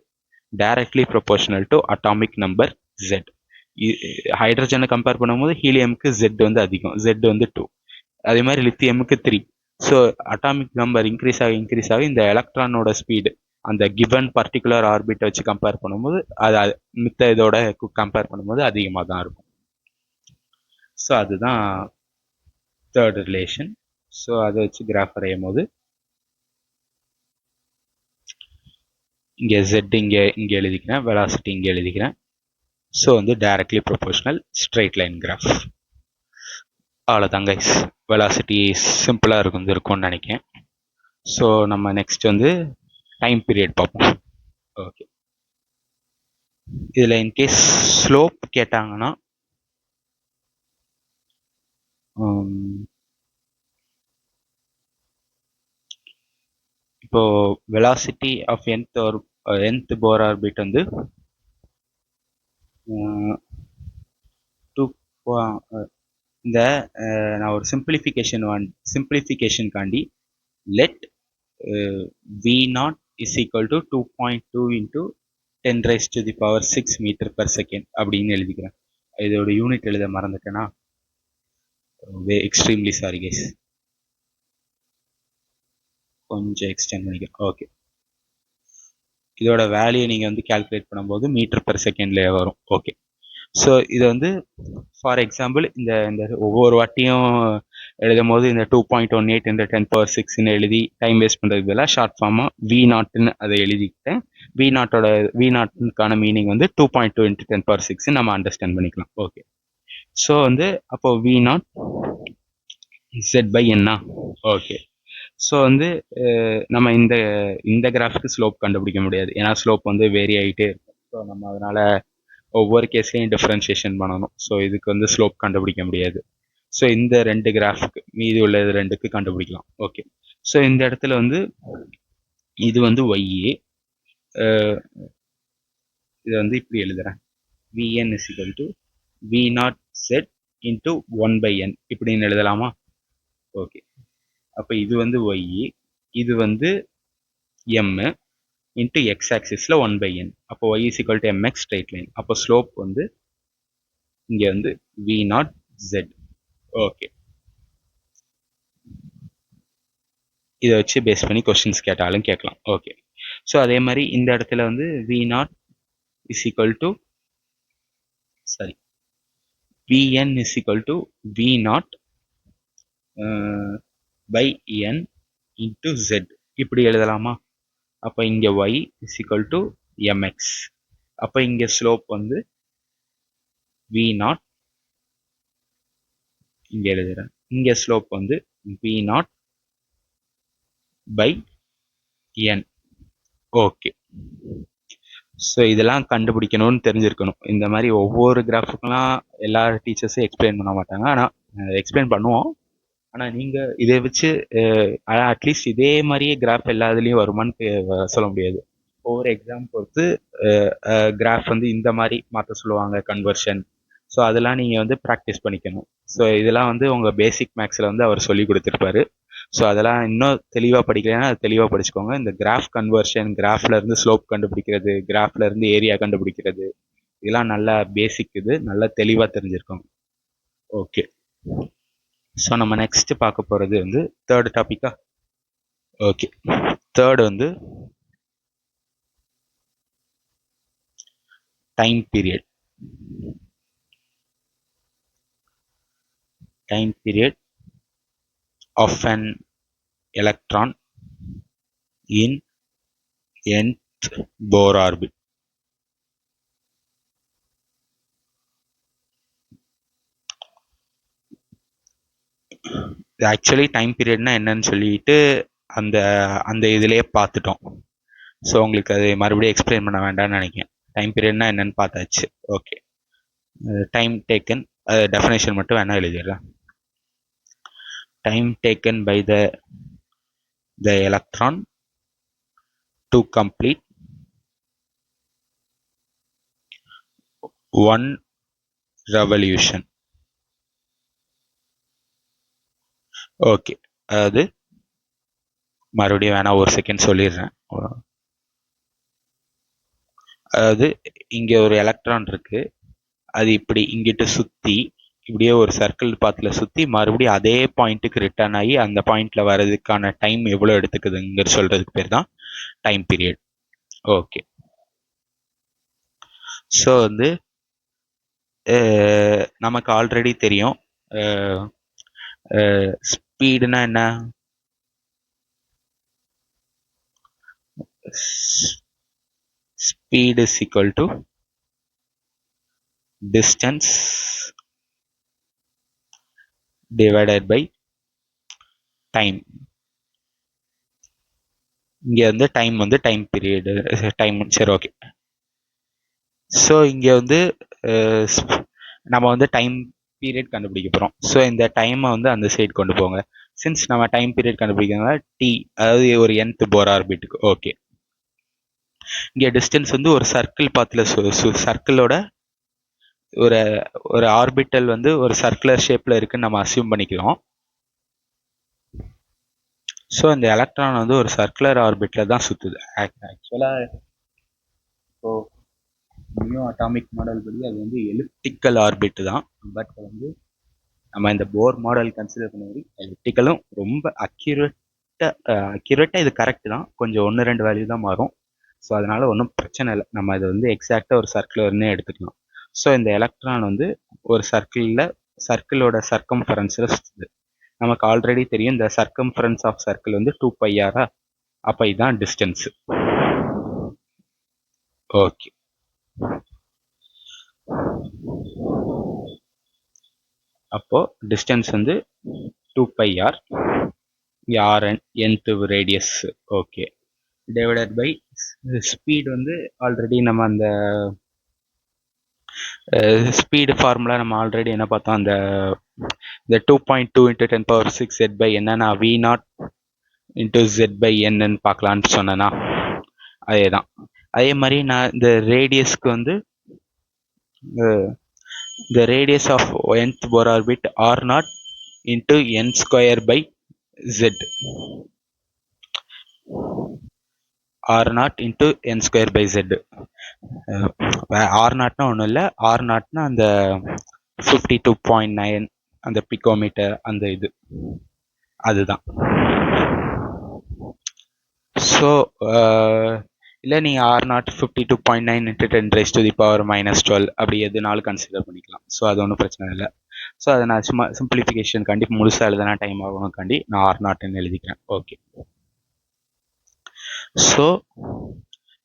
directly proportional to atomic number Z. ஹைட்ரஜனை கம்பேர் பண்ணும்போது ஹீலியமுக்கு Z வந்து அதிகம், Z வந்து 2. அதே மாதிரி லித்தியமுக்கு 3. ஸோ அட்டாமிக் நம்பர் இன்க்ரீஸ் ஆக இந்த எலக்ட்ரானோட ஸ்பீடு அந்த கிவன் பர்டிகுலர் ஆர்பிட்டை வச்சு கம்பேர் பண்ணும்போது அது மித்த இதோட கம்பேர் பண்ணும்போது அதிகமாக தான் இருக்கும். ஸோ அதுதான் தேர்ட் ரிலேஷன். ஸோ அதை வச்சு கிராஃப் வரையும் போது இங்கே Z இங்கே எழுதிக்கிறேன், வெலாசிட்டி இங்கே எழுதிக்கிறேன். ஸோ வந்து directly proportional straight line graph. அவ்வளோதாங்க, வெலாசிட்டி சிம்பிளாக இருக்கும்னு நினைக்கிறேன். ஸோ நம்ம நெக்ஸ்ட் வந்து டைம் பீரியட் பார்ப்போம். ஓகே, இதில் இன்கேஸ் ஸ்லோப் கேட்டாங்கன்னா இப்போ velocity of nth Bohr orbit வந்து இந்த நான் ஒரு சிம்பிளிஃபிகேஷனுக்காண்டி லெட் V0 = 2.2 × 10⁶ m/s அப்படின்னு எழுதிக்கிறேன். இதோட யூனிட் எழுத மறந்துட்டேன்னா எக்ஸ்ட்ரீம்லி சாரி கைஸ். கொஞ்சம் எக்ஸ்டெண்ட் பண்ணிக்கலாம். ஓகே, இதோட வேல்யூ நீங்கள் வந்து கால்குலேட் பண்ணும்போது மீட்டர் பெர் செகண்ட்லேயே வரும். ஓகே, ஸோ இது வந்து ஃபார் எக்ஸாம்பிள் இந்த இந்த ஒவ்வொரு வாட்டியும் எழுதும் போது இந்த 2.18 இந்த 10^6ன்னு எழுதி டைம் வேஸ்ட் பண்ணுறதுக்கு பதிலாக ஷார்ட் ஃபார்மாக V0ன்னு அதை எழுதிக்கிட்டேன். V0க்கான மீனிங் வந்து 2.2 × 10^6 நம்ம அண்டர்ஸ்டாண்ட் பண்ணிக்கலாம். ஓகே, ஸோ வந்து அப்போ V0 Z/N. ஓகே, ஸோ வந்து நம்ம இந்த கிராஃப்க்கு ஸ்லோப் கண்டுபிடிக்க முடியாது, ஏன்னா ஸ்லோப் வந்து வேரி ஆகிட்டே இருக்கும். ஸோ நம்ம அதனால ஒவ்வொரு கேஸ்லையும் டிஃப்ரென்ஷியேஷன் பண்ணணும். ஸோ இதுக்கு வந்து ஸ்லோப் கண்டுபிடிக்க முடியாது. ஸோ இந்த ரெண்டு கிராஃபுக்கு மீதி உள்ள ரெண்டுக்கு கண்டுபிடிக்கலாம். ஓகே, ஸோ இந்த இடத்துல வந்து இது வந்து ஒய்ஏ, இதை வந்து இப்படி எழுதுறேன், Vn = V0Z × 1/n இப்படின்னு எழுதலாமா? ஓகே, அப்போ இது வந்து ஒய்ஏ, இது வந்து எம் இன்ட்டு எக்ஸ் ஆக்சிஸில் 1/n. அப்போ y = mx ஸ்ட்ரைட் லைன். அப்போ ஸ்லோப் வந்து இங்கே வந்து V0Z. ஓகே, இதை வச்சு பேஸ் பண்ணி கொஸ்டின்ஸ் கேட்டாலும் கேட்கலாம். ஓகே, ஸோ அதே மாதிரி இந்த இடத்துல வந்து V0 = Vn = V0/n × Z இப்படி எழுதலாமா? அப்போ இங்கே y = mx. அப்போ இங்கே ஸ்லோப் வந்து V0, இங்கே எழுதுறேன், இங்கே ஸ்லோப் வந்து V0/n. ஓகே, ஸோ இதெல்லாம் கண்டுபிடிக்கணும்னு தெரிஞ்சிருக்கணும். இந்த மாதிரி ஒவ்வொரு கிராஃபுக்கெல்லாம் எல்லா டீச்சர்ஸும் எக்ஸ்பிளைன் பண்ண மாட்டாங்க, ஆனால் எக்ஸ்பிளைன் பண்ணுவோம். ஆனால் நீங்கள் இதை வச்சு அட்லீஸ்ட் இதே மாதிரியே கிராஃப் எல்லா இதுலேயும் வருமானு சொல்ல முடியாது. ஒவ்வொரு எக்ஸாம் பொறுத்து கிராஃப் வந்து இந்த மாதிரி மாற்ற சொல்லுவாங்க, கன்வர்ஷன். ஸோ அதெல்லாம் நீங்கள் வந்து ப்ராக்டிஸ் பண்ணிக்கணும். ஸோ இதெல்லாம் வந்து உங்கள் பேசிக் மேக்ஸில் வந்து அவர் சொல்லி கொடுத்துருப்பாரு. ஸோ அதெல்லாம் இன்னும் தெளிவாக படிக்கலைன்னா அது தெளிவாக படிச்சுக்கோங்க. இந்த கிராஃப் கன்வர்ஷன், கிராஃப்ல இருந்து ஸ்லோப் கண்டுபிடிக்கிறது, கிராஃப்ல இருந்து ஏரியா கண்டுபிடிக்கிறது, இதெல்லாம் நல்லா பேசிக், இது நல்லா தெளிவாக தெரிஞ்சிருக்கோங்க. ஓகே, ஸோ நம்ம நெக்ஸ்ட் பார்க்க போகிறது வந்து தேர்ட் டாப்பிக்கா. ஓகே, தேர்ட் வந்து time period. Time period of an electron in nth Bohr orbit. Actually time பீரியட்னா என்னன்னு சொல்லிட்டு அந்த இதுலேயே பார்த்துட்டோம். ஸோ உங்களுக்கு அது மறுபடியும் எக்ஸ்பிளைன் பண்ண வேண்டாம்னு நினைக்கிறேன். டைம் பீரியட்னா என்னன்னு பார்த்தாச்சு. ஓகே, டைம் டேக்கன் டெஃபினேஷன் மட்டும் வேணா எழுதிடுறேன். Time taken by the electron to complete one revolution. Okay, அதாவது மறுபடியும் வேணா ஒரு செகண்ட் சொல்லிடுறேன். அதாவது இங்கே ஒரு எலக்ட்ரான் இருக்கு, அது இப்படி இங்கிட்டு சுற்றி இப்படியே ஒரு சர்க்கிள் பாத்தில் சுற்றி மறுபடியும் அதே பாயிண்ட்டுக்கு ரிட்டர்ன் ஆகி அந்த பாயிண்ட்ல வர்றதுக்கான டைம் எவ்வளோ எடுத்துக்குதுங்கிற சொல்றதுக்கு பேர் தான் டைம் பீரியட். ஓகே, ஸோ வந்து நமக்கு ஆல்ரெடி தெரியும் ஸ்பீடுனா என்ன. Speed is equal to distance divided by time. இங்க வந்து டைம் வந்து டைம் பீரியட், டைம். சரி, ஓகே. ஸோ இங்க வந்து நம்ம வந்து டைம் பீரியட் கண்டுபிடிக்க போறோம். ஸோ இந்த டைமை வந்து அந்த சைடு கொண்டு போங்க. சின்ஸ் நம்ம டைம் பீரியட் கண்டுபிடிக்கிறதுனால டி, அதாவது ஒரு nth போர் ஆர்பிட்டுக்கு. ஓகே, இங்கே டிஸ்டன்ஸ் வந்து ஒரு சர்க்கிள் பாத்தில் சர்க்கிளோட ஒரு ஆர்பிட்டல் வந்து ஒரு சர்க்குலர் ஷேப்ல இருக்குன்னு நம்ம அசியூம் பண்ணிக்கிறோம். ஸோ இந்த எலக்ட்ரான் வந்து ஒரு சர்க்குலர் ஆர்பிட்ல தான் சுற்றுது. ஆக்சுவலாக இப்போ நியூ அட்டாமிக் மாடல் படி அது வந்து எலிப்டிக்கல் ஆர்பிட் தான். பட் வந்து நம்ம இந்த போர் மாடல் கன்சிடர் பண்ண வரைக்கும் எலிப்டிக்கலும் ரொம்ப அக்யூரேட் அக்யூரேட்டாக இது கரெக்ட் தான், கொஞ்சம் 1-2 வேல்யூ தான் மாறும். ஸோ அதனால ஒன்றும் பிரச்சனை இல்லை, நம்ம இது வந்து எக்ஸாக்டாக ஒரு சர்க்குலர்னே எடுத்துக்கலாம். ஸோ இந்த எலக்ட்ரான் வந்து ஒரு சர்க்கிளோட சர்க்கம்ஃபரன்ஸில் சுற்றுது. நமக்கு ஆல்ரெடி தெரியும் இந்த சர்க்கம்ஃபரன்ஸ் ஆஃப் சர்க்கிள் வந்து 2πr. அப்போ இதுதான் டிஸ்டன்ஸ். ஓகே, அப்போ டிஸ்டன்ஸ் வந்து 2πr, r nth radius. Okay, divided by speed வந்து ஆல்ரெடி நம்ம அந்த ஸ்பீடு ஃபார்முலா நம்ம ஆல்ரெடி என்ன பார்த்தோம், அந்த 2.2 × 10⁶ z/n என்னன்னா v0 × z/n பார்க்கலான்னு சொன்னேன்னா அதே தான். அதே மாதிரி நான் இந்த ரேடியஸ்க்கு வந்து the radius of nth Bohr orbit r0 into n² z. r0 into n² z. r0னா ஒன்றும் இல்லை, r0னா அந்த 52.9 அந்த பிகோமீட்டர், அந்த இது அதுதான். ஸோ இல்லை நீங்கள் r0 52.9 × 10⁻⁻12 அப்படி எதுனாலும் கன்சிடர் பண்ணிக்கலாம். ஸோ அது ஒன்றும் பிரச்சனை இல்லை. ஸோ அதை நான் சும்மா சிம்பிளிஃபிகேஷன் கண்டிப்பாக முழுசாக எழுதுனா டைம் ஆகணும்காண்டி நான் r0ன்னு எழுதிக்கிறேன். ஓகே, ஸோ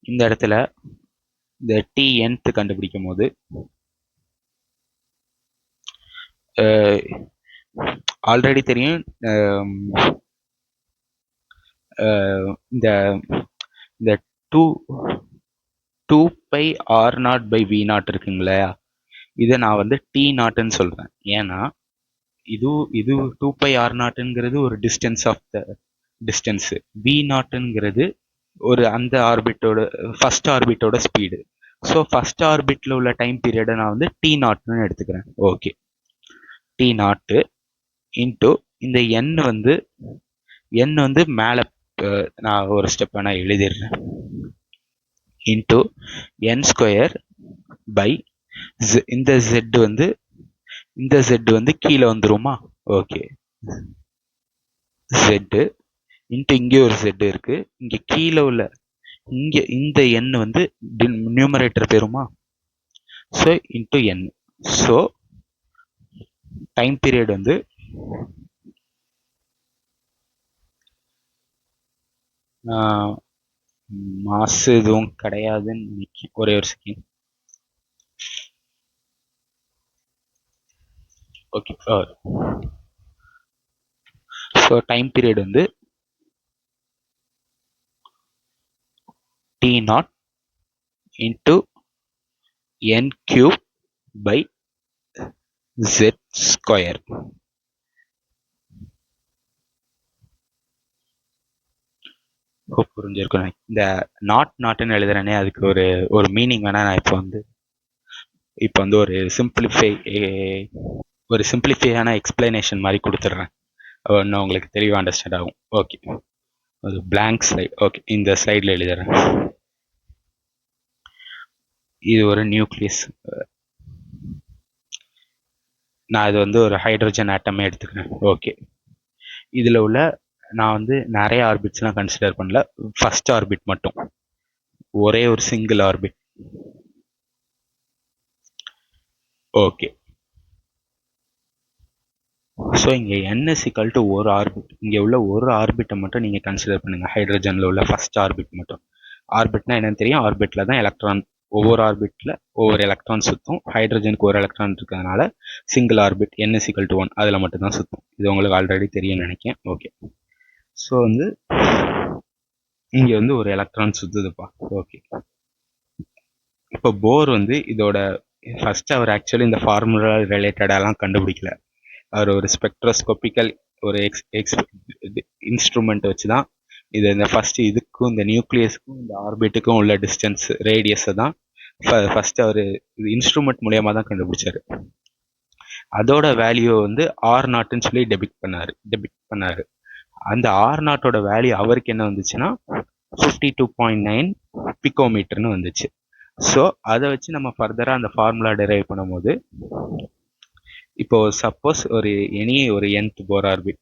இந்த இடத்துல இந்த Tnth கண்டுபிடிக்கும் போது ஆல்ரெடி தெரியும் இந்த 2πr0/v0 இருக்குங்களா, இதை நான் வந்து T0ன்னு சொல்றேன். ஏன்னா இது 2πr0ங்கிறது ஒரு டிஸ்டன்ஸ் ஆஃப் த டிஸ்டன்ஸ், v0ங்கிறது ஒரு அந்த ஆர்பிட்டோட ஃபர்ஸ்ட் ஆர்பிட்டோட ஸ்பீடு. ஸோ ஃபர்ஸ்ட் ஆர்பிட்ல உள்ள டைம் பீரியடை நான் வந்து T0ன்னு எடுத்துக்கிறேன். ஓகே, T0 இன்ட்டு இந்த n வந்து மேலே நான் ஒரு ஸ்டெப்பை நான் எழுதிடுறேன், இன்ட்டு n² இந்த z வந்து கீழே வந்துருமா. ஓகே, z இன்ட்டு இங்கே ஒரு z இருக்கு, இங்கே கீழே உள்ள இந்த n வந்து நியூமரேட்டர் பெறுமா. So into n. So time period வந்து மாசு எதுவும் கிடையாதுன்னு நினைக்கிறேன். ஒரே ஒரு second. Okay, so time period வந்து T0 into n³/z². புரிஞ்சிருக்கும். இந்த நாட்னு எழுதுறேனே அதுக்கு ஒரு மீனிங் வேணா நான் இப்போ வந்து ஒரு சிம்பிளிஃபையான எக்ஸ்பிளனேஷன் மாதிரி கொடுத்துட்றேன், இன்னும் உங்களுக்கு தெளிவாக அண்டர்ஸ்டாண்ட் ஆகும். ஓகே, ஒரு பிளாங்க் ஸ்லைட். ஓகே, இந்த ஸ்லைடில் எழுதுறேன். இது ஒரு நியூக்ளியஸ். நான் இது வந்து ஒரு ஹைட்ரஜன் ஆட்டமே எடுத்துக்கிறேன். ஓகே, இதில் உள்ள நான் வந்து நிறைய ஆர்பிட்ஸ்லாம் கன்சிடர் பண்ணல, ஃபர்ஸ்ட் ஆர்பிட் மட்டும், ஒரே ஒரு சிங்கிள் ஆர்பிட். ஓகே, ஸோ இங்கே n= ஒரு ஆர்பிட். இங்கே உள்ள ஒரு ஆர்பிட்டை மட்டும் நீங்கள் கன்சிடர் பண்ணுங்க, ஹைட்ரஜனில் உள்ள ஃபர்ஸ்ட் ஆர்பிட் மட்டும். ஆர்பிட்னா என்னன்னு தெரியும், ஆர்பிட்டில் தான் எலக்ட்ரான், ஒவ்வொரு ஆர்பிட்டில் ஒவ்வொரு எலக்ட்ரான் சுற்றும். ஹைட்ரஜனுக்கு ஒரு எலக்ட்ரான் இருக்கிறதுனால சிங்கிள் ஆர்பிட் n=1 அதில் மட்டும்தான் சுற்றும். இது உங்களுக்கு ஆல்ரெடி தெரியும்னு நினைக்கிறேன். ஓகே, ஸோ வந்து இங்கே வந்து ஒரு எலக்ட்ரான் சுற்றுதுப்பா. ஓகே, இப்போ போர் வந்து இதோட ஃபர்ஸ்ட் அவர் ஆக்சுவலி இந்த ஃபார்முலா ரிலேட்டடாலாம் கண்டுபிடிக்கல. அவர் ஒரு ஸ்பெக்ட்ரோஸ்கோபிக்கல் ஒரு இன்ஸ்ட்ருமெண்ட் வச்சு தான் இந்த ஃபர்ஸ்ட் இதுக்கும் இந்த நியூக்ளியஸுக்கும் இந்த ஆர்பிட்டுக்கும் உள்ள டிஸ்டன்ஸ் ரேடியஸை தான் ஃபர்ஸ்ட் அவர் இது இன்ஸ்ட்ருமெண்ட் மூலியமாக தான் கண்டுபிடிச்சாரு. அதோட வேல்யூ வந்து r0ன்னு சொல்லி டெபிட் பண்ணாரு. அந்த r0ஓட வேல்யூ அவருக்கு என்ன வந்துச்சுன்னா 52.9 பிகோமீட்டர்னு வந்துச்சு. ஸோ அதை வச்சு நம்ம ஃபர்தராக அந்த ஃபார்முலா டெரைவ் பண்ணும்போது, இப்போ சப்போஸ் ஒரு nth போர் ஆர்பிட்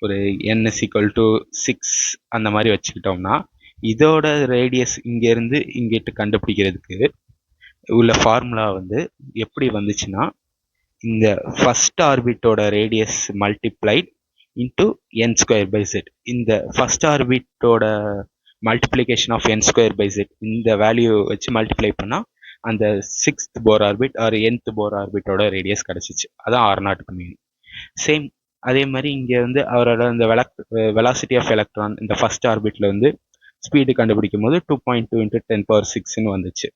ஒரு n is equal to 6 அந்த மாதிரி வச்சுக்கிட்டோம்னா இதோட ரேடியஸ் இங்கேருந்து இங்கிட்டு கண்டுபிடிக்கிறதுக்கு உள்ள ஃபார்முலா வந்து எப்படி வந்துச்சுன்னா இந்த ஃபர்ஸ்ட் ஆர்பிட்டோட radius multiplied into n square by z. இந்த ஃபர்ஸ்ட் ஆர்பிட்டோட multiplication of n square by z இந்த வேல்யூ வச்சு மல்டிப்ளை பண்ணால் அந்த 6th Bohr orbit or nth Bohr ஆர்பிட்டோட ரேடியஸ் கிடச்சிச்சு. அதான் R0 மீனிங். சேம் அதே மாதிரி இங்கே வந்து அவரோட இந்த வெலாசிட்டி ஆஃப் எலக்ட்ரான் இந்த ஃபர்ஸ்ட் ஆர்பிட்ல வந்து ஸ்பீடு கண்டுபிடிக்கும் போது 2.2 × 10⁶ வந்துச்சு.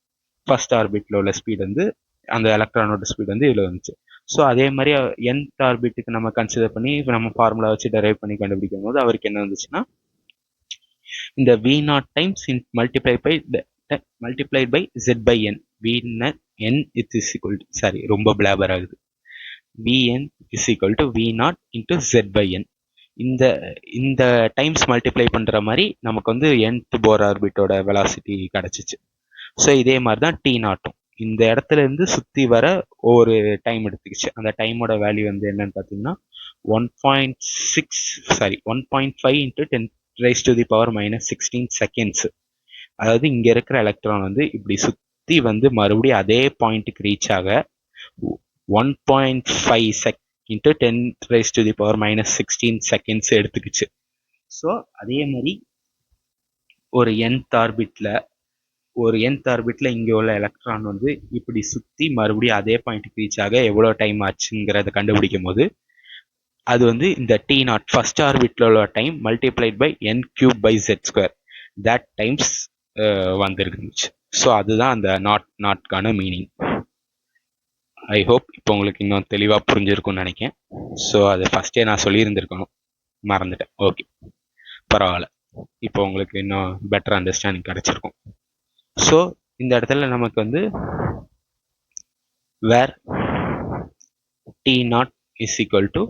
ஃபர்ஸ்ட் ஆர்பிட்ல உள்ள ஸ்பீடு வந்து அந்த எலக்ட்ரானோட ஸ்பீடு வந்து இதில் வந்துச்சு. ஸோ அதே மாதிரி nth ஆர்பிட்டுக்கு நம்ம கன்சிடர் பண்ணி இப்போ நம்ம ஃபார்முலா வச்சு டெரைவ் பண்ணி கண்டுபிடிக்கும் போது அவருக்கு என்ன வந்துச்சுன்னா இந்த V0 times multiplied by z by n. n is equal to sorry ரொம்ப பிளாபர் ஆகுது. Vn is equal to V0 into z by n. இந்த டைம்ஸ் மல்டிப்ளை பண்ணுற மாதிரி நமக்கு வந்து nth போர் ஆர்பிட்டோட வெலாசிட்டி கிடச்சிச்சு. ஸோ இதே மாதிரி தான் T0. இந்த இடத்துல இருந்து சுற்றி வர ஒரு டைம் எடுத்துக்கிச்சு. அந்த டைமோட வேல்யூ வந்து என்னன்னு பார்த்தீங்கன்னா 1.5 into 10⁻⁻16 செகண்ட்ஸ். அதாவது இங்கே இருக்கிற எலக்ட்ரான் வந்து இப்படி சுற்றி வந்து மறுபடியும் அதே பாயிண்ட்டுக்கு ரீச் ஆக 1.5 into 10⁻⁻16 செகண்ட்ஸ் எடுத்துக்கிச்சு. ஸோ அதே மாதிரி ஒரு nth ஆர்பிட்ல இங்கே உள்ள எலக்ட்ரான் வந்து இப்படி சுற்றி மறுபடியும் அதே பாயிண்ட்டுக்கு ரீச் ஆக எவ்வளோ டைம் ஆச்சுங்கிறத கண்டுபிடிக்கும் போது அது வந்து இந்த T0 ஃபர்ஸ்ட் ஆர்பிட்ல உள்ள time multiplied by n³/z². That times வந்துருந்துச்சு. ஸோ அதுதான் அந்த நாட்கான மீனிங். ஐ ஹோப் இப்போ உங்களுக்கு இன்னும் தெளிவாக புரிஞ்சிருக்கும்னு நினைக்கிறேன். ஸோ அது ஃபஸ்ட்டே நான் சொல்லியிருந்திருக்கணும், மறந்துட்டேன். ஓகே, பரவாயில்ல. இப்போ உங்களுக்கு இன்னும் பெட்டர் அண்டர்ஸ்டாண்டிங் கிடச்சிருக்கும். ஸோ இந்த இடத்துல நமக்கு வந்து வேர் T0 is equal to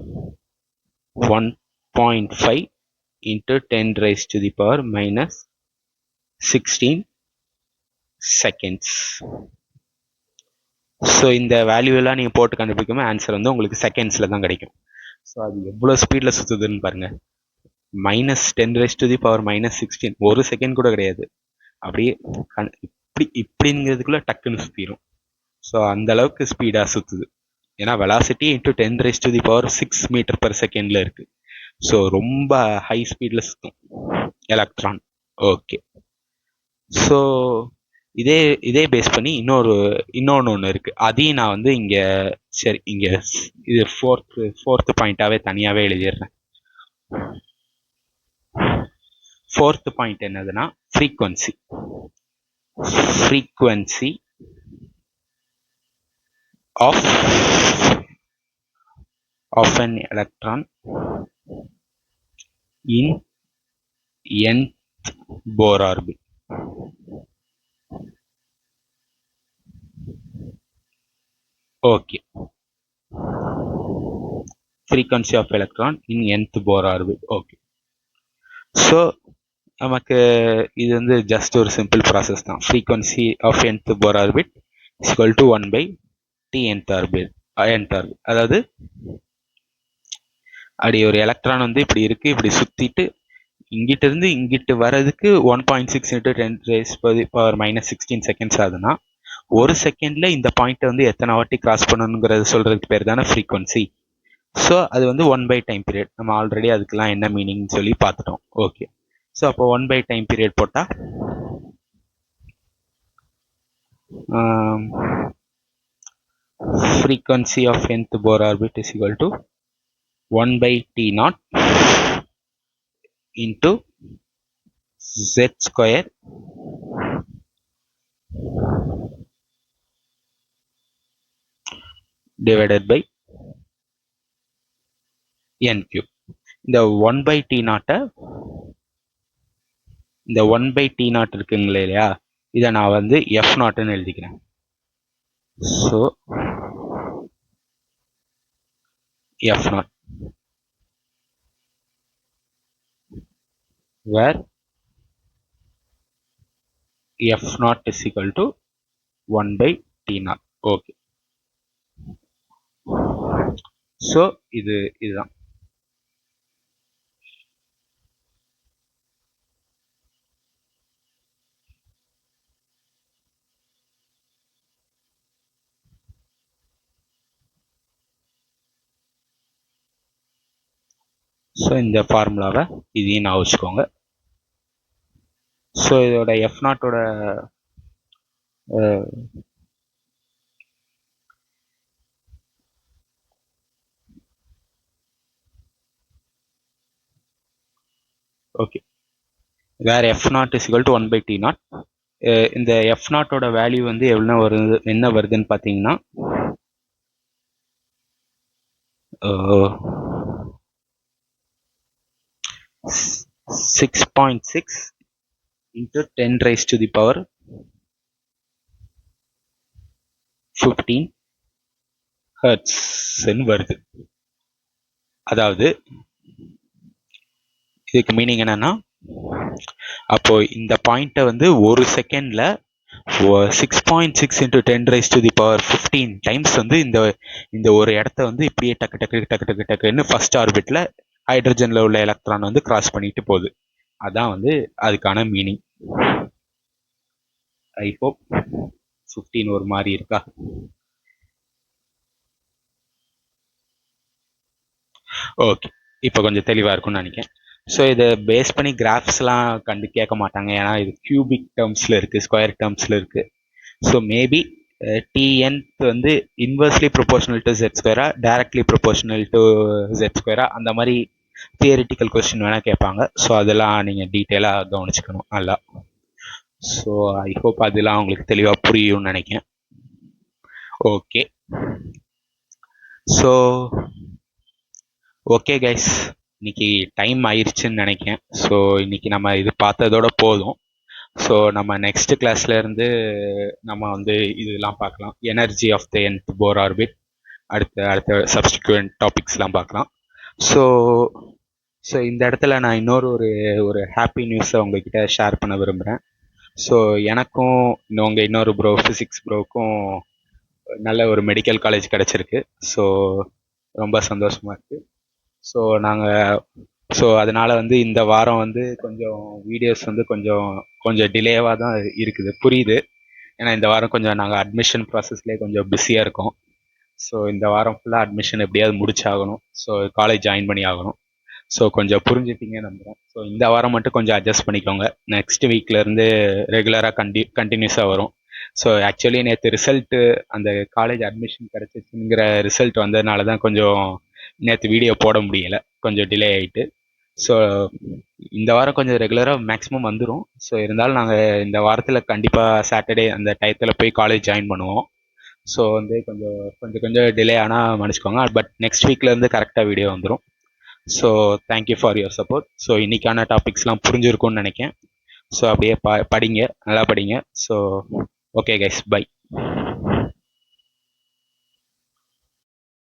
1.5 into 10⁻⁻16 seconds. So இந்த வேல்யூலாம் நீங்கள் போட்டு கண்டுபிடிக்கும்போது ஆன்சர் வந்து உங்களுக்கு செகண்ட்ஸில் தான் கிடைக்கும். ஸோ அது எவ்வளோ ஸ்பீடில் சுற்றுதுன்னு பாருங்கள். -10⁻⁻16 ஒரு செகண்ட் கூட கிடையாது. அப்படியே இப்படிங்கிறதுக்குள்ள டக்குன்னு சுற்றிடும். ஸோ அந்த அளவுக்கு ஸ்பீடாக சுற்றுது. ஏன்னா வெலாசிட்டி இன்ட்டு 10⁻⁶ மீட்டர்/செகண்ட்ல இருக்கு. ஸோ ரொம்ப ஹை ஸ்பீடில் சுற்றும் எலக்ட்ரான். ஓகே, ஸோ இதே பேஸ் பண்ணி இன்னொன்று இருக்கு. அதையும் நான் வந்து இங்கே சரி இங்கே இது ஃபோர்த்து பாயிண்டாகவே தனியாகவே எழுதிடுறேன். ஃபோர்த்து பாயிண்ட் என்னதுன்னா frequency of an electron in nth Bohr orbit. Okay, frequency of electron in nth Bohr orbit. Okay, so நமக்கு இது வந்து ஜஸ்ட் ஒரு சிம்பிள் ப்ராசஸ் தான். frequency of nth Bohr orbit is equal to 1/t nth orbit. அதாவது அப்படி ஒரு electron வந்து இப்படி இருக்கு, இப்படி சுத்திட்டு இங்கிட்ட இருந்து இங்கிட்டு வர்றதுக்கு 1.6 into 10⁻⁻16 செகண்ட்ஸ் ஆகுதுன்னா ஒரு செகண்ட்ல இந்த பாயிண்ட் வந்து எத்தனை வாட்டி கிராஸ் பண்ணணுங்கிறது சொல்றதுக்கு பேர் தானே ஃப்ரீக்வன்சி. ஸோ அது வந்து 1/time பீரியட். நம்ம ஆல்ரெடி அதுக்கெல்லாம் என்ன மீனிங் சொல்லி பார்த்துட்டோம். ஓகே, ஸோ அப்போ 1/time பீரியட் போட்டால் frequency of nth Bohr orbit is equal to 1/T0 into z² divided by n³. இந்த 1/T0 இருக்குங்களே இல்லையா, இதை நான் வந்து f0ன்னு எழுதிக்கிறேன். So f0 where f0 is equal to 1/T0. Okay, so இதுதான் ஸோ இந்த ஃபார்முலாவை இதையும் நான் வச்சுக்கோங்க. ஸோ இதோட எஃப் நாட்டோட ஓகே, வேறு F naught is equal to 1/t0. இந்த எஃப் நாட்டோட வேல்யூ வந்து என்ன வருதுன்னு பார்த்தீங்கன்னா 6.6 into 10 raised to the power 15 hertz வருது. அதாவது இதுக்கு மீனிங் என்னன்னா, அப்போ இந்த பாயிண்ட்டை வந்து ஒரு செகண்ட்ல 6.6 into 10 raised to the power 15 times வந்து இந்த ஒரு இடத்த வந்து இப்படியே டக்கு டக்கு டக்கு டக்கு டக்குன்னு ஃபர்ஸ்ட் ஆர்பிட்ல ஹைட்ரஜன்ல உள்ள எலக்ட்ரான் வந்து கிராஸ் பண்ணிட்டு போகுது. அதான் வந்து அதுக்கான மீனிங். ஐ ஹோப் 15 ஒரு மாதிரி இருக்கா? ஓகே, இப்போ கொஞ்சம் தெளிவாக இருக்கும்னு நினைக்கிறேன். ஸோ இதை பேஸ் பண்ணி கிராஃப்ஸ்லாம் கேட்க மாட்டாங்க, ஏன்னா இது கியூபிக் டேர்ம்ஸில் இருக்குது, ஸ்கொயர் டேர்ம்ஸில் இருக்குது. ஸோ மேபி Tn வந்து இன்வெர்ஸ்லி ப்ரொபோர்ஷனல் டு Z ஸ்கொயரா, டைரக்ட்லி ப்ரொபோர்ஷனல் டு Z ஸ்கொயரா, அந்த மாதிரி தியரிட்டிக்கல் கொஸ்டின் வேணால் கேட்பாங்க. ஸோ அதெல்லாம் நீங்கள் டீட்டெயிலாக கவனிச்சுக்கணும் நல்லா. ஸோ ஐ ஹோப் அதெல்லாம் உங்களுக்கு தெளிவாக புரியும்னு நினைக்கிறேன். ஓகே, ஸோ ஓகே கைஸ், இன்னைக்கு டைம் ஆயிடுச்சுன்னு நினைக்கிறேன். ஸோ இன்னைக்கு நம்ம இது பார்த்ததோட போதும். ஸோ நம்ம நெக்ஸ்ட் கிளாஸ்ல இருந்து நம்ம வந்து இதெல்லாம் பார்க்கலாம், energy of the nth Bohr orbit, அடுத்த சப்ஸ்டிக்வெண்ட் டாபிக்ஸ்லாம் பார்க்கலாம். ஸோ இந்த இடத்துல நான் இன்னொரு ஒரு ஹாப்பி நியூஸை உங்ககிட்ட ஷேர் பண்ண விரும்புகிறேன். ஸோ எனக்கும் இன்னொரு ப்ரோ, ஃபிசிக்ஸ் ப்ரோக்கும் நல்ல ஒரு மெடிக்கல் காலேஜ் கிடச்சிருக்கு. ஸோ ரொம்ப சந்தோஷமாக இருக்குது. ஸோ அதனால் வந்து இந்த வாரம் வந்து கொஞ்சம் வீடியோஸ் வந்து கொஞ்சம் டிலேவாக தான் இருக்குது, புரியுது. ஏன்னா இந்த வாரம் கொஞ்சம் நாங்கள் அட்மிஷன் ப்ராசஸ்லேயே கொஞ்சம் பிஸியாக இருக்கோம். ஸோ இந்த வாரம் ஃபுல்லாக அட்மிஷன் எப்படியாவது முடிச்சாகணும். ஸோ காலேஜ் ஜாயின் பண்ணி ஆகணும். ஸோ கொஞ்சம் புரிஞ்சுட்டீங்க நம்புகிறேன். ஸோ இந்த வாரம் மட்டும் கொஞ்சம் அட்ஜஸ்ட் பண்ணிக்கோங்க. நெக்ஸ்ட் வீக்லேருந்து ரெகுலராக கண்டினியூஸாக வரும். ஸோ ஆக்சுவலி நேற்று ரிசல்ட்டு, அந்த காலேஜ் அட்மிஷன் கிடச்சிச்சுங்கிற ரிசல்ட் வந்ததுனால தான் கொஞ்சம் நேற்று வீடியோ போட முடியலை, கொஞ்சம் டிலே ஆகிட்டு. ஸோ இந்த வாரம் கொஞ்சம் ரெகுலராக மேக்ஸிமம் வந்துடும். ஸோ இருந்தாலும் நாங்கள் இந்த வாரத்தில் கண்டிப்பாக சாட்டர்டே அந்த டயத்தில் போய் காலேஜ் ஜாயின் பண்ணுவோம். ஸோ வந்து கொஞ்சம் டிலே ஆனால் மன்னிச்சுக்கோங்க. பட் நெக்ஸ்ட் வீக்லேருந்து கரெக்டாக வீடியோ வந்துடும். So thank you for your support. So இன்றைக்கான டாபிக்ஸ்லாம் புரிஞ்சிருக்கும்னு நினைக்கிறேன். ஸோ அப்படியே படிங்க, நல்லா படிங்க. So okay guys, by.